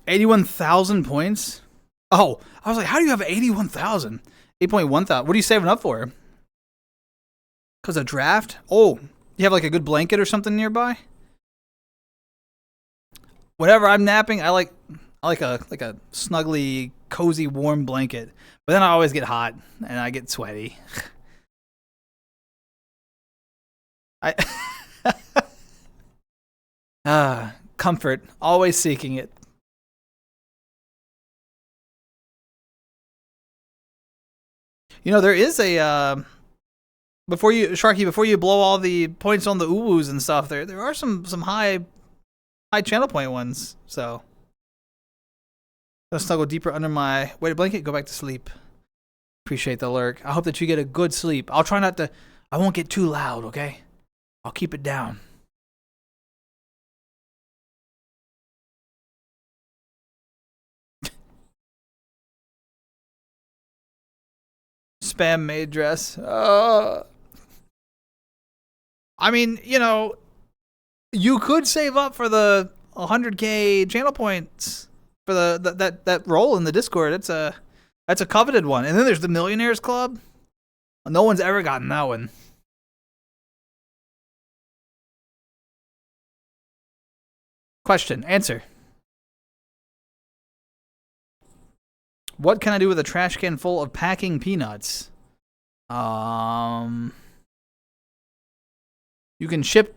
$81,000 points? Oh, I was like, how do you have 81,000? 8.1 thousand. What are you saving up for? Because of draft? Oh, you have like a good blanket or something nearby? Whenever I'm napping, I like a snuggly, cozy, warm blanket. But then I always get hot and I get sweaty. Comfort, always seeking it. You know, there is a before you blow all the points on the uwus and stuff, there are some high channel point ones. So I'll snuggle deeper under my weighted blanket, go back to sleep. Appreciate the lurk. I hope that you get a good sleep. I'll try not to I won't get too loud, okay? I'll keep it down. Spam maid dress. I mean, you know, you could save up for the 100K channel points for that role in the Discord. That's a coveted one. And then there's the Millionaires Club. No one's ever gotten that one. Question. Answer. What can I do with a trash can full of packing peanuts? You can ship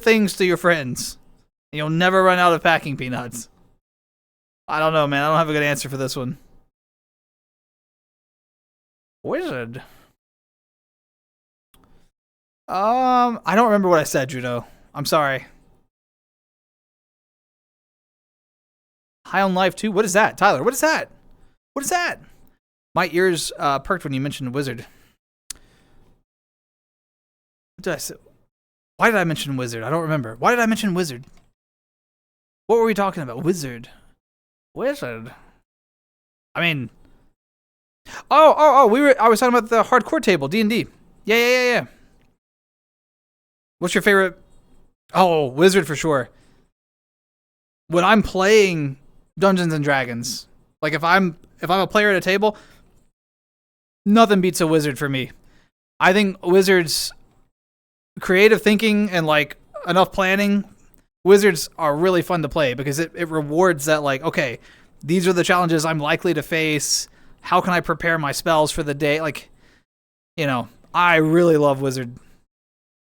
things to your friends. And you'll never run out of packing peanuts. I don't know, man. I don't have a good answer for this one. Wizard. I don't remember what I said, Juno. I'm sorry. High on Life 2? What is that? Tyler, what is that? What is that? My ears perked when you mentioned Wizard. What did I say? Why did I mention Wizard? I don't remember. Why did I mention Wizard? What were we talking about? Wizard. Wizard. I mean... Oh, I was talking about the hardcore table, D&D. Yeah. What's your favorite? Oh, Wizard for sure. When I'm playing Dungeons and Dragons, like if I'm a player at a table, nothing beats a wizard for me. I think wizards creative thinking and like enough planning, wizards are really fun to play because it rewards that like, okay, these are the challenges I'm likely to face. How can I prepare my spells for the day? Like, you know, I really love Wizard.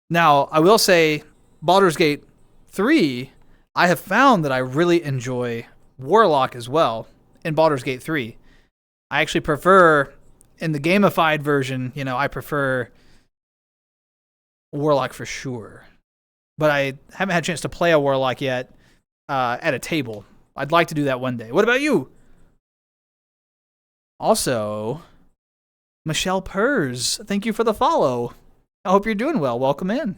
Now, I will say Baldur's Gate 3, I have found that I really enjoy Warlock as well in Baldur's Gate 3. I actually prefer, in the gamified version, you know, I prefer Warlock for sure. But I haven't had a chance to play a Warlock yet at a table. I'd like to do that one day. What about you? Also, Michelle Purrs, thank you for the follow. I hope you're doing well. Welcome in.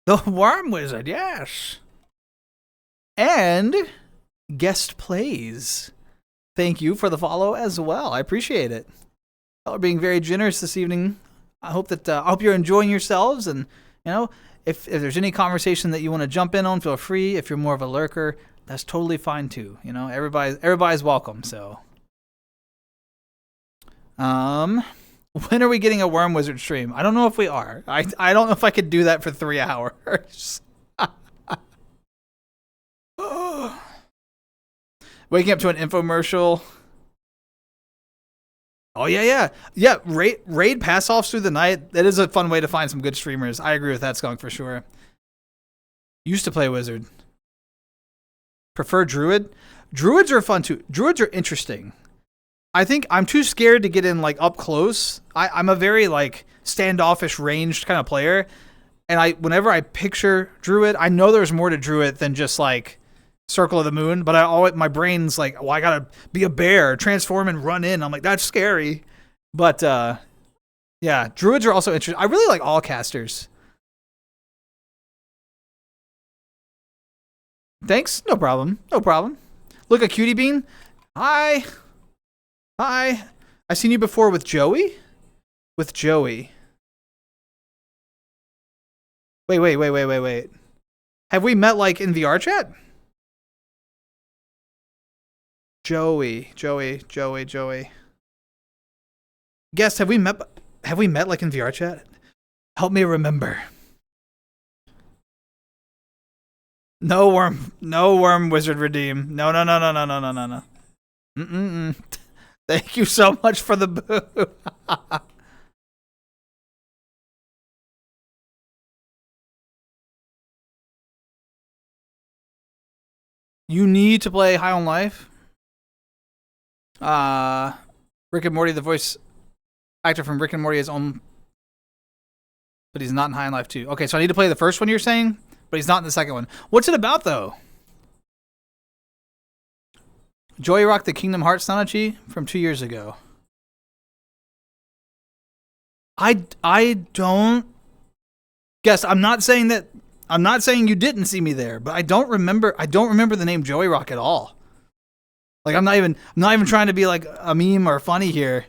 The Worm Wizard, yes. And guest plays. Thank you for the follow as well. I appreciate it. Y'all are being very generous this evening. I hope you're enjoying yourselves, and if there's any conversation that you want to jump in on, feel free. If you're more of a lurker, that's totally fine too. Everybody's welcome. So, when are we getting a Worm Wizard stream? I don't know if we are. I don't know if I could do that for 3 hours. Waking up to an infomercial. Oh yeah. Raid pass offs through the night. That is a fun way to find some good streamers. I agree with that, Skunk, for sure. Used to play Wizard. Prefer Druid. Druids are fun too. Druids are interesting. I think I'm too scared to get in like up close. I'm a very like standoffish, ranged kind of player, and whenever I picture Druid, I know there's more to Druid than just like Circle of the Moon. But my brain's like, well, I gotta be a bear, transform and run in. I'm like, that's scary. But yeah, Druids are also interesting. I really like all casters. Thanks. No problem. Look at Cutie Bean. Hi. I've seen you before with Joey. Wait. Have we met like in VR chat? Joey. Guest, have we met like in VR chat? Help me remember. No worm wizard redeem. No. Thank you so much for the boo. You need to play High on Life. Rick and Morty, the voice actor from Rick and Morty is on, but he's not in High on Life 2. Okay, so I need to play the first one you're saying, but he's not in the second one. What's it about though? Joey Rock, the Kingdom Hearts Sanachi from 2 years ago. I don't guess. I'm not saying you didn't see me there, but I don't remember the name Joey Rock at all. Like I'm not even trying to be like a meme or funny here.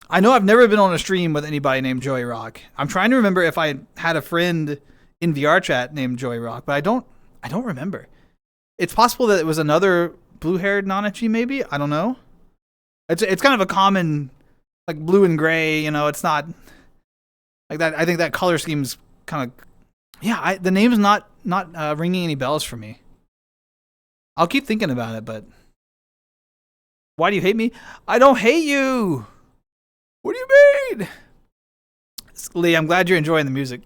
I know I've never been on a stream with anybody named Joey Rock. I'm trying to remember if I had a friend in VR chat named Joey Rock, but I don't remember. It's possible that it was another blue-haired Nanachi, maybe. I don't know. It's kind of a common, like blue and gray. It's not like that. I think that color scheme's kind of, yeah. The name's not ringing any bells for me. I'll keep thinking about it, but why do you hate me? I don't hate you. What do you mean? Lee, I'm glad you're enjoying the music.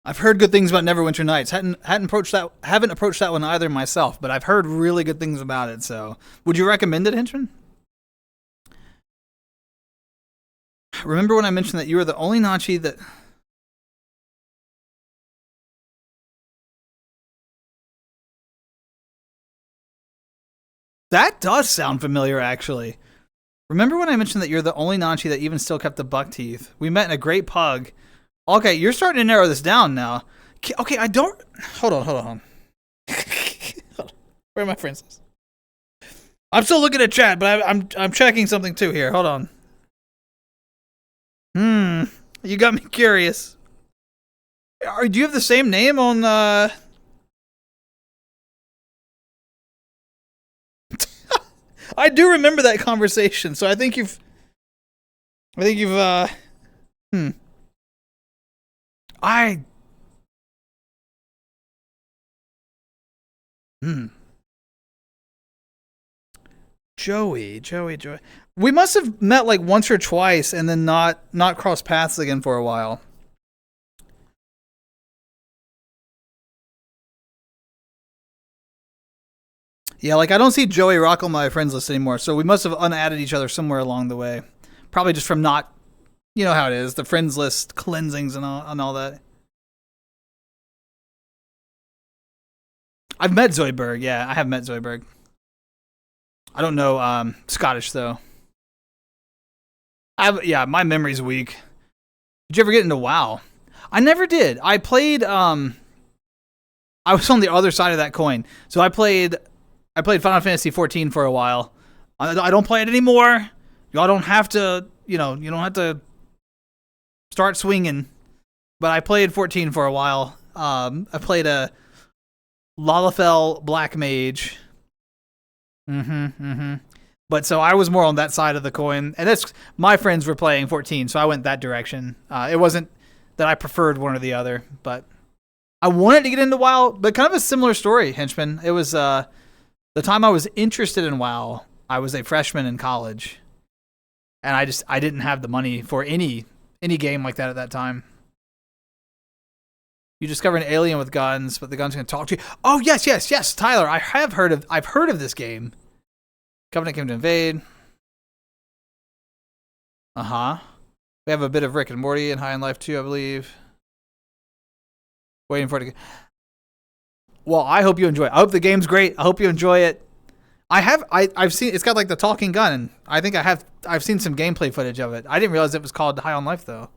I've heard good things about Neverwinter Nights. Haven't approached that one either myself, but I've heard really good things about it. So, would you recommend it, Henchman? Remember when I mentioned that you were the only Nachi that... That does sound familiar, actually. Remember when I mentioned that you're the only Nachi that even still kept the buck teeth? We met in a great pug. Okay, you're starting to narrow this down now. Okay, I don't... Hold on. Where are my friends? I'm still looking at chat, but I'm checking something too here. Hold on. You got me curious. Do you have the same name on I do remember that conversation, so I think you've Joey. We must have met like once or twice and then not crossed paths again for a while. Yeah, like I don't see Joey Rock on my friends list anymore, so we must have unadded each other somewhere along the way. Probably just from not, you know how it is, the friends list cleansings and all that. I've met Zoidberg. Yeah, I have met Zoidberg. I don't know Scottish though. Yeah, my memory's weak. Did you ever get into WoW? I never did. I played. I was on the other side of that coin. So I played Final Fantasy 14 for a while. I don't play it anymore. Y'all don't have to. You don't have to start swinging. But I played 14 for a while. I played a Lalafell Black Mage. But so I was more on that side of the coin, and that's my friends were playing 14, so I went that direction. It wasn't that I preferred one or the other, but I wanted to get into WoW, but kind of a similar story, Henchman. It was the time I was interested in WoW. I was a freshman in college, and I didn't have the money for any game like that at that time. You discover an alien with guns, but the gun's going to talk to you. Oh yes, Tyler. I've heard of this game. Covenant came to invade. We have a bit of Rick and Morty in High on Life 2, I believe. Waiting for it to. Well, I hope you enjoy it. I hope the game's great. I hope you enjoy it. I've seen it's got like the talking gun, and I think I've seen some gameplay footage of it. I didn't realize it was called High on Life though.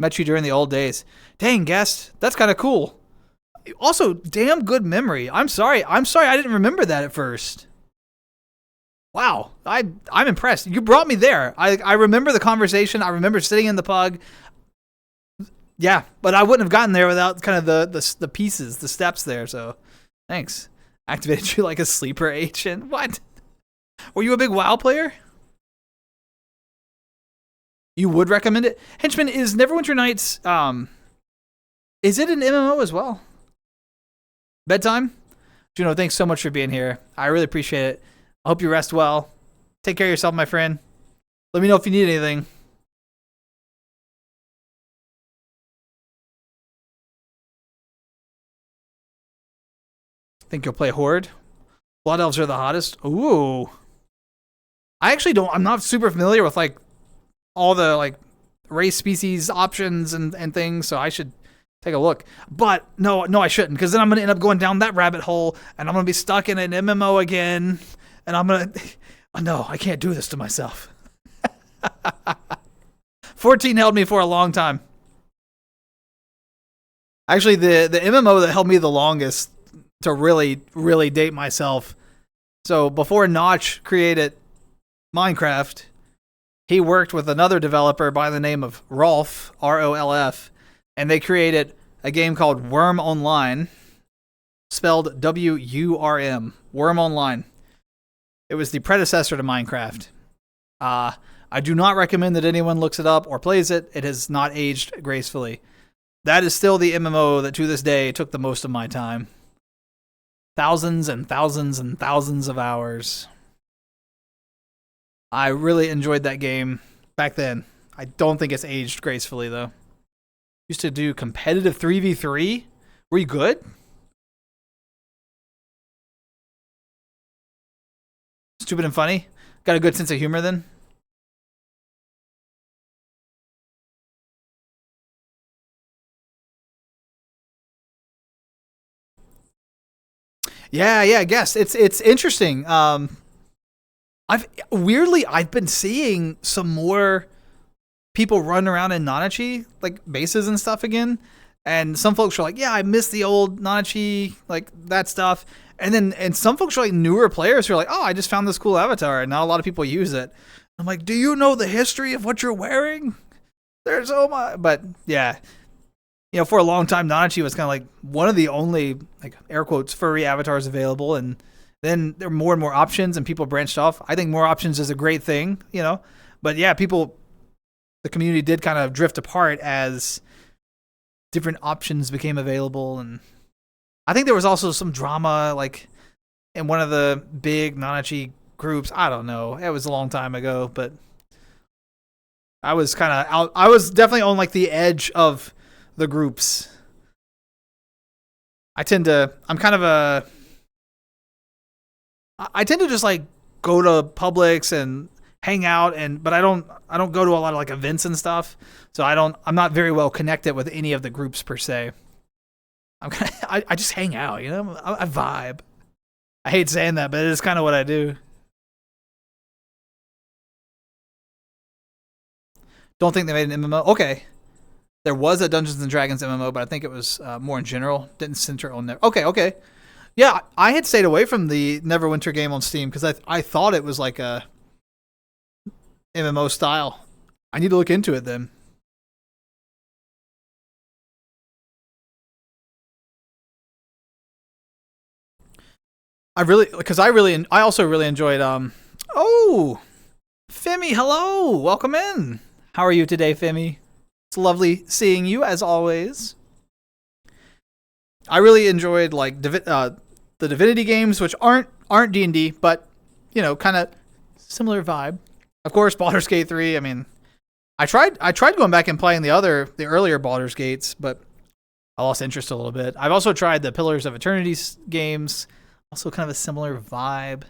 Met you during the old days. Dang, guest. That's kind of cool. Also, damn good memory. I'm sorry I didn't remember that at first. Wow. I'm impressed. You brought me there. I remember the conversation. I remember sitting in the pug. Yeah, but I wouldn't have gotten there without kind of the pieces, the steps there, so thanks. Activated you like a sleeper agent. What? Were you a big WoW player? You would recommend it? Henchman, is Neverwinter Nights, is it an MMO as well? Bedtime? Juno, thanks so much for being here. I really appreciate it. I hope you rest well. Take care of yourself, my friend. Let me know if you need anything. Think you'll play Horde? Blood Elves are the hottest? Ooh. I'm not super familiar with like all the like race species options and things, so I should take a look. But no, I shouldn't, because then I'm gonna end up going down that rabbit hole, and I'm gonna be stuck in an MMO again, and I'm gonna. Oh, no, I can't do this to myself. 14 held me for a long time. Actually, the MMO that held me the longest to really, really date myself. So before Notch created Minecraft, he worked with another developer by the name of Rolf, R-O-L-F, and they created a game called Worm Online, spelled W-U-R-M, Worm Online. It was the predecessor to Minecraft. I do not recommend that anyone looks it up or plays it. It has not aged gracefully. That is still the MMO that to this day took the most of my time. Thousands and thousands and thousands of hours. I really enjoyed that game back then. I don't think it's aged gracefully, though. Used to do competitive 3v3. Were you good? Stupid and funny? Got a good sense of humor, then? Yeah, I guess. It's interesting. I've been seeing some more people run around in Nanachi, like bases and stuff again. And some folks are like, yeah, I miss the old Nanachi, like that stuff. And some folks are like newer players who are like, oh, I just found this cool avatar, and not a lot of people use it. I'm like, do you know the history of what you're wearing? There's so much. But yeah, for a long time, Nanachi was kind of like one of the only, like, air quotes, furry avatars available. And then there were more and more options, and people branched off. I think more options is a great thing, But yeah, the community did kind of drift apart as different options became available. And I think there was also some drama, like, in one of the big Nanachi groups. I don't know. It was a long time ago, but I was kind of out. I was definitely on, like, the edge of the groups. I tend to just like go to Publix and hang out, but I don't go to a lot of like events and stuff. So I'm not very well connected with any of the groups per se. I just hang out, you know. I vibe. I hate saying that, but it is kind of what I do. Don't think they made an MMO. Okay, there was a Dungeons and Dragons MMO, but I think it was more in general. Didn't center on there. Okay, okay. Yeah, I had stayed away from the Neverwinter game on Steam because I thought it was like a MMO style. I need to look into it then. I also really enjoyed oh, Femi, hello. Welcome in. How are you today, Femi? It's lovely seeing you as always. I really enjoyed like the Divinity games, which aren't D&D, but you know, kind of similar vibe. Of course, Baldur's Gate 3. I mean, I tried going back and playing the earlier Baldur's Gates, but I lost interest a little bit. I've also tried the Pillars of Eternity games, also kind of a similar vibe.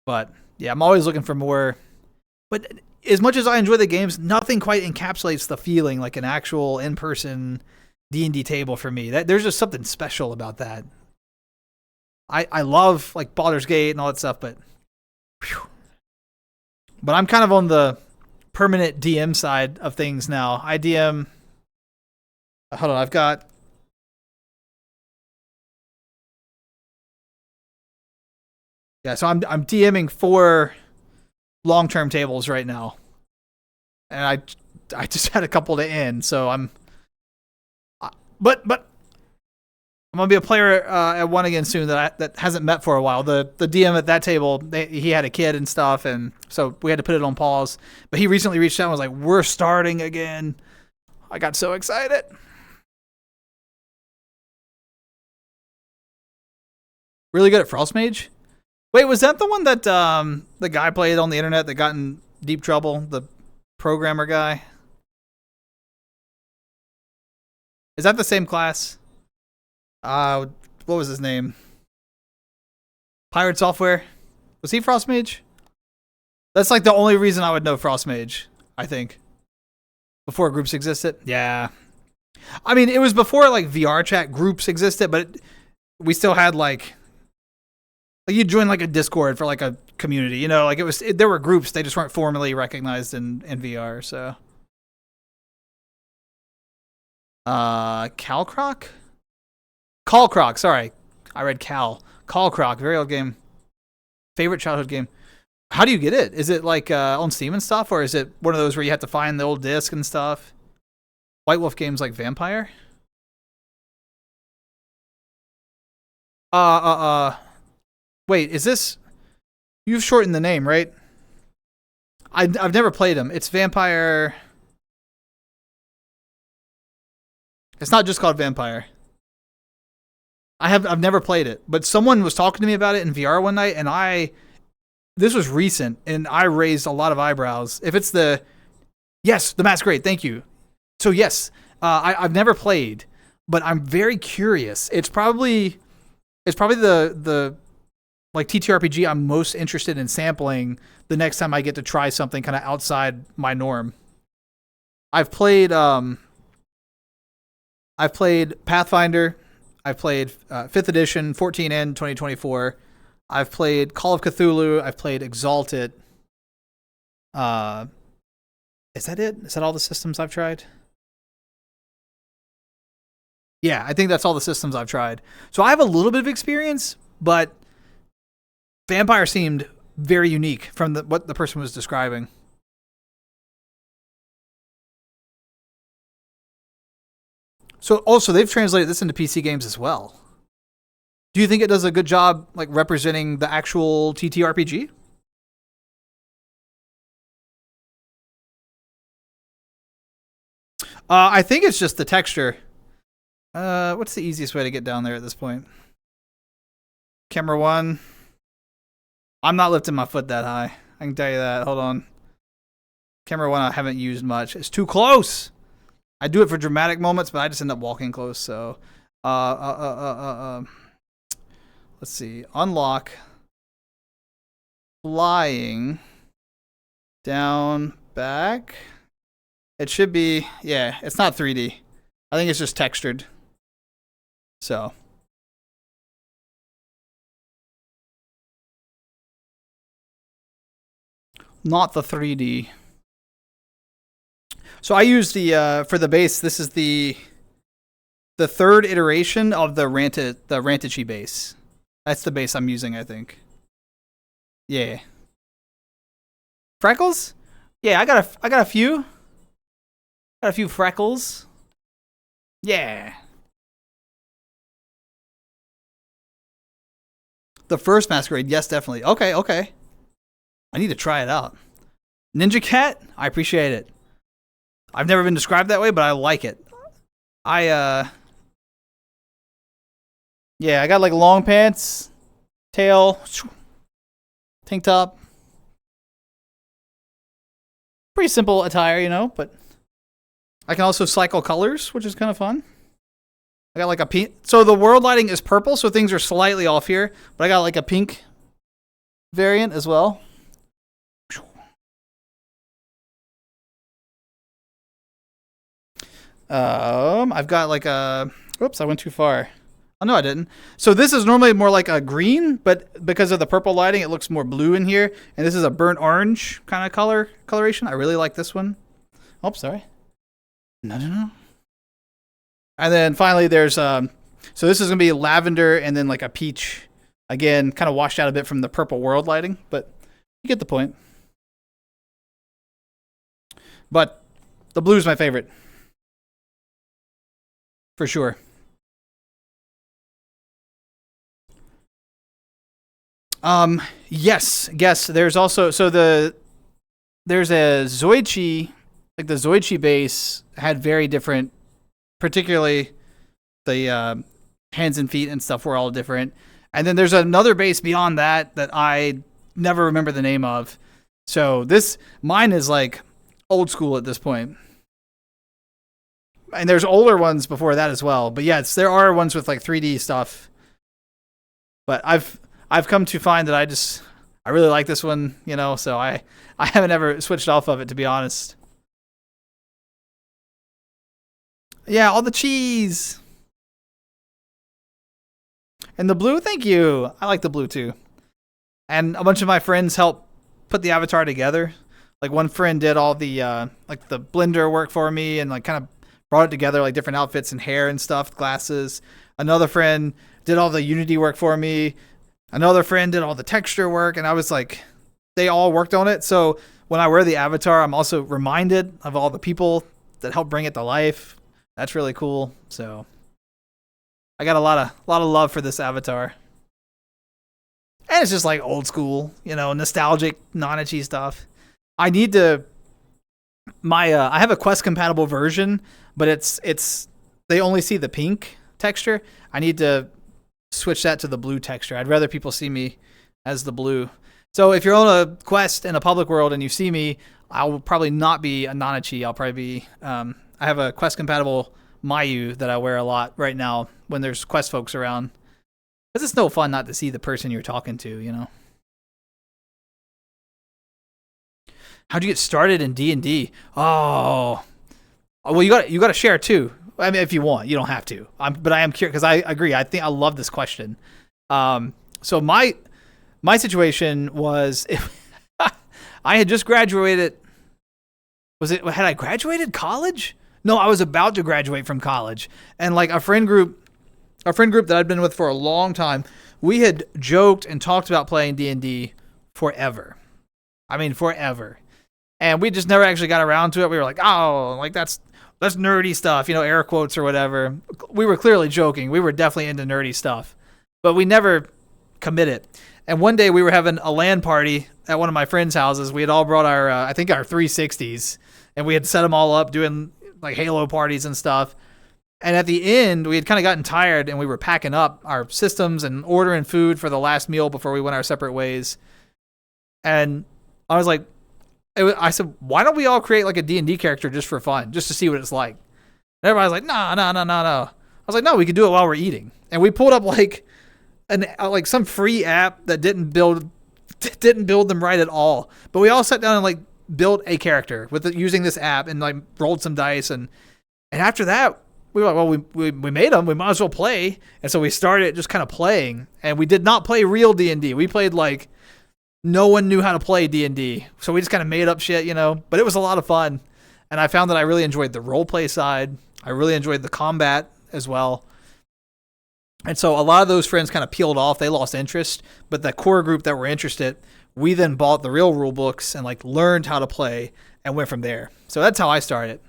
But yeah, I'm always looking for more. But as much as I enjoy the games, nothing quite encapsulates the feeling like an actual in-person D&D table for me. There's just something special about that. I love like Baldur's Gate and all that stuff, but whew. But I'm kind of on the permanent DM side of things now. I DM. Hold on, I've got. Yeah, so I'm DMing 4 long-term tables right now, and I just had a couple to end, so but I'm gonna be a player at one again soon that hasn't met for a while. The DM at that table, he had a kid and stuff, and so we had to put it on pause. But he recently reached out and was like, "We're starting again." I got so excited. Really good at Frostmage. Wait, was that the one that the guy played on the internet that got in deep trouble? The programmer guy. Is that the same class? What was his name? Pirate Software. Was he Frostmage? That's like the only reason I would know Frostmage, I think. Before groups existed. Yeah. I mean, it was before like VR chat groups existed, but we still had like you join like a Discord for like a community, you know, like there were groups, they just weren't formally recognized in VR, so. Calcroc? Callcroc, sorry. I read Cal. Callcroc, very old game. Favorite childhood game. How do you get it? Is it like on Steam and stuff, or is it one of those where you have to find the old disc and stuff? White Wolf games like Vampire? Wait, is this... You've shortened the name, right? I've never played them. It's Vampire... It's not just called Vampire. I've never played it, but someone was talking to me about it in VR one night, and this was recent, and I raised a lot of eyebrows. If it's yes, the Masquerade, thank you. So yes, I've never played, but I'm very curious. It's probably the like TTRPG I'm most interested in sampling the next time I get to try something kind of outside my norm. I've played Pathfinder. I've played 5th edition, 14N, 2024. I've played Call of Cthulhu. I've played Exalted. Is that it? Is that all the systems I've tried? Yeah, I think that's all the systems I've tried. So I have a little bit of experience, but Vampire seemed very unique from what the person was describing. So also they've translated this into PC games as well. Do you think it does a good job like representing the actual TTRPG? I think it's just the texture. What's the easiest way to get down there at this point? Camera 1. I'm not lifting my foot that high. I can tell you that. Hold on. Camera 1 I haven't used much. It's too close. I do it for dramatic moments, but I just end up walking close. So, let's see. Unlock. Flying. Down, back. It should be, yeah, it's not 3D. I think it's just textured. So. Not the 3D. So I used the for the base. This is the third iteration of the Rantichi base. That's the base I'm using, I think. Yeah. Freckles? Yeah, I got a few. Got a few freckles. Yeah. The first Masquerade, yes, definitely. Okay, okay. I need to try it out. Ninja Cat? I appreciate it. I've never been described that way, but I like it. Yeah, I got like long pants, tail, tank top. Pretty simple attire, you know, but I can also cycle colors, which is kind of fun. I got like a pink. So the world lighting is purple, so things are slightly off here, but I got like a pink variant as well. I've got like a. Oops, I went too far. Oh, no, I didn't. So this is normally more like a green, but because of the purple lighting, it looks more blue in here. And this is a burnt orange kind of coloration. I really like this one. Oh, sorry. No. And then finally there's, so this is going to be lavender and then like a peach. Again, kind of washed out a bit from the purple world lighting, but you get the point. But the blue is my favorite. For sure. Yes. There's also there's a Zoichi, like the Zoichi base had very different, particularly the hands and feet and stuff were all different. And then there's another base beyond that I never remember the name of. So mine is like old school at this point. And there's older ones before that as well. But yes, there are ones with like 3D stuff. But I've come to find that I really like this one, you know, so I haven't ever switched off of it, to be honest. Yeah, all the cheese. And the blue, thank you. I like the blue too. And a bunch of my friends helped put the avatar together. Like one friend did all the like the blender work for me and like kind of brought it together, like different outfits and hair and stuff, glasses. Another friend did all the Unity work for me. Another friend did all the texture work, and I was like, they all worked on it. So when I wear the avatar, I'm also reminded of all the people that helped bring it to life. That's really cool. So I got a lot of love for this avatar. And it's just like old school, you know, nostalgic, non-itchy stuff. I need to I have a Quest compatible version, but it's they only see the pink texture. I need to switch that to the blue texture. I'd rather people see me as the blue. So if you're on a Quest in a public world and you see me, I will probably not be a Nanachi. I'll probably be I have a Quest compatible Mayu that I wear a lot right now when there's Quest folks around. Because it's no fun not to see the person you're talking to, you know. How'd you get started in D&D? Oh, well, you got to share too. I mean, if you want, you don't have to. But I am curious because I agree. I think I love this question. So my situation was I had just graduated. Had I graduated college? No, I was about to graduate from college, and like a friend group that I'd been with for a long time, we had joked and talked about playing D&D forever. I mean, forever. And we just never actually got around to it. We were like, oh, like that's nerdy stuff, you know, air quotes or whatever. We were clearly joking. We were definitely into nerdy stuff, but we never committed. And one day we were having a LAN party at one of my friends' houses. We had all brought our, I think our 360s, and we had set them all up doing like Halo parties and stuff. And at the end, we had kind of gotten tired and we were packing up our systems and ordering food for the last meal before we went our separate ways. And I was like, I said, why don't we all create like a D&D character just for fun, just to see what it's like? And everybody's like, no. I was like, no, we could do it while we're eating. And we pulled up like some free app that didn't build them right at all. But we all sat down and like built a character using this app and like rolled some dice. And after that, we were like, well, we made them. We might as well play. And so we started just kind of playing. And we did not play real D&D. We played like no one knew how to play D&D. So we just kind of made up shit, you know. But it was a lot of fun. And I found that I really enjoyed the roleplay side. I really enjoyed the combat as well. And so a lot of those friends kind of peeled off. They lost interest. But the core group that were interested, we then bought the real rule books and like learned how to play and went from there. So that's how I started.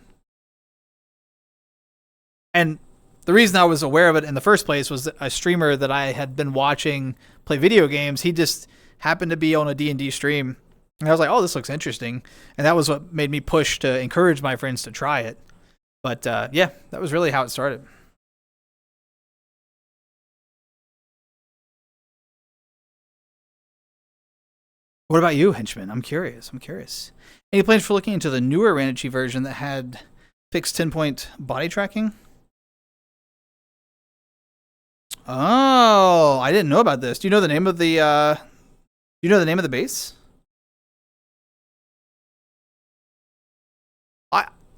And the reason I was aware of it in the first place was that a streamer that I had been watching play video games, he just happened to be on a D&D stream. And I was like, oh, this looks interesting. And that was what made me push to encourage my friends to try it. But yeah, that was really how it started. What about you, Henchman? I'm curious. Any plans for looking into the newer Ranichi version that had fixed 10-point body tracking? Oh, I didn't know about this. Do you know the name of the base?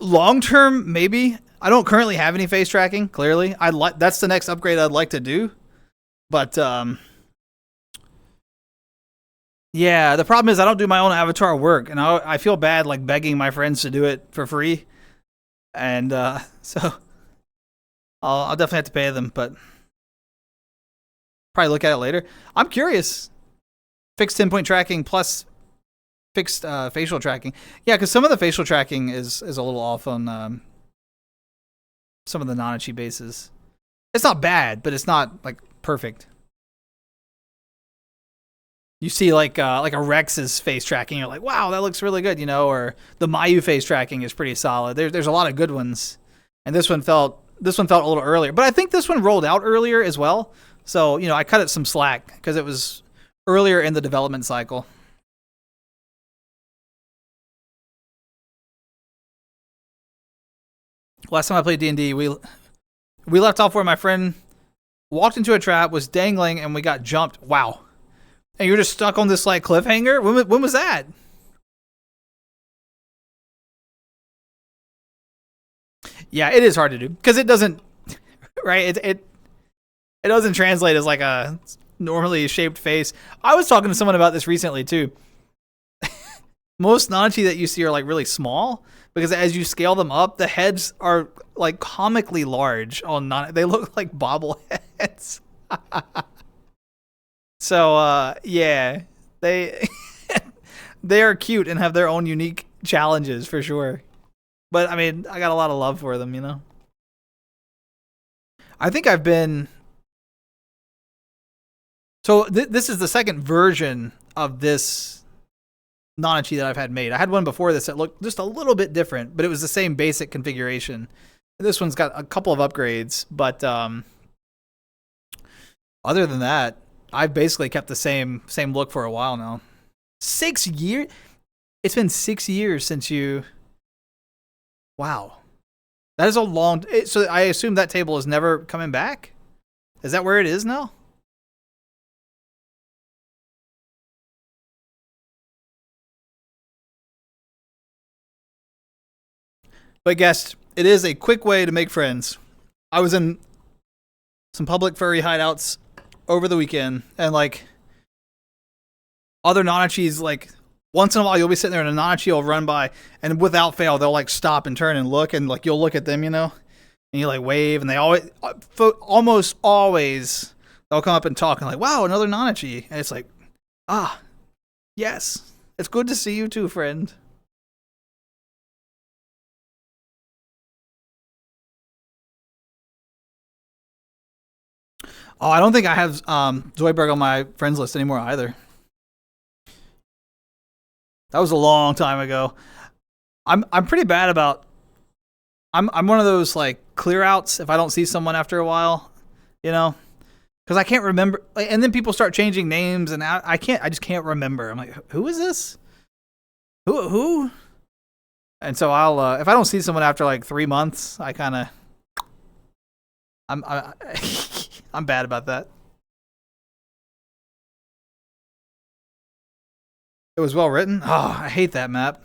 Long term, maybe. I don't currently have any face tracking, clearly. That's the next upgrade I'd like to do. But yeah, the problem is I don't do my own avatar work, and I feel bad like begging my friends to do it for free. And so I'll definitely have to pay them, but probably look at it later. I'm curious. Fixed 10-point tracking plus fixed facial tracking. Yeah, because some of the facial tracking is a little off on some of the Nanachi bases. It's not bad, but it's not like perfect. You see like a Rex's face tracking, you're like, wow, that looks really good, you know, or the Mayu face tracking is pretty solid. There's a lot of good ones. And this one felt a little earlier. But I think this one rolled out earlier as well. So, you know, I cut it some slack because it was earlier in the development cycle. Last time I played D&D, we left off where my friend walked into a trap, was dangling, and we got jumped. Wow. And you're just stuck on this like cliffhanger? When was that? Yeah, it is hard to do because it doesn't, right? It doesn't translate as like a normally shaped face. I was talking to someone about this recently too. Most Nanachi that you see are like really small because as you scale them up, the heads are like comically large on they look like bobbleheads. So yeah, they they are cute and have their own unique challenges for sure. But I mean, I got a lot of love for them, you know. I think I've been so this is the second version of this Nanachi that I've had made. I had one before this that looked just a little bit different, but it was the same basic configuration. This one's got a couple of upgrades, but other than that, I've basically kept the same look for a while now. 6 years? It's been 6 years since you... Wow. That is a long... So I assume that table is never coming back? Is that where it is now? But guest, it is a quick way to make friends. I was in some public furry hideouts over the weekend, and like other Nanachis, like once in a while you'll be sitting there and a Nanachi will run by, and without fail they'll like stop and turn and look, and like you'll look at them, you know, and you like wave, and they almost always they'll come up and talk and like, wow, another Nanachi, and it's like, ah, yes, it's good to see you too, friend. Oh, I don't think I have Zoidberg on my friends list anymore either. That was a long time ago. I'm pretty bad about. I'm one of those like clear outs if I don't see someone after a while, you know, because I can't remember. And then people start changing names, and I just can't remember. I'm like, who is this? Who? And so I'll if I don't see someone after like 3 months, I kind of I'm bad about that. It was well written. Oh, I hate that map.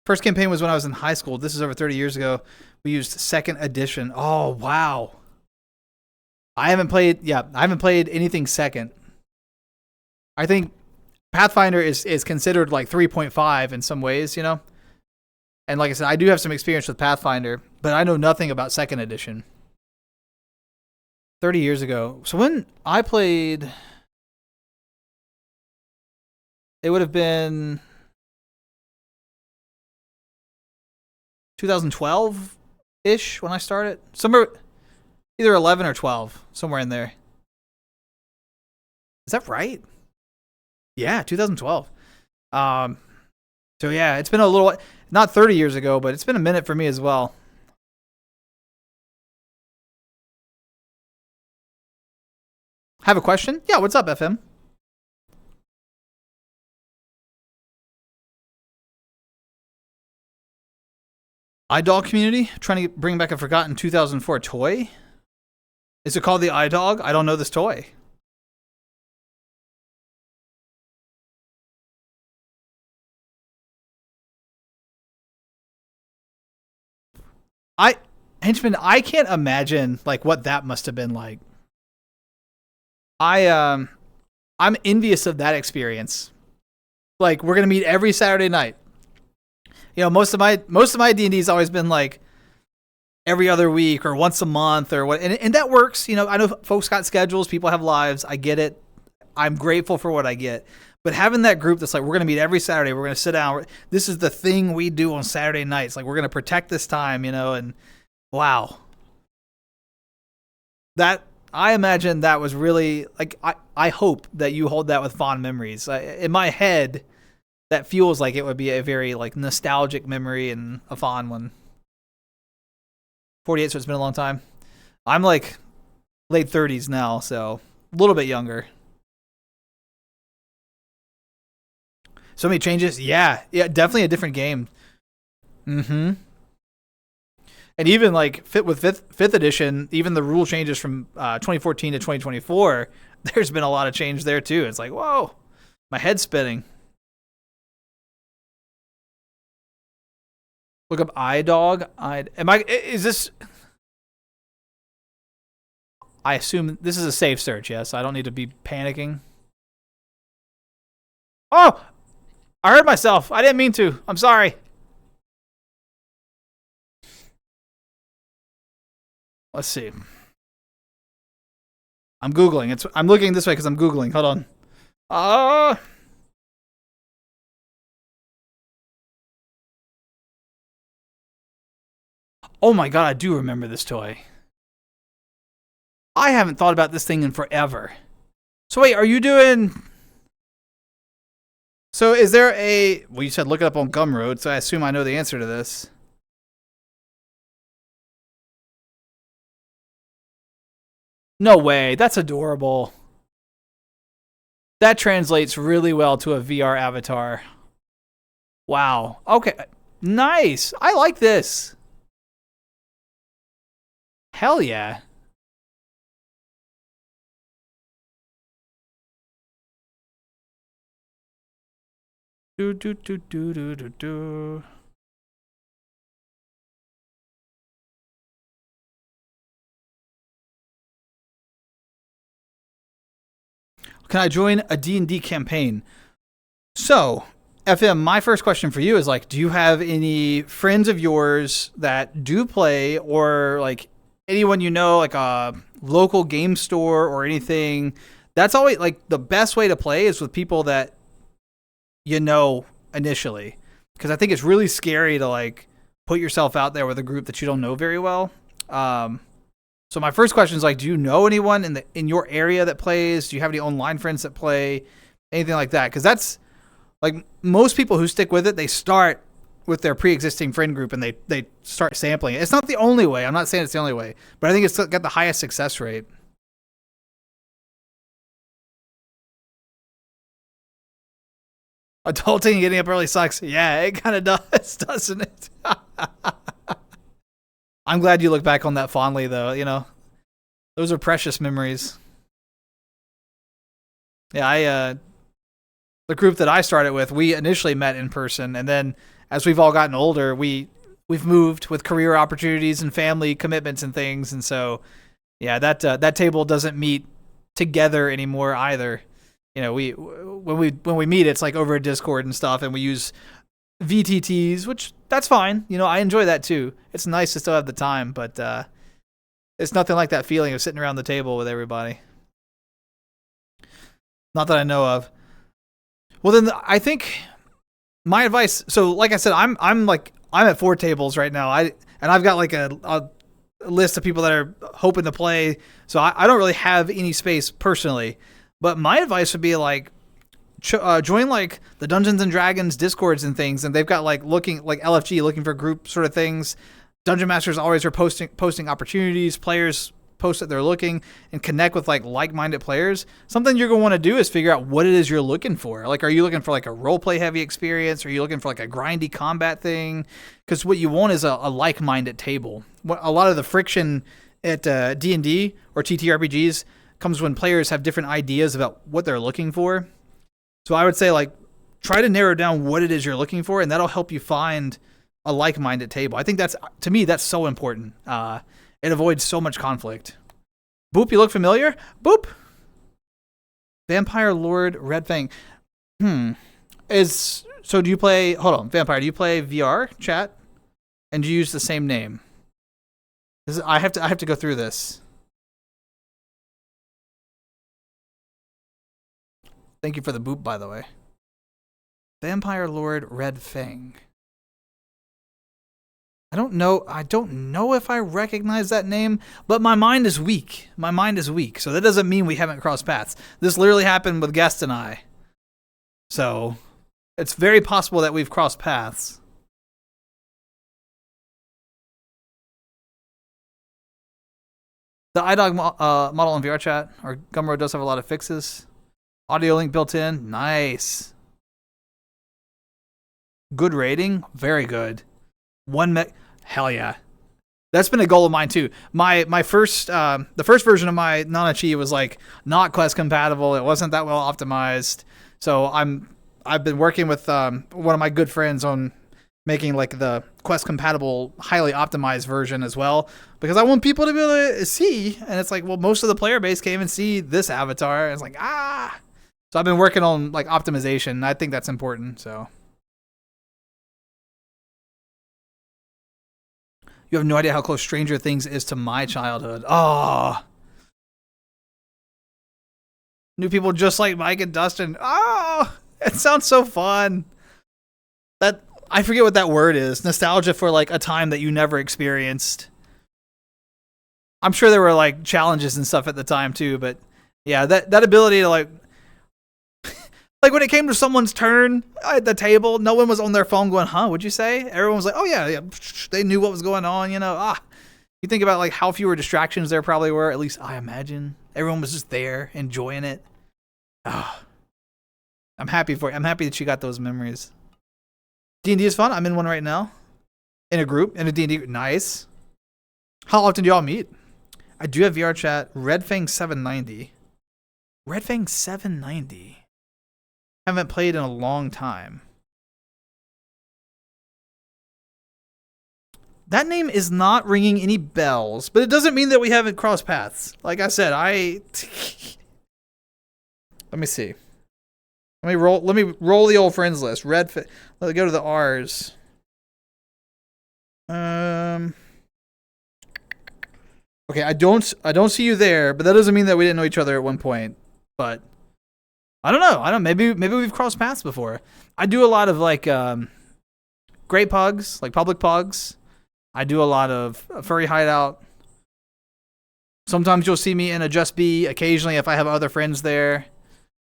First campaign was when I was in high school. This is over 30 years ago. We used second edition. Oh, wow. I haven't played anything second. I think Pathfinder is considered like 3.5 in some ways, you know? And like I said, I do have some experience with Pathfinder, but I know nothing about second edition. 30 years ago. So when I played, it would have been 2012-ish when I started. Somewhere, either 11 or 12, somewhere in there. Is that right? Yeah, 2012. So yeah, it's been a little, not 30 years ago, but it's been a minute for me as well. Have a question? Yeah, what's up, FM? iDog community trying to bring back a forgotten 2004 toy. Is it called the iDog? I don't know this toy. Henchman, I can't imagine like what that must have been like. I'm envious of that experience. Like we're gonna meet every Saturday night. You know, most of my D&D's always been like every other week or once a month or what, and that works. You know, I know folks got schedules, people have lives. I get it. I'm grateful for what I get. But having that group that's like, we're gonna meet every Saturday, we're gonna sit down. This is the thing we do on Saturday nights. Like we're gonna protect this time, you know, and wow. That I imagine that was really like I hope that you hold that with fond memories. In my head, that feels like it would be a very like nostalgic memory and a fond one. 48, so it's been a long time. I'm like late 30s now, so a little bit younger. So many changes. Yeah, definitely a different game. Mm-hmm. And even like with fifth edition, even the rule changes from 2014 to 2024. There's been a lot of change there too. It's like, whoa, my head's spinning. Look up iDog. Is this? I assume this is a safe search. Yes, I don't need to be panicking. Oh, I heard myself. I didn't mean to. I'm sorry. Let's see. I'm Googling. I'm looking this way because I'm Googling. Hold on. Oh my god, I do remember this toy. I haven't thought about this thing in forever. So wait, are you doing... So is there a... Well, you said look it up on Gumroad, so I assume I know the answer to this. No way. That's adorable. That translates really well to a VR avatar. Wow. Okay. Nice. I like this. Hell yeah. Do do do do do do do. Can I join a D&D campaign? So, FM, my first question for you is like, do you have any friends of yours that do play, or like anyone you know, like a local game store or anything? That's always like the best way to play is with people that you know initially, because I think it's really scary to like put yourself out there with a group that you don't know very well. So my first question is like, do you know anyone in your area that plays? Do you have any online friends that play? Anything like that? Because that's like most people who stick with it, they start with their pre-existing friend group and they start sampling it. It's not the only way. I'm not saying it's the only way, but I think it's got the highest success rate. Adulting and getting up early sucks. Yeah, it kind of does, doesn't it? I'm glad you look back on that fondly, though. You know, those are precious memories. Yeah, the group that I started with, we initially met in person, and then as we've all gotten older, we've moved with career opportunities and family commitments and things, and so yeah, that table doesn't meet together anymore either. You know, when we meet, it's like over Discord and stuff, and we use VTTs, which that's fine. You know, I enjoy that too. It's nice to still have the time, but it's nothing like that feeling of sitting around the table with everybody. Not that I know of. Well, then I think my advice. So, like I said, I'm at 4 tables right now. I've got like a list of people that are hoping to play. So I don't really have any space personally. But my advice would be like join like the Dungeons and Dragons Discords and things, and they've got like looking like LFG looking for group sort of things. Dungeon Masters always are posting opportunities. Players post that they're looking and connect with like-minded players. Something you're going to want to do is figure out what it is you're looking for. Like, are you looking for like a roleplay heavy experience? Are you looking for like a grindy combat thing? Because what you want is a like-minded table. A lot of the friction at D&D or TTRPGs comes when players have different ideas about what they're looking for. So I would say like try to narrow down what it is you're looking for, and that'll help you find a like-minded table. I think that's, to me, that's so important. It avoids so much conflict. Boop, you look familiar? Boop. Vampire Lord Red Fang. Do you play, hold on, Vampire, do you play VR chat? And do you use the same name? I have to go through this. Thank you for the boop, by the way. Vampire Lord Red Fang. I don't know if I recognize that name, but my mind is weak. So that doesn't mean we haven't crossed paths. This literally happened with Guest and I. So it's very possible that we've crossed paths. The iDog model in VR chat, or Gumroad, does have a lot of fixes. Audio link built in. Nice. Good rating. Very good. Hell yeah. That's been a goal of mine too. My first the first version of my Nana Chi was like not Quest compatible. It wasn't that well optimized. So I've been working with one of my good friends on making like the Quest compatible highly optimized version as well, because I want people to be able to see, and it's like, well, most of the player base can't even see this avatar. And it's like, so I've been working on like optimization, and I think that's important. So you have no idea how close Stranger Things is to my childhood. Oh. New people just like Mike and Dustin. Oh, it sounds so fun. That I forget what that word is. Nostalgia for like a time that you never experienced. I'm sure there were like challenges and stuff at the time too, but yeah, that ability to like when it came to someone's turn at the table, no one was on their phone going, huh, what'd you say? Everyone was like, oh yeah, they knew what was going on, you know. You think about like how fewer distractions there probably were, at least I imagine. Everyone was just there, enjoying it. I'm happy for you. I'm happy that you got those memories. D&D is fun. I'm in one right now. In a group, in a D&D. Nice. How often do y'all meet? I do have VR chat. Red Fang 790. Red Fang 790. Haven't played in a long time. That name is not ringing any bells, but it doesn't mean that we haven't crossed paths. Like I said, let me see. Let me roll the old friends list. Let's go to the R's. Okay, I don't see you there, but that doesn't mean that we didn't know each other at one point. But I don't know. Maybe we've crossed paths before. I do a lot of like great pugs, like public pugs. I do a lot of furry hideout. Sometimes you'll see me in a Just Be. Occasionally, if I have other friends there,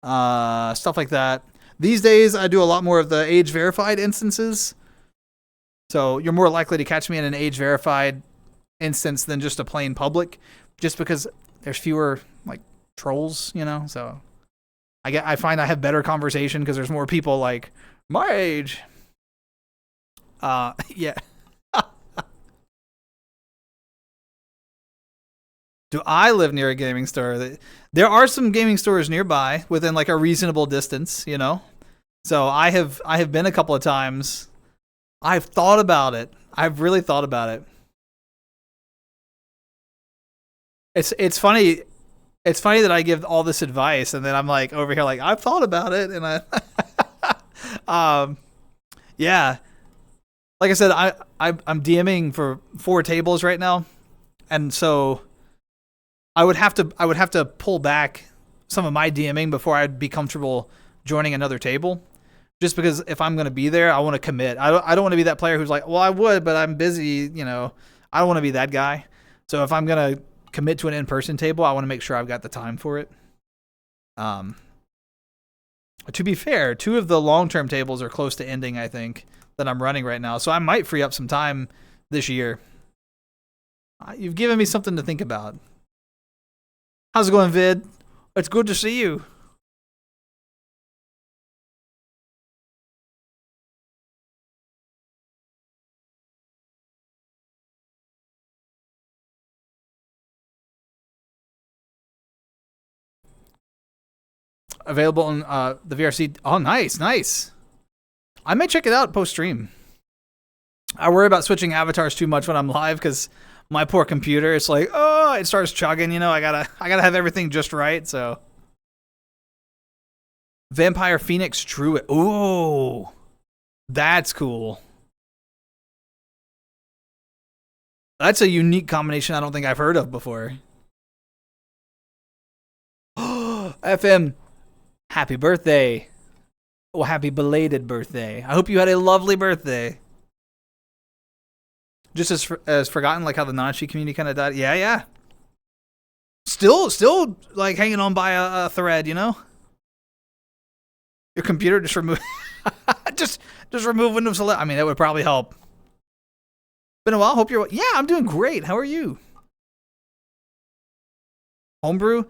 stuff like that. These days, I do a lot more of the age verified instances. So you're more likely to catch me in an age verified instance than just a plain public, just because there's fewer like trolls, you know. So I find I have better conversation because there's more people like my age. Yeah. Do I live near a gaming store? There are some gaming stores nearby within like a reasonable distance, you know. So I have been a couple of times. I've thought about it. I've really thought about it. It's funny. It's funny that I give all this advice and then I'm like over here like I've thought about it and I yeah. Like I said, I'm DMing for 4 tables right now. And so I would have to pull back some of my DMing before I'd be comfortable joining another table. Just because if I'm going to be there, I want to commit. I don't want to be that player who's like, well, I would, but I'm busy, you know. I don't want to be that guy. So if I'm going to commit to an in-person table, I want to make sure I've got the time for it. To be fair, 2 of the long-term tables are close to ending, I think, that I'm running right now. So I might free up some time this year. You've given me something to think about. How's it going, Vid? It's good to see you. Available on the VRC. Oh, nice. I may check it out post-stream. I worry about switching avatars too much when I'm live because my poor computer, it's like, oh, it starts chugging, you know, I gotta have everything just right, so. Vampire Phoenix Druid. Ooh, that's cool. That's a unique combination I don't think I've heard of before. FM, happy birthday. Oh, happy belated birthday. I hope you had a lovely birthday. Just as forgotten, like how the non-cheat community kind of died. Yeah. Still, like hanging on by a thread, you know. Your computer just remove, just remove Windows Select. I mean, that would probably help. Been a while. Hope you're. Yeah, I'm doing great. How are you? Homebrew.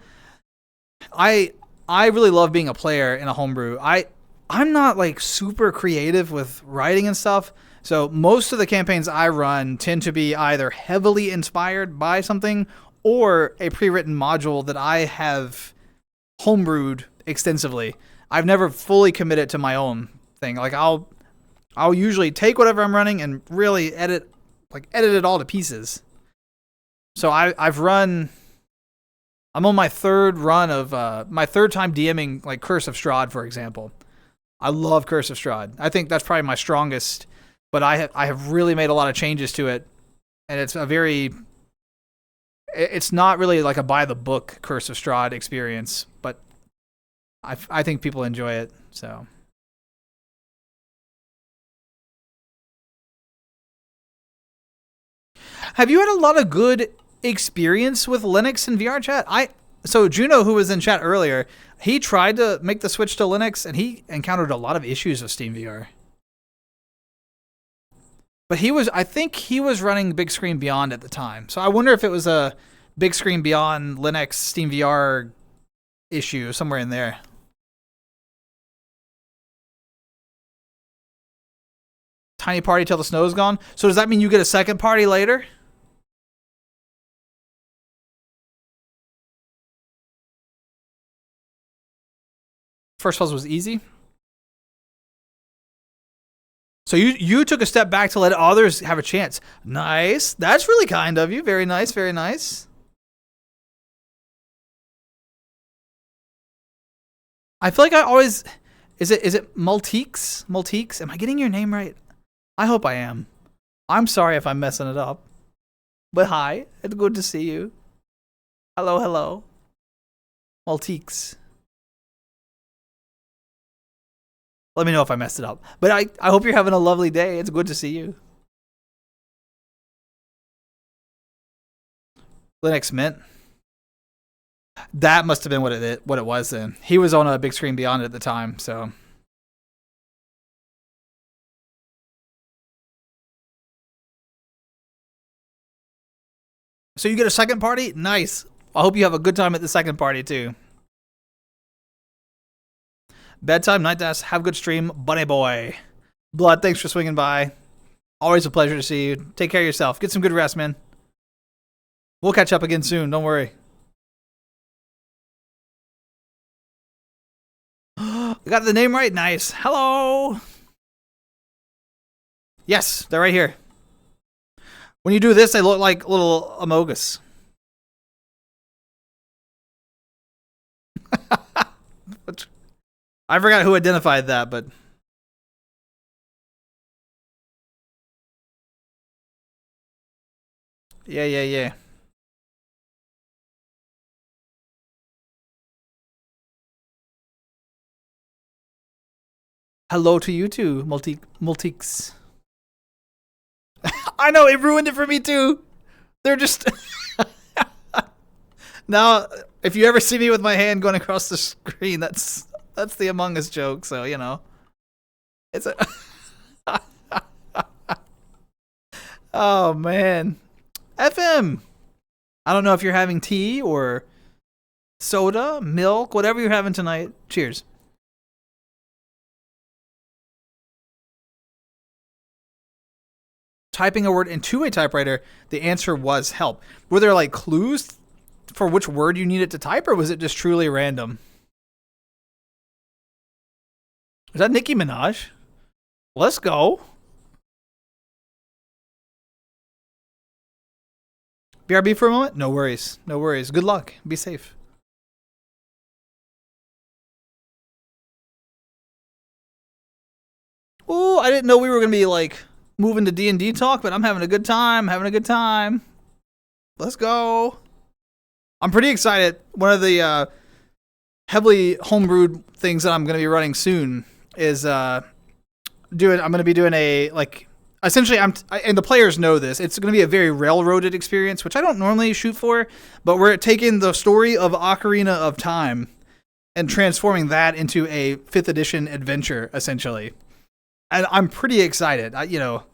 I really love being a player in a homebrew. I'm not like super creative with writing and stuff. So most of the campaigns I run tend to be either heavily inspired by something or a pre-written module that I have homebrewed extensively. I've never fully committed to my own thing. Like I'll usually take whatever I'm running and really edit it all to pieces. So I'm on my 3rd run of my 3rd time DMing like Curse of Strahd, for example. I love Curse of Strahd. I think that's probably my strongest, but I have really made a lot of changes to it, and it's not really like a by the book Curse of Strahd experience, but I think people enjoy it. So. Have you had a lot of good experience with Linux and VR chat? So Juno, who was in chat earlier, he tried to make the switch to Linux and he encountered a lot of issues with Steam VR. But I think he was running Big Screen Beyond at the time. So I wonder if it was a Big Screen Beyond Linux Steam VR issue somewhere in there. Tiny party till the snow's gone. So does that mean you get a second party later? First puzzle was easy. So you took a step back to let others have a chance. Nice. That's really kind of you. Very nice. Very nice. I feel like I always... Is it Maltiques? Maltiques? Am I getting your name right? I hope I am. I'm sorry if I'm messing it up. But hi. It's good to see you. Hello. Maltiques. Let me know if I messed it up. But I hope you're having a lovely day. It's good to see you. Linux Mint. That must have been what it was then. He was on a Big Screen Beyond at the time, so. So you get a second party? Nice. I hope you have a good time at the second party too. Bedtime, night dash, have a good stream, bunny boy. Blood, thanks for swinging by. Always a pleasure to see you. Take care of yourself. Get some good rest, man. We'll catch up again soon. Don't worry. We got the name right. Nice. Hello. Yes, they're right here. When you do this, they look like little amogus. I forgot who identified that, but yeah. Hello to you too, Multiques. I know, it ruined it for me too. They're just... Now, if you ever see me with my hand going across the screen, that's the Among Us joke, so, you know. It's a... Oh, man. FM. I don't know if you're having tea or soda, milk, whatever you're having tonight. Cheers. Typing a word into a typewriter, the answer was help. Were there like clues for which word you needed to type, or was it just truly random? Is that Nicki Minaj? Let's go. BRB for a moment? No worries. No worries. Good luck. Be safe. Oh, I didn't know we were going to be like moving to D&D talk, but I'm having a good time. Let's go. I'm pretty excited. One of the heavily homebrewed things that I'm going to be running soon is I'm going to be doing a, like, essentially and the players know this, it's going to be a very railroaded experience, which I don't normally shoot for, but we're taking the story of Ocarina of Time and transforming that into a 5th edition adventure, essentially. And I'm pretty excited. That's going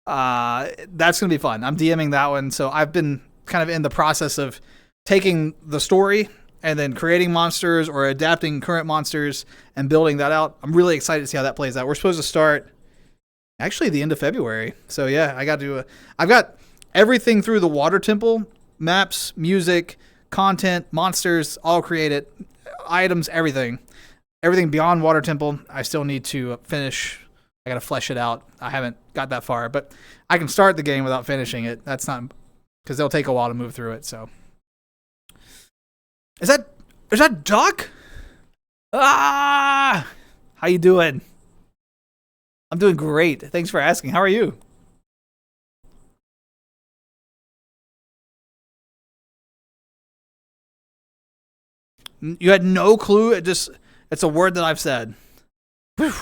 to be fun. I'm DMing that one, so I've been kind of in the process of taking the story and then creating monsters or adapting current monsters and building that out. I'm really excited to see how that plays out. We're supposed to start actually the end of February. So yeah, I've got everything through the Water Temple, maps, music, content, monsters, all created, items, everything beyond Water Temple. I still need to finish. I got to flesh it out. I haven't got that far, but I can start the game without finishing it. That's not, because they'll take a while to move through it. So is that Duck? Ah, how you doing? I'm doing great. Thanks for asking. How are you? You had no clue? It's a word that I've said. Whew.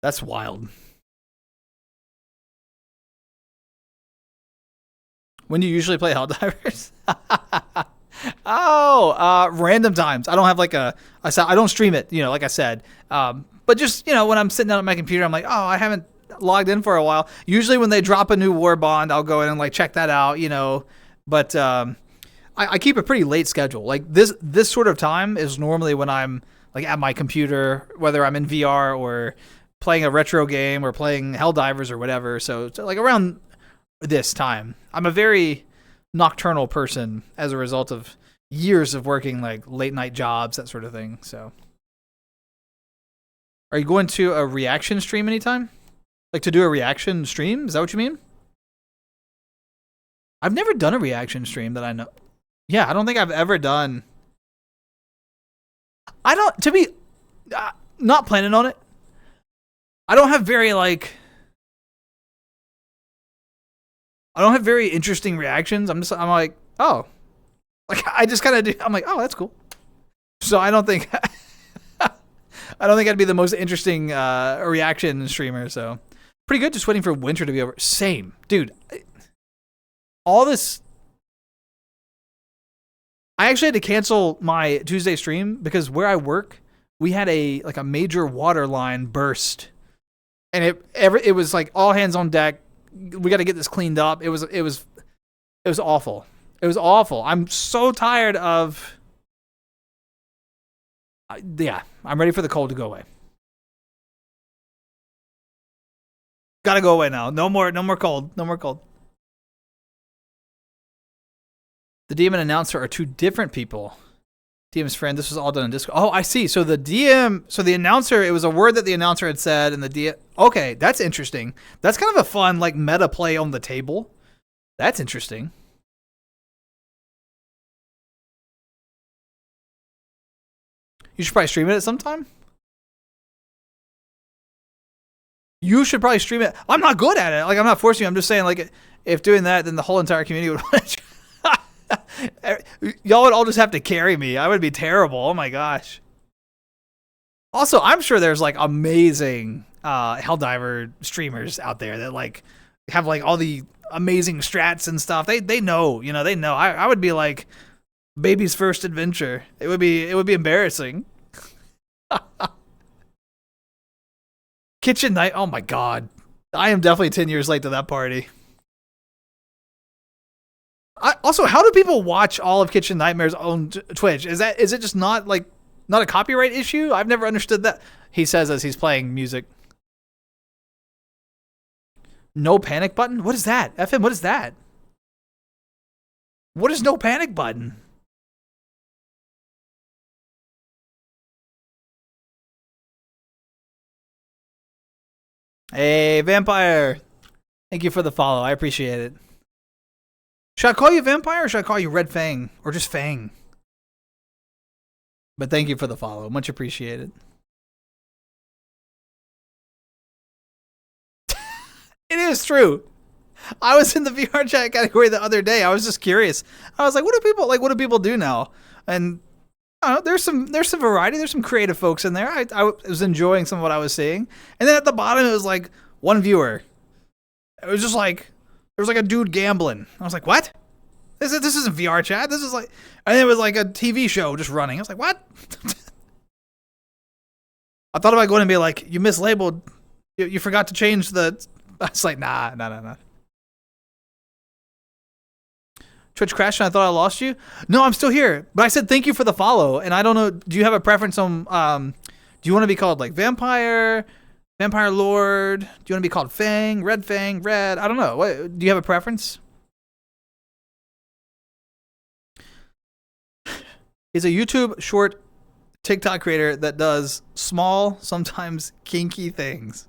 That's wild. When do you usually play Helldivers? Random times. I don't have like I don't stream it, like I said. But just, when I'm sitting down at my computer, I'm like, oh, I haven't logged in for a while. Usually when they drop a new war bond, I'll go in and like check that out, But I keep a pretty late schedule. Like this sort of time is normally when I'm like at my computer, whether I'm in VR or playing a retro game or playing Helldivers or whatever. So it's like around this time. I'm a very nocturnal person as a result of years of working like late night jobs, that sort of thing. So are you going to a reaction stream anytime? Like to do a reaction stream? Is that what you mean? I've never done a reaction stream that I know. Yeah, I don't think I've ever done. Not planning on it. I don't have very interesting reactions. I'm like, oh, like I just kind of do. I'm like, oh, that's cool. So I don't think I'd be the most interesting reaction streamer. So pretty good. Just waiting for winter to be over. Same, dude. All this. I actually had to cancel my Tuesday stream because where I work, we had a major water line burst. And it was like all hands on deck. We got to get this cleaned up. It was awful. It was awful. I'm so tired of. Yeah, I'm ready for the cold to go away. Gotta go away now. No more cold. No more cold. The demon announcer are two different people. DM's friend. This was all done in Discord. Oh, I see. So the DM, so the announcer, it was a word that the announcer had said, and the DM. Okay, that's interesting. That's kind of a fun like meta play on the table. That's interesting. You should probably stream it at some time. You should probably stream it. I'm not good at it. Like, I'm not forcing you. I'm just saying, like, if doing that, then the whole entire community would want to. Y'all would all just have to carry me. I would be terrible. Oh my gosh. Also, I'm sure there's like amazing Helldiver streamers out there that like have like all the amazing strats and stuff. They know, you know, they know. I would be like baby's first adventure. It would be embarrassing. Kitchen night. Oh my god. I am definitely 10 years late to that party. Also, how do people watch all of Kitchen Nightmares on Twitch? Is it just not a copyright issue? I've never understood that. He says as he's playing music. No panic button? What is that? FM, what is that? What is no panic button? Hey, Vampire. Thank you for the follow. I appreciate it. Should I call you Vampire or should I call you Red Fang? Or just Fang? But thank you for the follow. Much appreciated. It is true. I was in the VR chat category the other day. I was just curious. I was like, what do people do now? And I don't know, there's some variety. There's some creative folks in there. I was enjoying some of what I was seeing. And then at the bottom, it was like one viewer. It was just like, there was like a dude gambling. I was like, what? This isn't VR chat. This is like, and it was like a TV show just running. I was like, what? I thought about going and be like, you mislabeled. You forgot to change the. I was like, nah. Twitch crashed and I thought I lost you. No, I'm still here. But I said thank you for the follow. And I don't know. Do you have a preference on? Do you want to be called like Vampire? Vampire Lord? Do you want to be called Fang? Red Fang? Red? I don't know. What, do you have a preference? He's a YouTube short TikTok creator that does small, sometimes kinky things.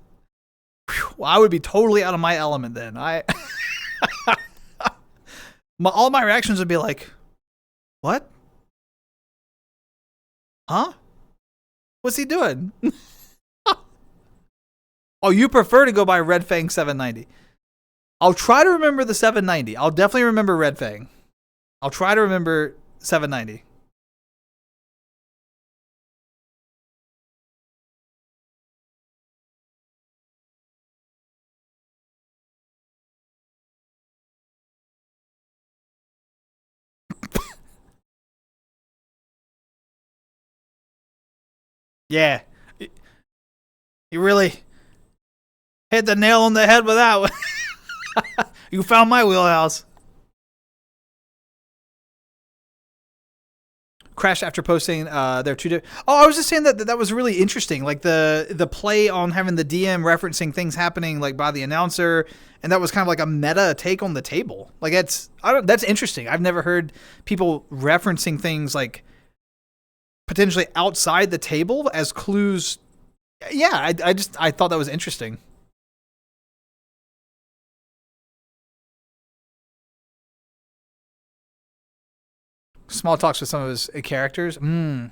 Whew, well, I would be totally out of my element then. All my reactions would be like, what? Huh? What's he doing? Oh, you prefer to go by Red Fang 790. I'll try to remember the 790. I'll definitely remember Red Fang. I'll try to remember 790. Yeah. You really hit the nail on the head with that one. You found my wheelhouse. Crashed after posting their two. Oh, I was just saying that was really interesting. Like the play on having the DM referencing things happening like by the announcer, and that was kind of like a meta take on the table. Like that's interesting. I've never heard people referencing things like potentially outside the table as clues. Yeah, I thought that was interesting. Small talks with some of his characters. I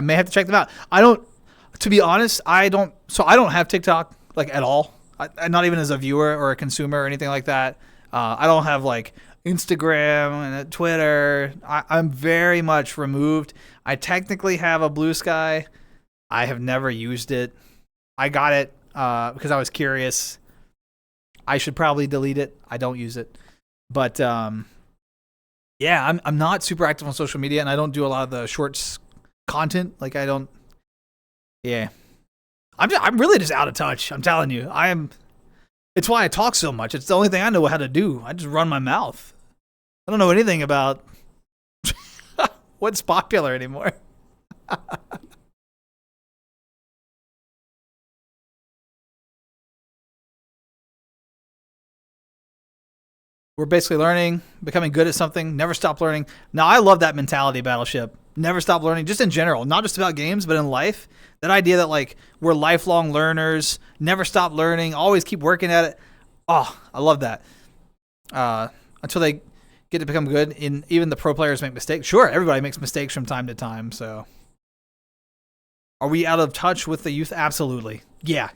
may have to check them out. To be honest, I don't have TikTok like at all. Not even as a viewer or a consumer or anything like that. I don't have like Instagram and Twitter. I'm very much removed. I technically have a Blue Sky. I have never used it. I got it because I was curious. I should probably delete it. I don't use it. But yeah, I'm not super active on social media, and I don't do a lot of the shorts content. Like I don't. Yeah, I'm really just out of touch. I'm telling you, It's why I talk so much. It's the only thing I know how to do. I just run my mouth. I don't know anything about what's popular anymore. We're basically learning, becoming good at something, never stop learning. Now, I love that mentality, Battleship. Never stop learning, just in general, not just about games, but in life. That idea that, like, we're lifelong learners, never stop learning, always keep working at it. Oh, I love that. Until they get to become good. Even the pro players make mistakes. Sure, everybody makes mistakes from time to time, so. Are we out of touch with the youth? Absolutely. Yeah.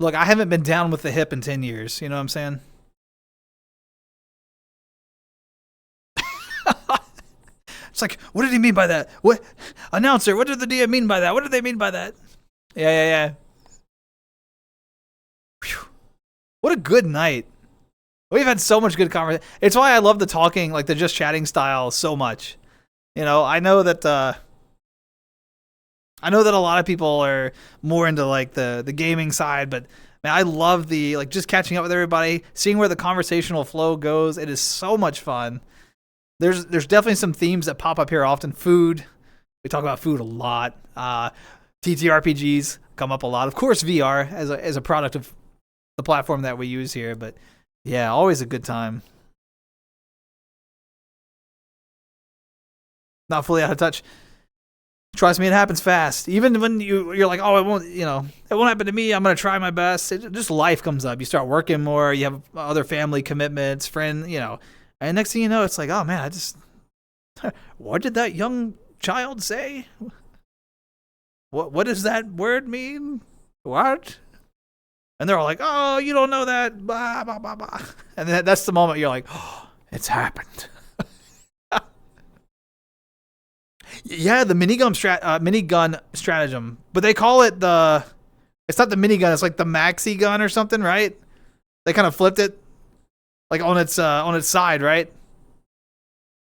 Look, I haven't been down with the hip in 10 years. You know what I'm saying? It's like, what did he mean by that? What announcer? What did the DM mean by that? What did they mean by that? Yeah. Whew. What a good night. We've had so much good conversation. It's why I love the talking, like the just chatting style so much. You know, I know that a lot of people are more into like the gaming side, but man, I love the like just catching up with everybody, seeing where the conversational flow goes. It is so much fun. There's definitely some themes that pop up here often. Food. We talk about food a lot. TTRPGs come up a lot. Of course, VR as a product of the platform that we use here. But yeah, always a good time. Not fully out of touch. Trust me, it happens fast. Even when you're like, oh, it won't happen to me. I'm gonna try my best. Just life comes up. You start working more. You have other family commitments, friends. And next thing you know, it's like, oh man, what did that young child say? What does that word mean? What? And they're all like, oh, you don't know that, blah, blah, blah, blah. And then that's the moment you're like, oh, it's happened. Yeah, the minigun stratagem. But they call it it's not the minigun, it's like the maxi gun or something, right? They kind of flipped it. Like on its side, right?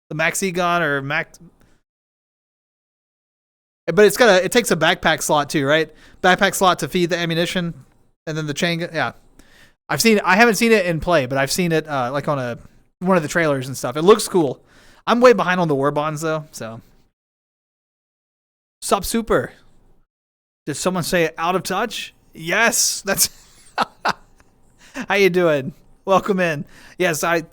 The maxi gun or max, but it takes a backpack slot too, right? Backpack slot to feed the ammunition, and then the chain gun. Yeah, I haven't seen it in play, but I've seen it like on one of the trailers and stuff. It looks cool. I'm way behind on the war bonds though, so. Sup, super? Did someone say out of touch? Yes, that's. How you doing? Welcome in. Yes, I'm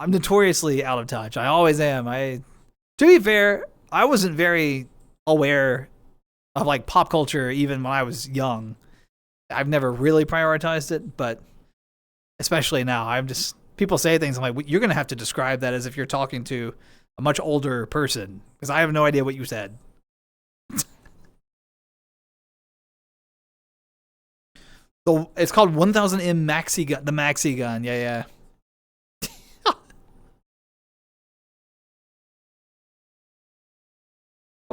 notoriously out of touch. I always am. To be fair, I wasn't very aware of like pop culture even when I was young. I've never really prioritized it, but especially now, people say things. I'm like, you're going to have to describe that as if you're talking to a much older person because I have no idea what you said. It's called 1000M Maxi Gun. The Maxi Gun. Yeah. Some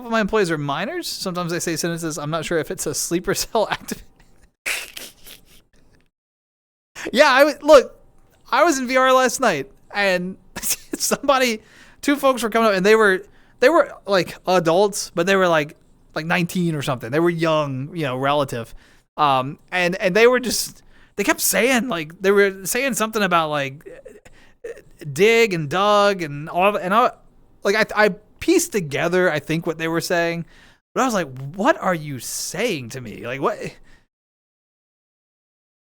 of my employees are minors. Sometimes they say sentences. I'm not sure if it's a sleeper cell active. Yeah, I was in VR last night and two folks were coming up and they were like adults, but they were like 19 or something. They were young, relative. And they kept saying they were saying something about like dig and dug and all, and I pieced together I think what they were saying, but I was like, what are you saying to me? Like what?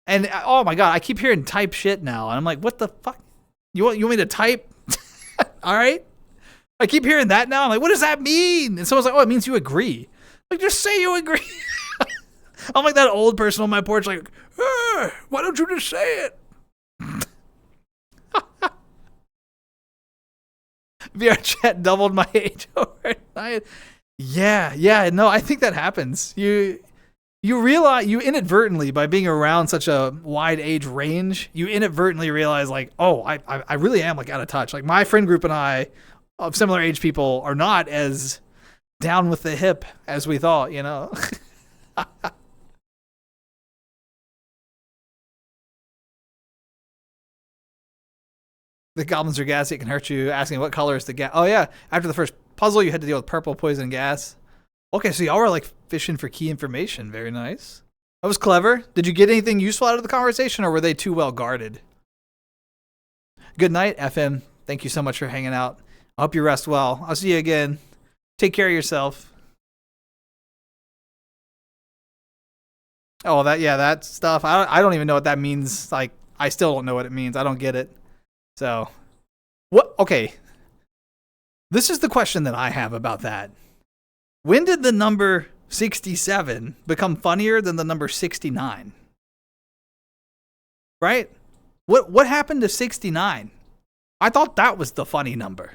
And oh my god, I keep hearing type shit now, and I'm like, what the fuck? You want me to type? All right. I keep hearing that now. I'm like, what does that mean? And someone's like, oh, it means you agree. Like, just say you agree. I'm like that old person on my porch, like, why don't you just say it? VR chat doubled my age overnight. Yeah, no, I think that happens. You realize, you inadvertently, by being around such a wide age range, you inadvertently realize, like, oh, I really am, like, out of touch. Like, my friend group and I, of similar age people, are not as down with the hip as we thought, The goblins are gassy. It can hurt you. Asking what color is the gas. Oh, yeah. After the first puzzle, you had to deal with purple, poison, gas. Okay, so y'all were like fishing for key information. Very nice. That was clever. Did you get anything useful out of the conversation, or were they too well guarded? Good night, FM. Thank you so much for hanging out. I hope you rest well. I'll see you again. Take care of yourself. Oh, that stuff. I don't even know what that means. Like, I still don't know what it means. I don't get it. So, what? Okay. This is the question that I have about that. When did the number 67 become funnier than the number 69? Right? What happened to 69? I thought that was the funny number.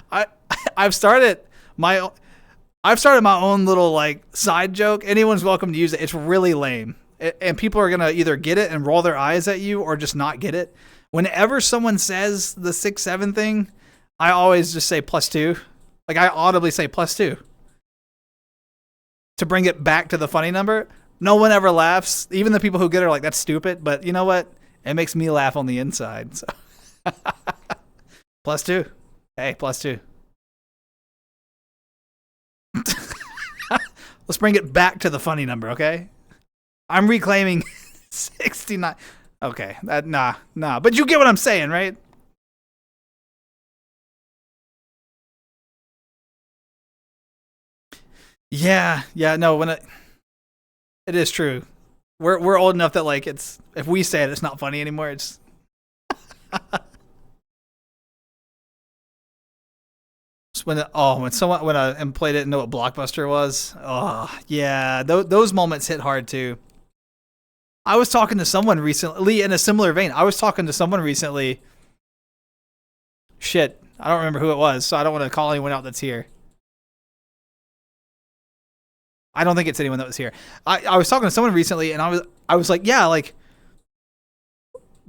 I've started my own little like side joke. Anyone's welcome to use it. It's really lame. And people are going to either get it and roll their eyes at you or just not get it. Whenever someone says the 6-7 thing, I always just say +2. Like I audibly say +2 to bring it back to the funny number. No one ever laughs. Even the people who get it are like, that's stupid. But you know what? It makes me laugh on the inside. So +2. Hey, +2. Let's bring it back to the funny number, okay? I'm reclaiming 69. Okay, nah. But you get what I'm saying, right? Yeah, no, it is true. We're old enough that like it's if we say it's not funny anymore. It's when an employee didn't know what Blockbuster was. Oh yeah, those moments hit hard too. I was talking to someone recently in a similar vein. Shit, I don't remember who it was, so I don't want to call anyone out that's here. I don't think it's anyone that was here. I was talking to someone recently, and I was like, yeah, like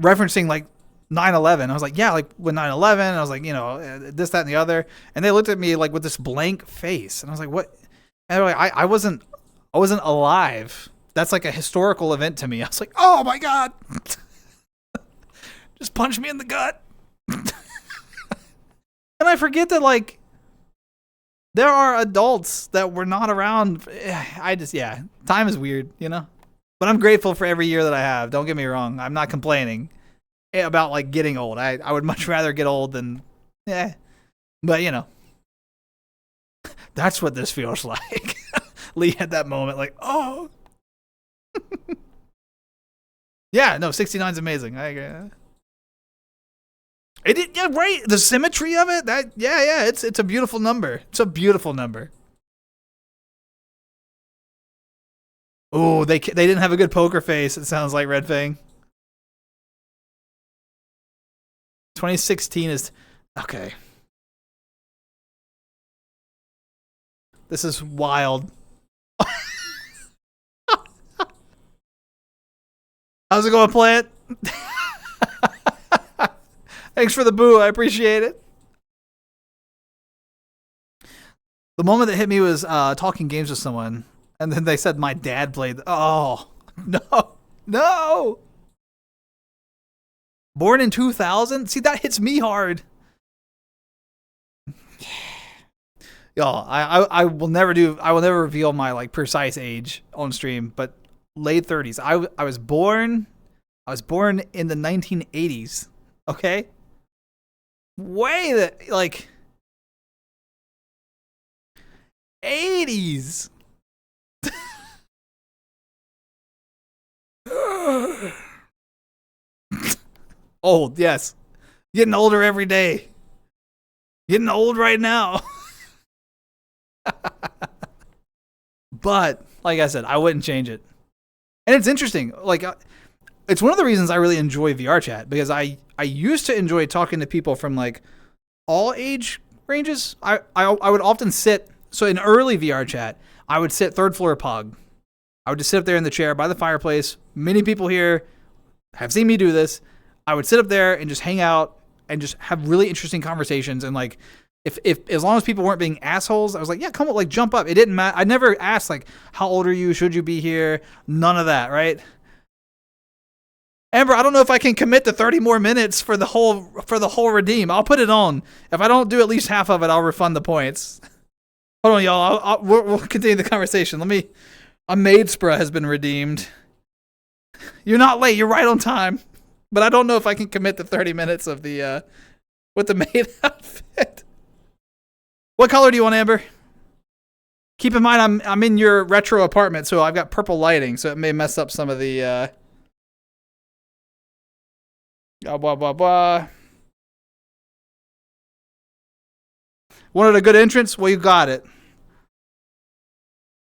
referencing like 9/11. I was like, yeah, like when 9/11. I was like, you know, this, that, and the other. And they looked at me like with this blank face, and I was like, what? And they're like, I wasn't alive. That's like a historical event to me. I was like, oh my god, just punch me in the gut. And I forget that like there are adults that were not around. Time is weird, you know? But I'm grateful for every year that I have. Don't get me wrong. I'm not complaining about like getting old. I would much rather get old than, but you know, that's what this feels like. Lee had that moment like, oh. Yeah, no, 69 is amazing. I agree. Yeah, right. The symmetry of it. It's a beautiful number. It's a beautiful number. Oh, they didn't have a good poker face. It sounds like Red Fang. 2016 is okay. This is wild. How's it going, Plant? Thanks for the boo. I appreciate it. The moment that hit me was talking games with someone, and then they said my dad played. Oh, no. Born in 2000? See, that hits me hard. Y'all, I will never reveal my like precise age on stream, but late 30s. I was born in the 1980s. Okay? Way that like 80s. Old, yes. Getting older every day. Getting old right now. But like I said, I wouldn't change it. And it's interesting. Like it's one of the reasons I really enjoy VR chat, because I used to enjoy talking to people from like all age ranges. I would often sit, so in early VR chat, I would sit third floor Pog. I would just sit up there in the chair by the fireplace. Many people here have seen me do this. I would sit up there and just hang out and just have really interesting conversations. And like, if as long as people weren't being assholes, I was like, yeah, come on, like jump up. It didn't matter. I never asked like, how old are you? Should you be here? None of that, right? Amber, I don't know if I can commit to 30 more minutes for the whole redeem. I'll put it on. If I don't do at least half of it, I'll refund the points. Hold on, y'all. We'll continue the conversation. A Maidspra has been redeemed. You're not late. You're right on time. But I don't know if I can commit to 30 minutes of the with the maid outfit. What color do you want, Amber? Keep in mind, I'm in your retro apartment, so I've got purple lighting, so it may mess up some of the. Blah blah blah. Wanted a good entrance? Well, you got it.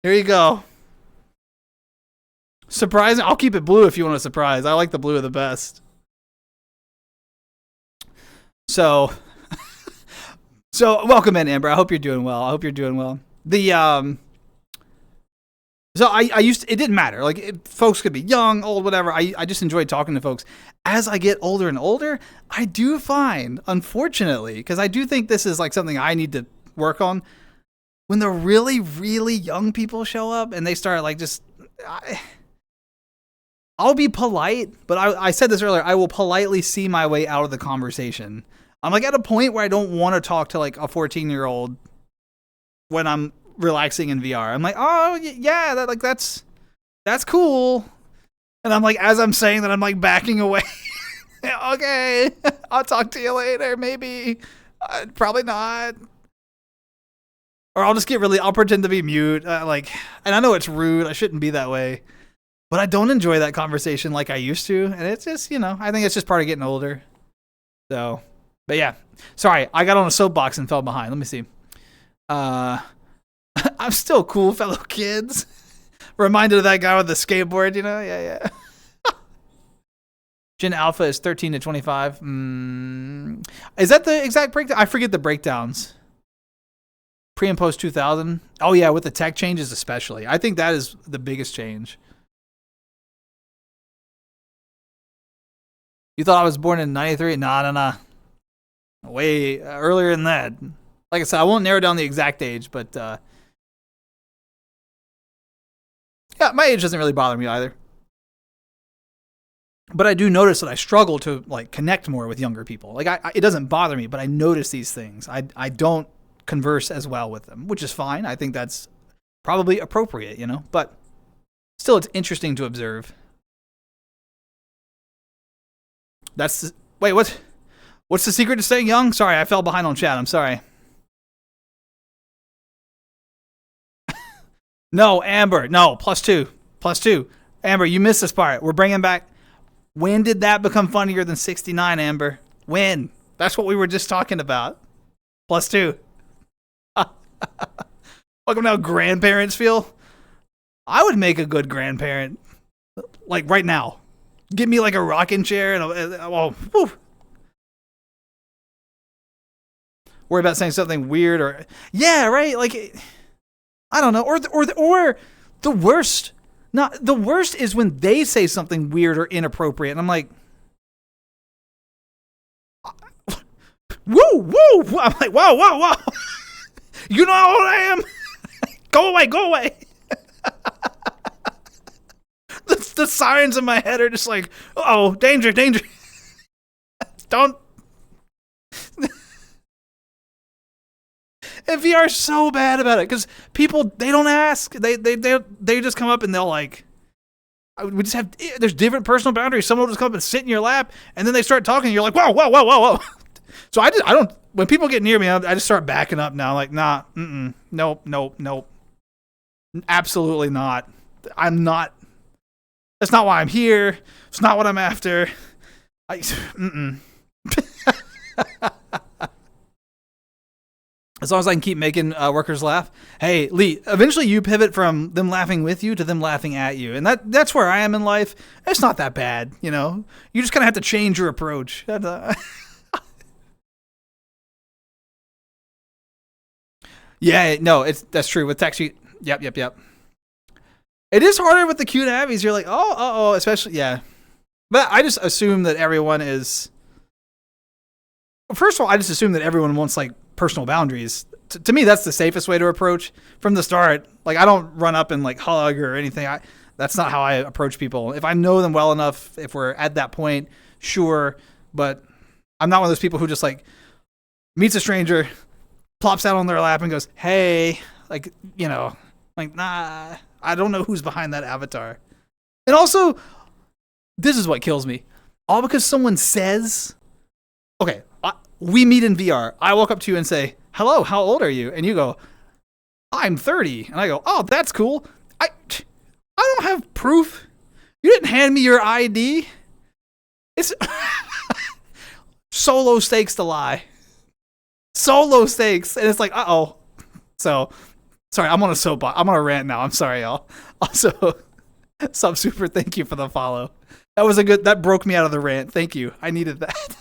Here you go. Surprising. I'll keep it blue if you want a surprise. I like the blue the best. So welcome in, Amber. I hope you're doing well. So I used to, it didn't matter. Like folks could be young, old, whatever. I just enjoyed talking to folks. As I get older and older, I do find, unfortunately, because I do think this is like something I need to work on, when the really, really young people show up and they start like just, I'll be polite, but I said this earlier, I will politely see my way out of the conversation. I'm like at a point where I don't want to talk to like a 14-year-old when I'm relaxing in VR. I'm like, oh yeah, that's cool. And I'm like, as I'm saying that, I'm like backing away. Okay, I'll talk to you later. Maybe, probably not. Or I'll just I'll pretend to be mute. And I know it's rude. I shouldn't be that way. But I don't enjoy that conversation like I used to. And it's just, I think it's just part of getting older. So, but yeah. Sorry, I got on a soapbox and fell behind. Let me see. I'm still cool, fellow kids. Reminded of that guy with the skateboard, Yeah. Gen Alpha is 13 to 25. Is that the exact breakdown? I forget the breakdowns. Pre and post 2000. Oh yeah, with the tech changes especially. I think that is the biggest change. You thought I was born in 93? Nah. Way earlier than that. Like I said, I won't narrow down the exact age, but yeah, my age doesn't really bother me either. But I do notice that I struggle to like connect more with younger people. Like it doesn't bother me, but I notice these things. I don't converse as well with them, which is fine. I think that's probably appropriate, but still it's interesting to observe. Wait, what's the secret to staying young? Sorry, I fell behind on chat. I'm sorry. No, Amber. No, +2. +2. Amber, you missed this part. We're bringing back. When did that become funnier than 69, Amber? When? That's what we were just talking about. +2. Welcome to how grandparents feel. I would make a good grandparent. Like right now. Give me like a rocking chair and worry about saying something weird or yeah, right? Like I don't know. Or the worst. Not the worst is when they say something weird or inappropriate, and I'm like, woo. I'm like, whoa. You know how old I am? Go away. The sirens in my head are just like, oh, danger. Don't. And VR is so bad about it because people, they don't ask. They just come up and they'll like, we just have, there's different personal boundaries. Someone will just come up and sit in your lap and then they start talking and you're like, whoa. So I don't, when people get near me, I just start backing up now. Like, nah, nope. Absolutely not. I'm not, that's not why I'm here. It's not what I'm after. As long as I can keep making workers laugh. Hey, Lee, eventually you pivot from them laughing with you to them laughing at you. And that's where I am in life. It's not that bad, You just kind of have to change your approach. Yeah, no, that's true. With tech sheet, yep. It is harder with the cute avies. You're like, oh, especially, yeah. But I just assume that everyone is... First of all, I just assume that everyone wants, like, personal boundaries. To me, that's the safest way to approach from the start. Like, I don't run up and like hug or anything. That's not how I approach people. If I know them well enough, if we're at that point, sure. But I'm not one of those people who just like meets a stranger, plops out on their lap and goes, hey, like, like, nah, I don't know who's behind that avatar. And also, this is what kills me. All because someone says, okay, we meet in VR. I walk up to you and say, hello, how old are you? And you go, I'm 30. And I go, oh, that's cool. I don't have proof. You didn't hand me your ID. It's so low stakes to lie. So low stakes. And it's like, uh-oh. So, sorry, I'm on a soapbox. I'm on a rant now. I'm sorry, y'all. Also, Sub Super, thank you for the follow. That broke me out of the rant. Thank you. I needed that.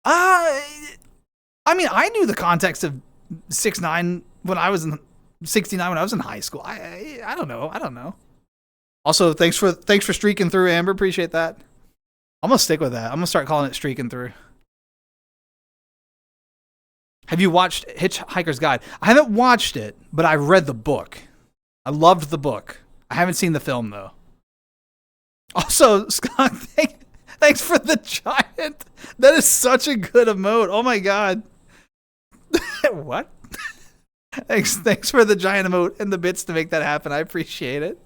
I mean, I knew the context of 6ix9ine when I was in 69 when I was in high school. I don't know. Also, thanks for streaking through, Amber. Appreciate that. I'm gonna stick with that. I'm gonna start calling it streaking through. Have you watched Hitchhiker's Guide? I haven't watched it, but I read the book. I loved the book. I haven't seen the film though. Also, Scott, thanks for the giant. That is such a good emote. Oh my god. What? Thanks for the giant emote and the bits to make that happen. I appreciate it.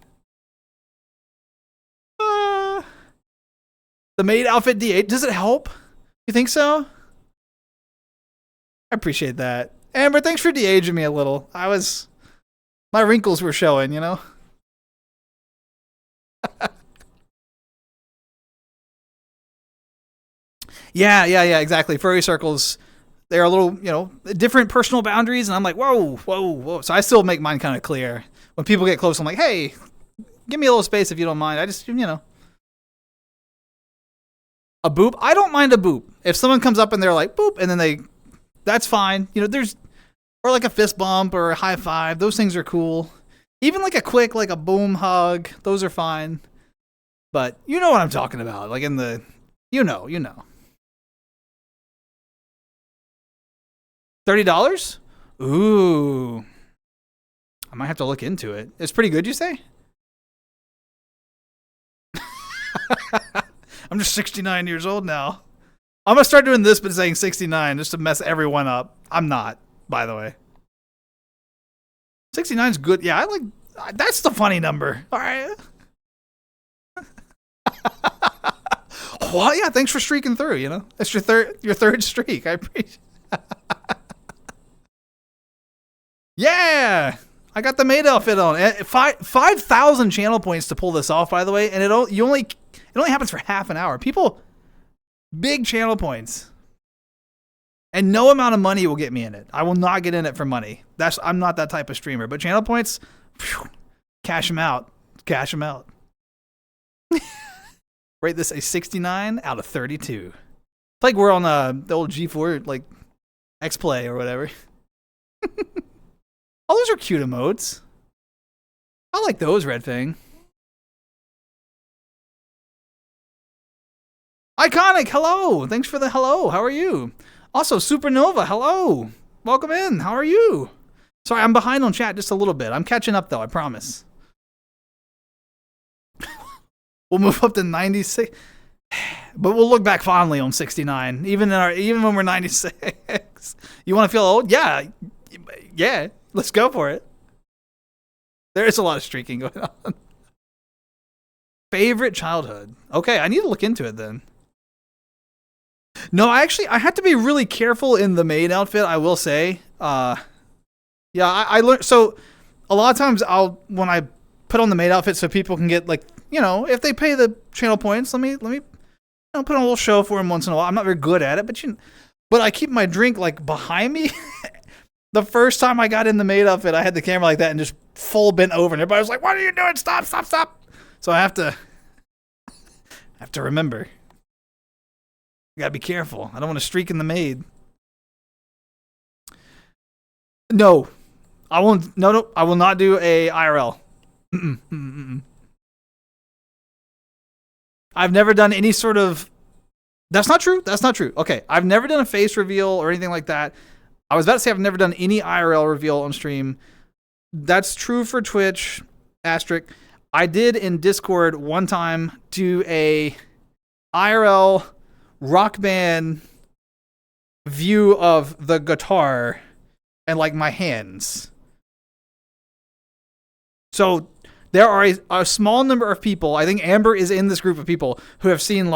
The maid outfit D8. Does it help? You think so? I appreciate that. Amber, thanks for de-aging me a little. My wrinkles were showing, you know? Yeah, exactly. Furry circles, they're a little, different personal boundaries, and I'm like, whoa. So I still make mine kind of clear. When people get close, I'm like, hey, give me a little space if you don't mind. I just, A boop? I don't mind a boop. If someone comes up and they're like, boop, and then that's fine. Or like a fist bump or a high five. Those things are cool. Even like a quick, like a boom hug. Those are fine. But you know what I'm talking about. Like in the, you know. $30? Ooh. I might have to look into it. It's pretty good, you say? I'm just 69 years old now. I'm going to start doing this but saying 69 just to mess everyone up. I'm not, by the way. 69 is good. Yeah, that's the funny number. All right. Well, yeah, thanks for streaking through, That's your third streak. I appreciate it. Yeah, I got the maid outfit on. 5,000 channel points to pull this off, by the way, and it only happens for half an hour. People, big channel points, and no amount of money will get me in it. I will not get in it for money. I'm not that type of streamer. But channel points, phew, cash them out. Rate this a 69 out of 32. It's like we're on the old G4 like X Play or whatever. Oh, those are cute emotes. I like those, Red Fang. Iconic, hello. Thanks for the hello. How are you? Also, Supernova, hello. Welcome in. How are you? Sorry, I'm behind on chat just a little bit. I'm catching up, though, I promise. We'll move up to 96. But we'll look back fondly on 69, even when we're 96. You want to feel old? Yeah. Let's go for it. There is a lot of streaking going on. Favorite childhood. Okay, I need to look into it then. No, I had to be really careful in the maid outfit, I will say. I learned. So a lot of times when I put on the maid outfit so people can get if they pay the channel points, let me put on a little show for them once in a while. I'm not very good at it, but I keep my drink behind me. The first time I got in the maid outfit, I had the camera like that and just full bent over, and everybody was like, "What are you doing? Stop!" So I have to remember. You gotta be careful. I don't want to streak in the maid. No, I won't. No, I will not do a IRL. I've never done any sort of. That's not true. Okay, I've never done a face reveal or anything like that. I was about to say I've never done any IRL reveal on stream. That's true for Twitch. Asterisk. I did in Discord one time do a IRL rock band view of the guitar and my hands. So there are a small number of people, I think Amber is in this group of people, who have seen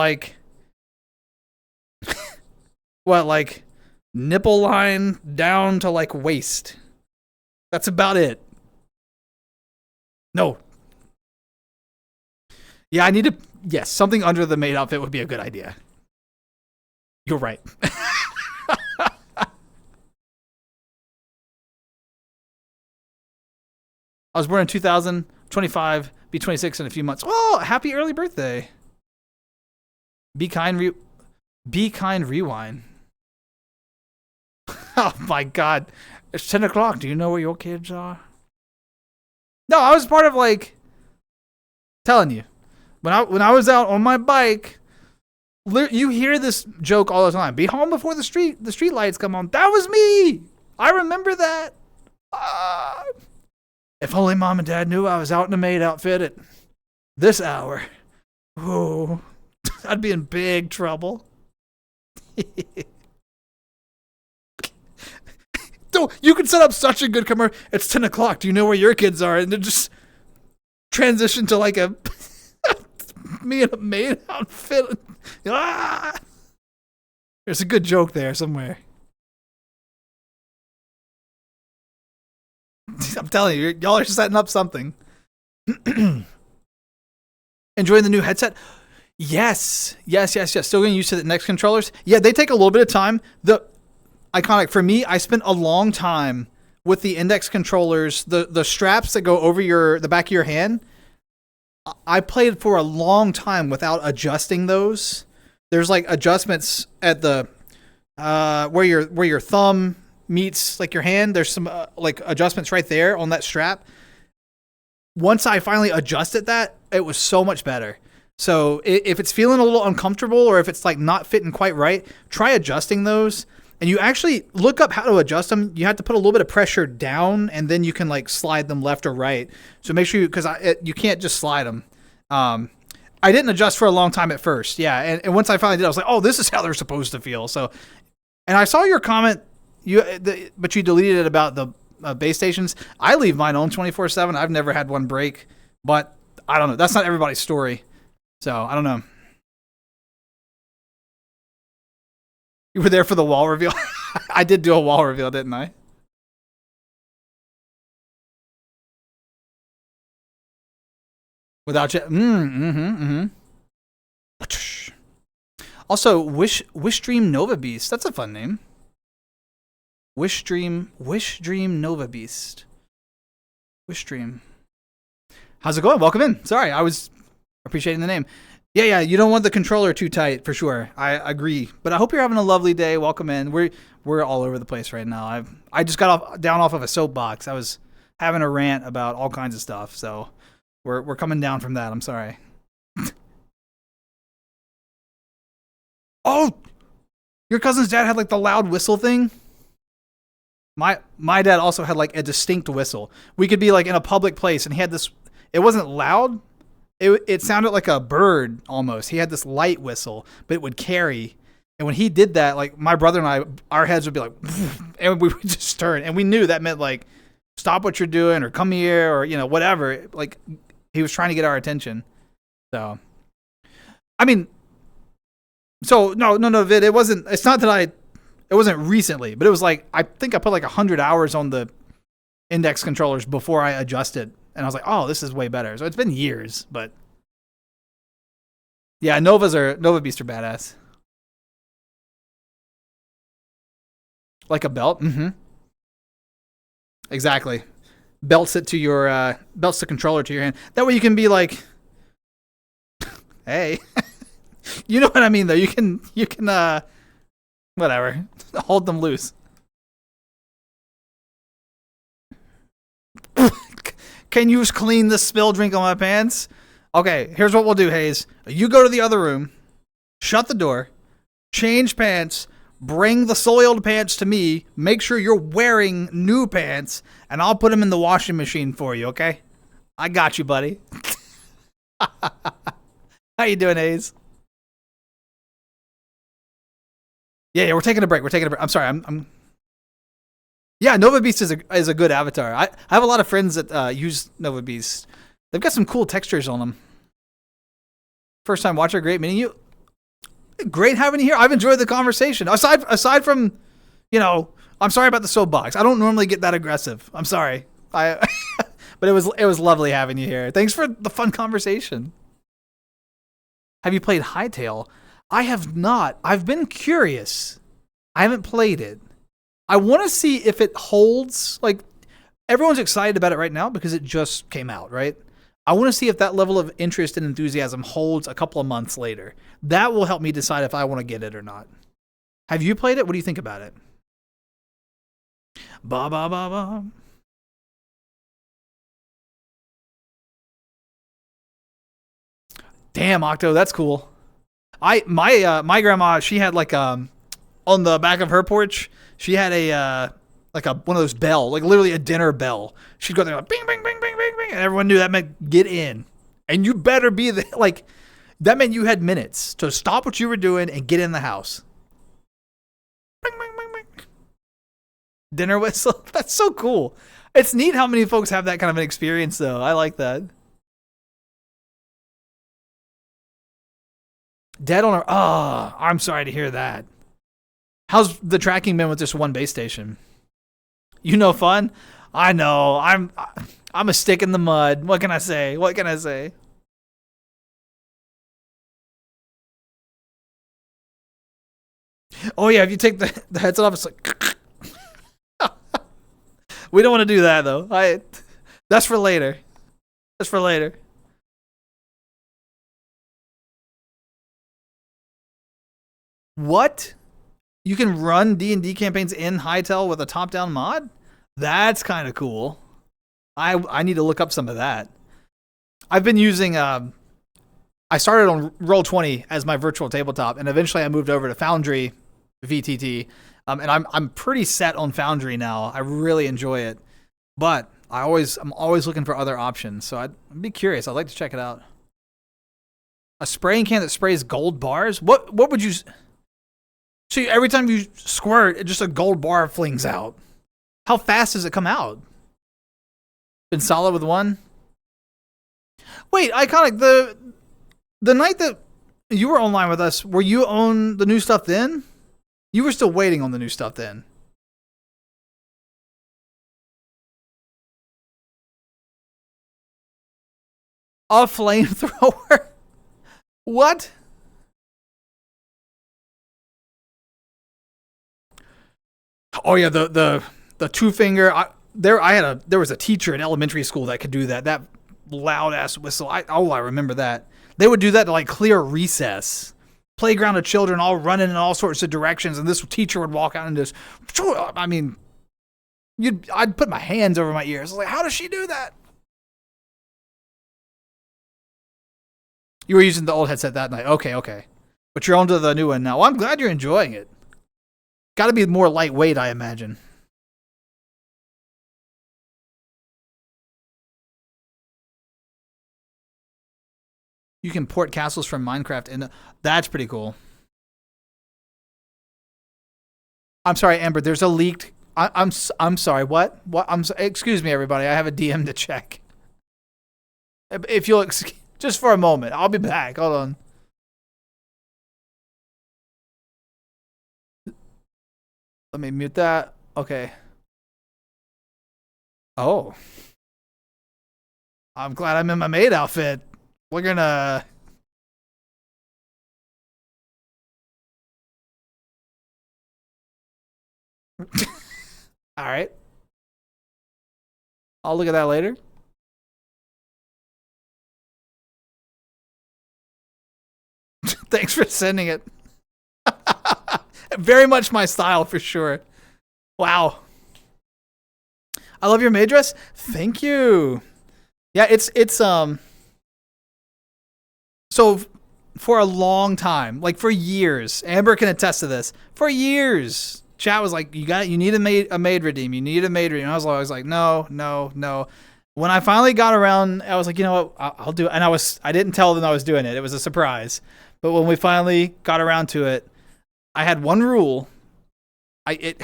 nipple line down to like waist. That's about it. No. Yeah, I need to. Yes, something under the maid outfit would be a good idea. You're right. I was born in 2025, be 26 in a few months. Oh, happy early birthday. Be kind, rewind. Oh my God. It's 10 o'clock. Do you know where your kids are? No, I was part of like, telling you. When I was out on my bike, you hear this joke all the time. Be home before the street lights come on. That was me. I remember that. If only mom and dad knew I was out in a maid outfit at this hour. Oh, I'd be in big trouble. You can set up such a good commercial. It's 10 o'clock. Do you know where your kids are? And then just transition to like a me in a maid outfit. There's a good joke there somewhere. I'm telling you, y'all are setting up something. Enjoying the new headset? Yes. Still getting used to the next controllers. Yeah, they take a little bit of time. The iconic for me, I spent a long time with the index controllers, the straps that go over the back of your hand. I played for a long time without adjusting those. There's like adjustments at the where your thumb meets like your hand. There's some like adjustments right there on that strap. Once I finally adjusted that, it was so much better. So if it's feeling a little uncomfortable or if it's like not fitting quite right, try adjusting those. And you actually look up how to adjust them. You have to put a little bit of pressure down, and then you can like slide them left or right. So make sure because you can't just slide them. I didn't adjust for a long time at first. Yeah, and once I finally did, I was like, oh, this is how they're supposed to feel. So, and I saw your comment, but you deleted it about the base stations. I leave mine on 24/7. I've never had one break, but I don't know. That's not everybody's story. So I don't know. You were there for the wall reveal. I did do a wall reveal, didn't I? Without you. Also, Wishdream Nova Beast. That's a fun name. Wishdream Nova Beast. Wishdream. How's it going? Welcome in. Sorry, I was appreciating the name. Yeah, you don't want the controller too tight, for sure. I agree. But I hope you're having a lovely day. Welcome in. We're all over the place right now. I just got down off of a soapbox. I was having a rant about all kinds of stuff, so we're coming down from that. I'm sorry. Oh, your cousin's dad had like the loud whistle thing. My dad also had like a distinct whistle. We could be like in a public place and he had this. It wasn't loud. It sounded like a bird almost. He had this light whistle, but it would carry. And when he did that, like my brother and I, our heads would be like, and we would just turn. And we knew that meant like, stop what you're doing or come here or, whatever. Like he was trying to get our attention. So, I mean, no, Vid, it's not that it wasn't recently, but it was like, I think I put like 100 hours on the index controllers before I adjusted. And I was like, oh, this is way better. So it's been years, but yeah, Nova Beasts are badass. Like a belt? Mm-hmm. Exactly. Belts the controller to your hand. That way you can be like, hey, you know what I mean though. You can whatever, hold them loose. Can you clean the spill drink on my pants? Okay, here's what we'll do, Hayes. You go to the other room, shut the door, change pants, bring the soiled pants to me, make sure you're wearing new pants, and I'll put them in the washing machine for you, okay? I got you, buddy. How you doing, Hayes? Yeah, we're taking a break. I'm sorry, I'm Yeah, Nova Beast is a good avatar. I have a lot of friends that use Nova Beast. They've got some cool textures on them. First time watcher, great meeting you. Great having you here. I've enjoyed the conversation. Aside from You know, I'm sorry about the soapbox. I don't normally get that aggressive. I'm sorry. I but it was lovely having you here. Thanks for the fun conversation. Have you played Hightail? I have not. I've been curious. I haven't played it. I want to see if it holds. Like, everyone's excited about it right now because it just came out, right? I want to see if that level of interest and enthusiasm holds a couple of months later. That will help me decide if I want to get it or not. Have you played it? What do you think about it? Ba ba ba ba. Damn, Octo, that's cool. My grandma, she had like on the back of her porch, she had a like a one of those bell, like literally a dinner bell. She'd go there like bing bing bing bing bing bing, and everyone knew that meant get in, and you better be the like that meant you had minutes to stop what you were doing and get in the house. Bing bing bing bing. Dinner whistle. That's so cool. It's neat how many folks have that kind of an experience, though. I like that. Dead on her. Oh, I'm sorry to hear that. How's the tracking been with just one base station? You know, fun. I know. I'm a stick in the mud. What can I say? What can I say? Oh yeah, if you take the headset off, it's like we don't want to do that though. That's for later. That's for later. What? You can run D&D campaigns in Hytale with a top-down mod? That's kind of cool. I need to look up some of that. I've been using I started on Roll20 as my virtual tabletop, and eventually I moved over to Foundry VTT. And I'm pretty set on Foundry now. I really enjoy it. But I'm always looking for other options. So I'd be curious. I'd like to check it out. A spraying can that sprays gold bars? What would you see? Every time you squirt, just a gold bar flings out. How fast does it come out? Been solid with one? Wait, Iconic, the night that you were online with us, were you on the new stuff then? You were still waiting on the new stuff then. A flamethrower? What? Oh yeah, the two finger. There was a teacher in elementary school that could do that. That loud ass whistle. I remember that. They would do that to like clear recess. Playground of children all running in all sorts of directions, and this teacher would walk out and just, I mean, I'd put my hands over my ears. I was like, how does she do that? You were using the old headset that night. Okay. But you're onto the new one now. Well, I'm glad you're enjoying it. Got to be more lightweight, I imagine. You can port castles from Minecraft, and that's pretty cool. I'm sorry, Amber. There's a leaked. I'm sorry. What? Excuse me, everybody. I have a DM to check. If you'll just for a moment, I'll be back. Hold on. Let me mute that. Okay. Oh. I'm glad I'm in my maid outfit. We're gonna. All right. I'll look at that later. Thanks for sending it. Very much my style for sure. Wow. I love your maid dress. Thank you. Yeah, it's so for a long time, like for years, Amber can attest to this. For years, chat was like, you need a maid redeem. You need a maid redeem. And I was always like, no. When I finally got around, I was like, you know what, I'll do it. And I didn't tell them I was doing it. It was a surprise. But when we finally got around to it, I had one rule. It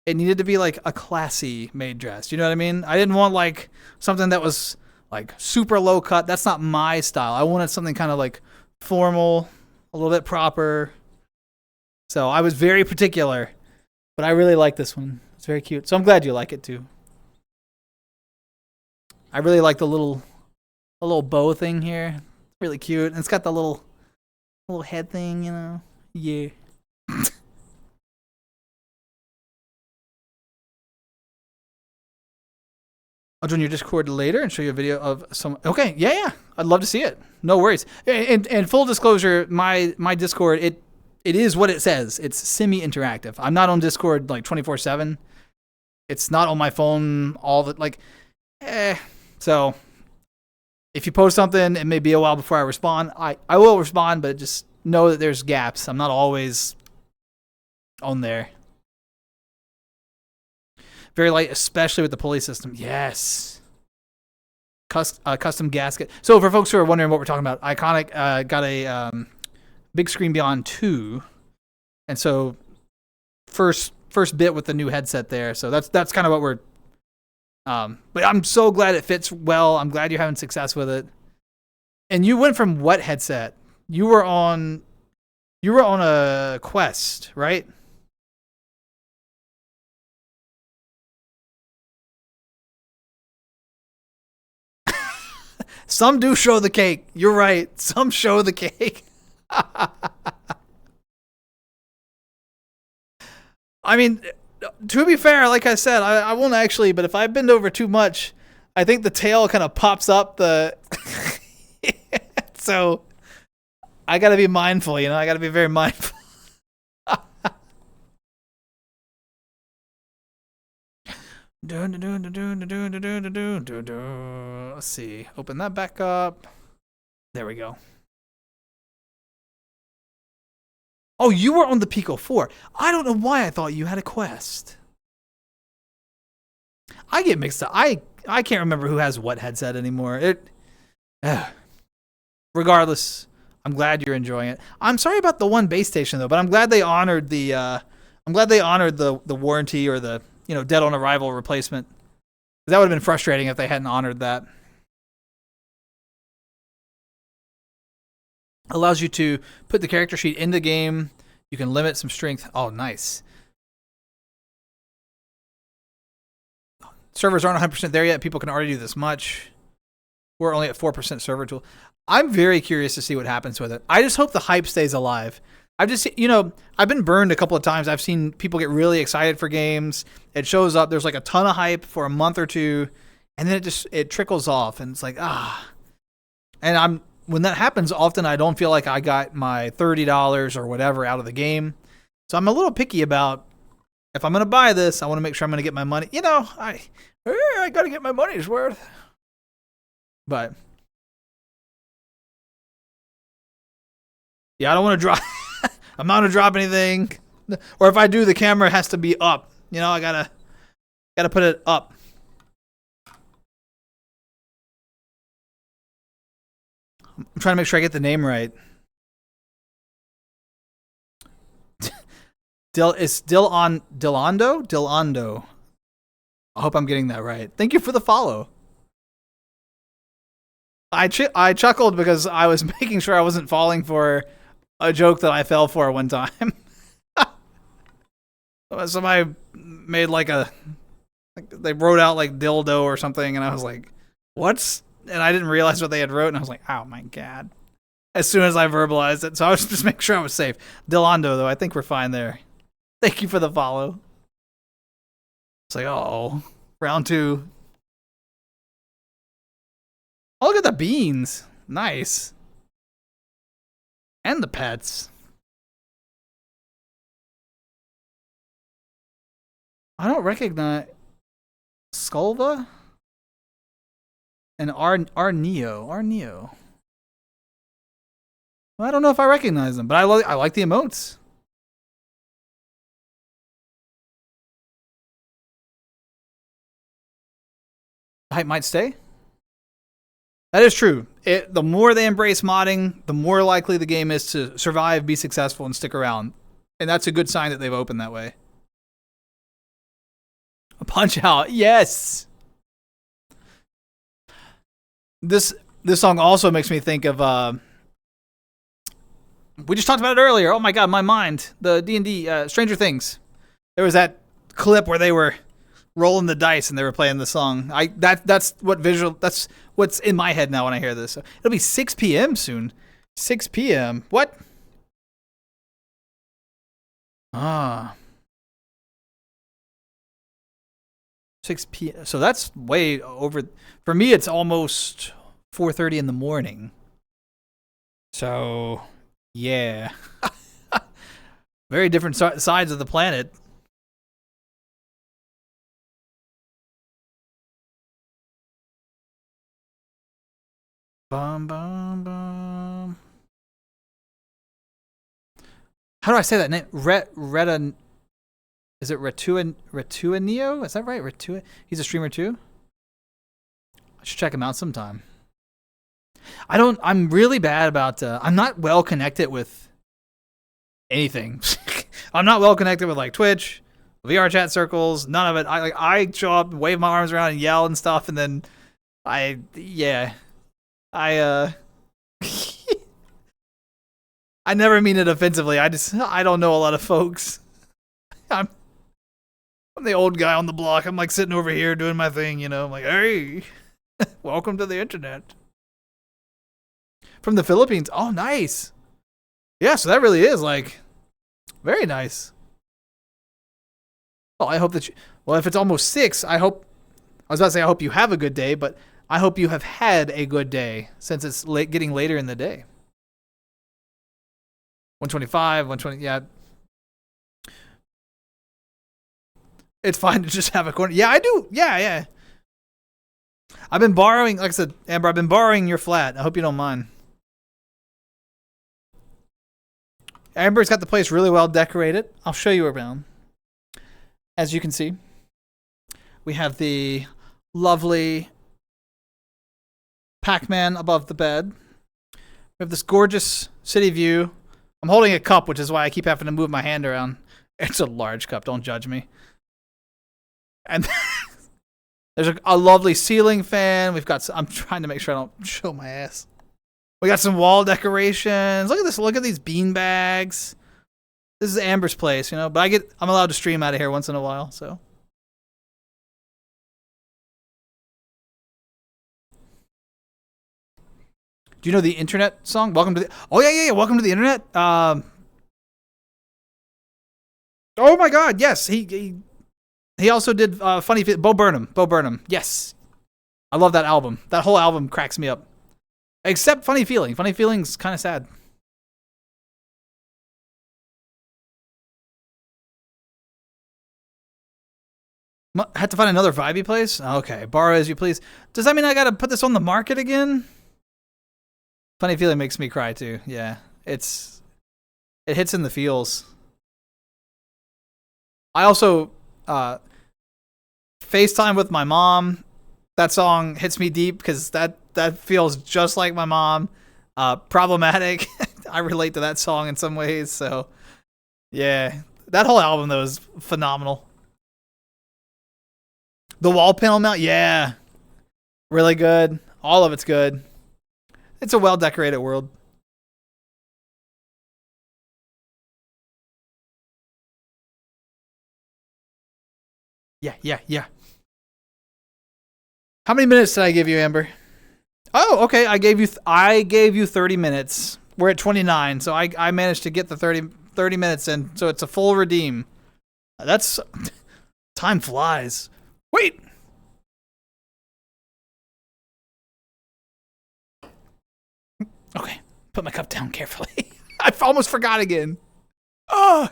needed to be like a classy maid dress. You know what I mean? I didn't want like something that was like super low cut. That's not my style. I wanted something kind of like formal, a little bit proper. So I was very particular, but I really like this one. It's very cute. So I'm glad you like it too. I really like the little bow thing here. It's really cute. And it's got the little head thing, you know. Yeah. I'll join your Discord later and show you a video of some. Okay, yeah. I'd love to see it. No worries. And full disclosure, my Discord, it is what it says. It's semi-interactive. I'm not on Discord like 24/7. It's not on my phone all the like. So if you post something, it may be a while before I respond. I will respond, but just know that there's gaps. I'm not always on there. Very light, especially with the pulley system. Yes. Custom gasket. So for folks who are wondering what we're talking about, Iconic got a Big Screen Beyond 2. And so first bit with the new headset there. So that's kind of what we're but I'm so glad it fits well. I'm glad you're having success with it. And you went from what headset? You were on a Quest, right? Some do show the cake. You're right. Some show the cake. I mean, to be fair, like I said, I won't actually, but if I bend over too much, I think the tail kind of pops up the... So, I gotta be mindful, you know? I gotta be very mindful. Let's see. Open that back up. There we go. Oh, you were on the Pico 4. I don't know why I thought you had a Quest. I get mixed up. I can't remember who has what headset anymore. Regardless, I'm glad you're enjoying it. I'm sorry about the one base station though, but I'm glad they honored the warranty or the dead on arrival replacement. That would have been frustrating if they hadn't honored that. Allows you to put the character sheet in the game. You can limit some strength. Oh, nice. Servers aren't 100% there yet. People can already do this much. We're only at 4% server tool. I'm very curious to see what happens with it. I just hope the hype stays alive. I've been burned a couple of times. I've seen people get really excited for games. It shows up. There's like a ton of hype for a month or two, and then it trickles off, and it's like And when that happens, often I don't feel like I got my $30 or whatever out of the game. So I'm a little picky about if I'm going to buy this. I want to make sure I'm going to get my money. I got to get my money's worth. But yeah, I don't want to drop. I'm not gonna drop anything, or if I do, the camera has to be up. I gotta put it up. I'm trying to make sure I get the name right. It's Dilando. I hope I'm getting that right. Thank you for the follow. I chuckled because I was making sure I wasn't falling for a joke that I fell for one time. Somebody made they wrote out like dildo or something, and I was like, "What's?" And I didn't realize what they had wrote, and I was like, "Oh my god!" As soon as I verbalized it, so I was just making sure I was safe. Dilando, though, I think we're fine there. Thank you for the follow. It's like, oh, round 2. Oh, look at the beans. Nice. And the pets. I don't recognize Skulva and Arneo. Well, I don't know if I recognize them, but I like the emotes. Hype might stay. That is true. The more they embrace modding, the more likely the game is to survive, be successful, and stick around. And that's a good sign that they've opened that way. A Punch Out, yes. This song also makes me think of We just talked about it earlier. Oh my god, my mind. The D&D, Stranger Things. There was that clip where they were rolling the dice and they were playing the song. That's what's in my head now when I hear this. It'll be 6 p.m. soon. 6 p.m. What? Ah. 6 p.m. So that's way over. For me, it's almost 4:30 in the morning. So, yeah. Very different sides of the planet. Bum, bum, bum. How do I say that name? Reta. Is it Retua Neo? Is that right? Retua? He's a streamer too? I should check him out sometime. I'm really bad about, I'm not well connected with anything. I'm not well connected with like Twitch, VR chat circles, none of it. I show up, wave my arms around and yell and stuff, and then I never mean it offensively. I don't know a lot of folks. I'm the old guy on the block. I'm like sitting over here doing my thing, you know. I'm like, hey, welcome to the internet. From the Philippines. Oh, nice. Yeah, so that really is like very nice. Well, I hope that well, if it's almost 6, I was about to say I hope you have a good day, but I hope you have had a good day since it's getting later in the day. 125, 120, yeah. It's fine to just have a corner. Yeah, I do. Yeah. I've been borrowing, like I said, Amber, I've been borrowing your flat. I hope you don't mind. Amber's got the place really well decorated. I'll show you around. As you can see, we have the lovely Pac-Man above the bed. We have this gorgeous city view. I'm holding a cup, which is why I keep having to move my hand around. It's a large cup. Don't judge me. And there's a lovely ceiling fan. I'm trying to make sure I don't show my ass. We got some wall decorations. Look at this. Look at these bean bags. This is Amber's place, you know. But I'm allowed to stream out of here once in a while, so. Do you know the internet song? Welcome to the. Oh yeah. Welcome to the internet. Oh my God. Yes, he also did funny. Bo Burnham. Yes, I love that album. That whole album cracks me up. Except Funny Feeling. Funny Feeling's kind of sad. Had to find another vibey place? Okay, borrow as you please. Does that mean I gotta put this on the market again? Funny Feeling makes me cry too. Yeah, it hits in the feels. I also FaceTime with my mom. That song hits me deep because that feels just like my mom. Problematic. I relate to that song in some ways. So yeah, that whole album though is phenomenal. The wall panel mount, yeah, really good. All of it's good. It's a well decorated world. Yeah. How many minutes did I give you, Amber? Oh, okay. I gave you 30 minutes. We're at 29, so I managed to get the 30 minutes in, so it's a full redeem. That's time flies. Wait. Okay, put my cup down carefully. I almost forgot again. Oh.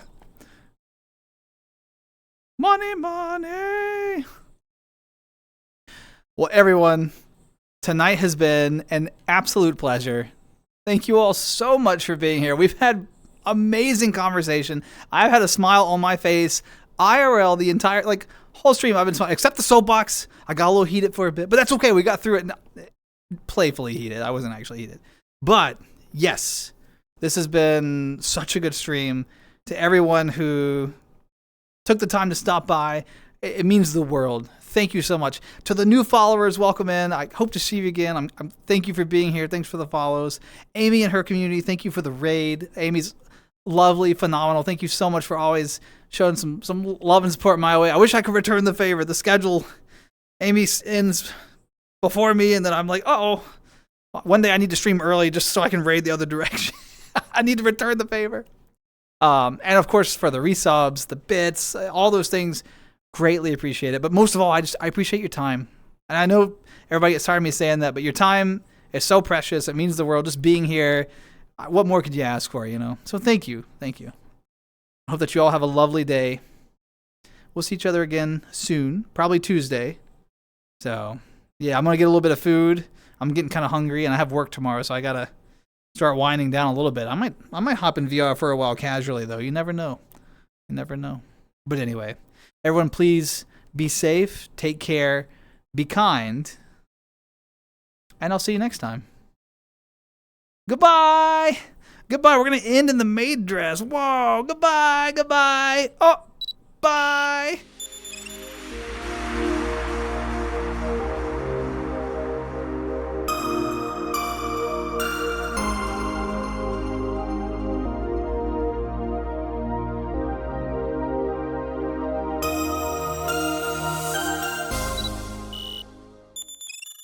Money. Well, everyone, tonight has been an absolute pleasure. Thank you all so much for being here. We've had amazing conversation. I've had a smile on my face. IRL, the entire, whole stream, I've been smiling. Except the soapbox. I got a little heated for a bit. But that's okay. We got through it. Playfully heated. I wasn't actually heated. But, yes, this has been such a good stream. To everyone who took the time to stop by. It means the world. Thank you so much. To the new followers, welcome in. I hope to see you again. I'm thank you for being here. Thanks for the follows. Amy and her community, thank you for the raid. Amy's lovely, phenomenal. Thank you so much for always showing some love and support my way. I wish I could return the favor. The schedule, Amy ends before me, and then I'm like, uh-oh. One day I need to stream early just so I can raid the other direction. I need to return the favor. And of course, for the resubs, the bits, all those things, greatly appreciate it. But most of all, I appreciate your time. And I know everybody gets tired of me saying that, but your time is so precious. It means the world. Just being here, what more could you ask for, you know? So thank you. Thank you. I hope that you all have a lovely day. We'll see each other again soon, probably Tuesday. So, yeah, I'm going to get a little bit of food. I'm getting kind of hungry, and I have work tomorrow, so I got to start winding down a little bit. I might hop in VR for a while casually, though. You never know. You never know. But anyway, everyone, please be safe, take care, be kind, and I'll see you next time. Goodbye. Goodbye. We're going to end in the maid dress. Whoa. Goodbye. Goodbye. Oh, bye.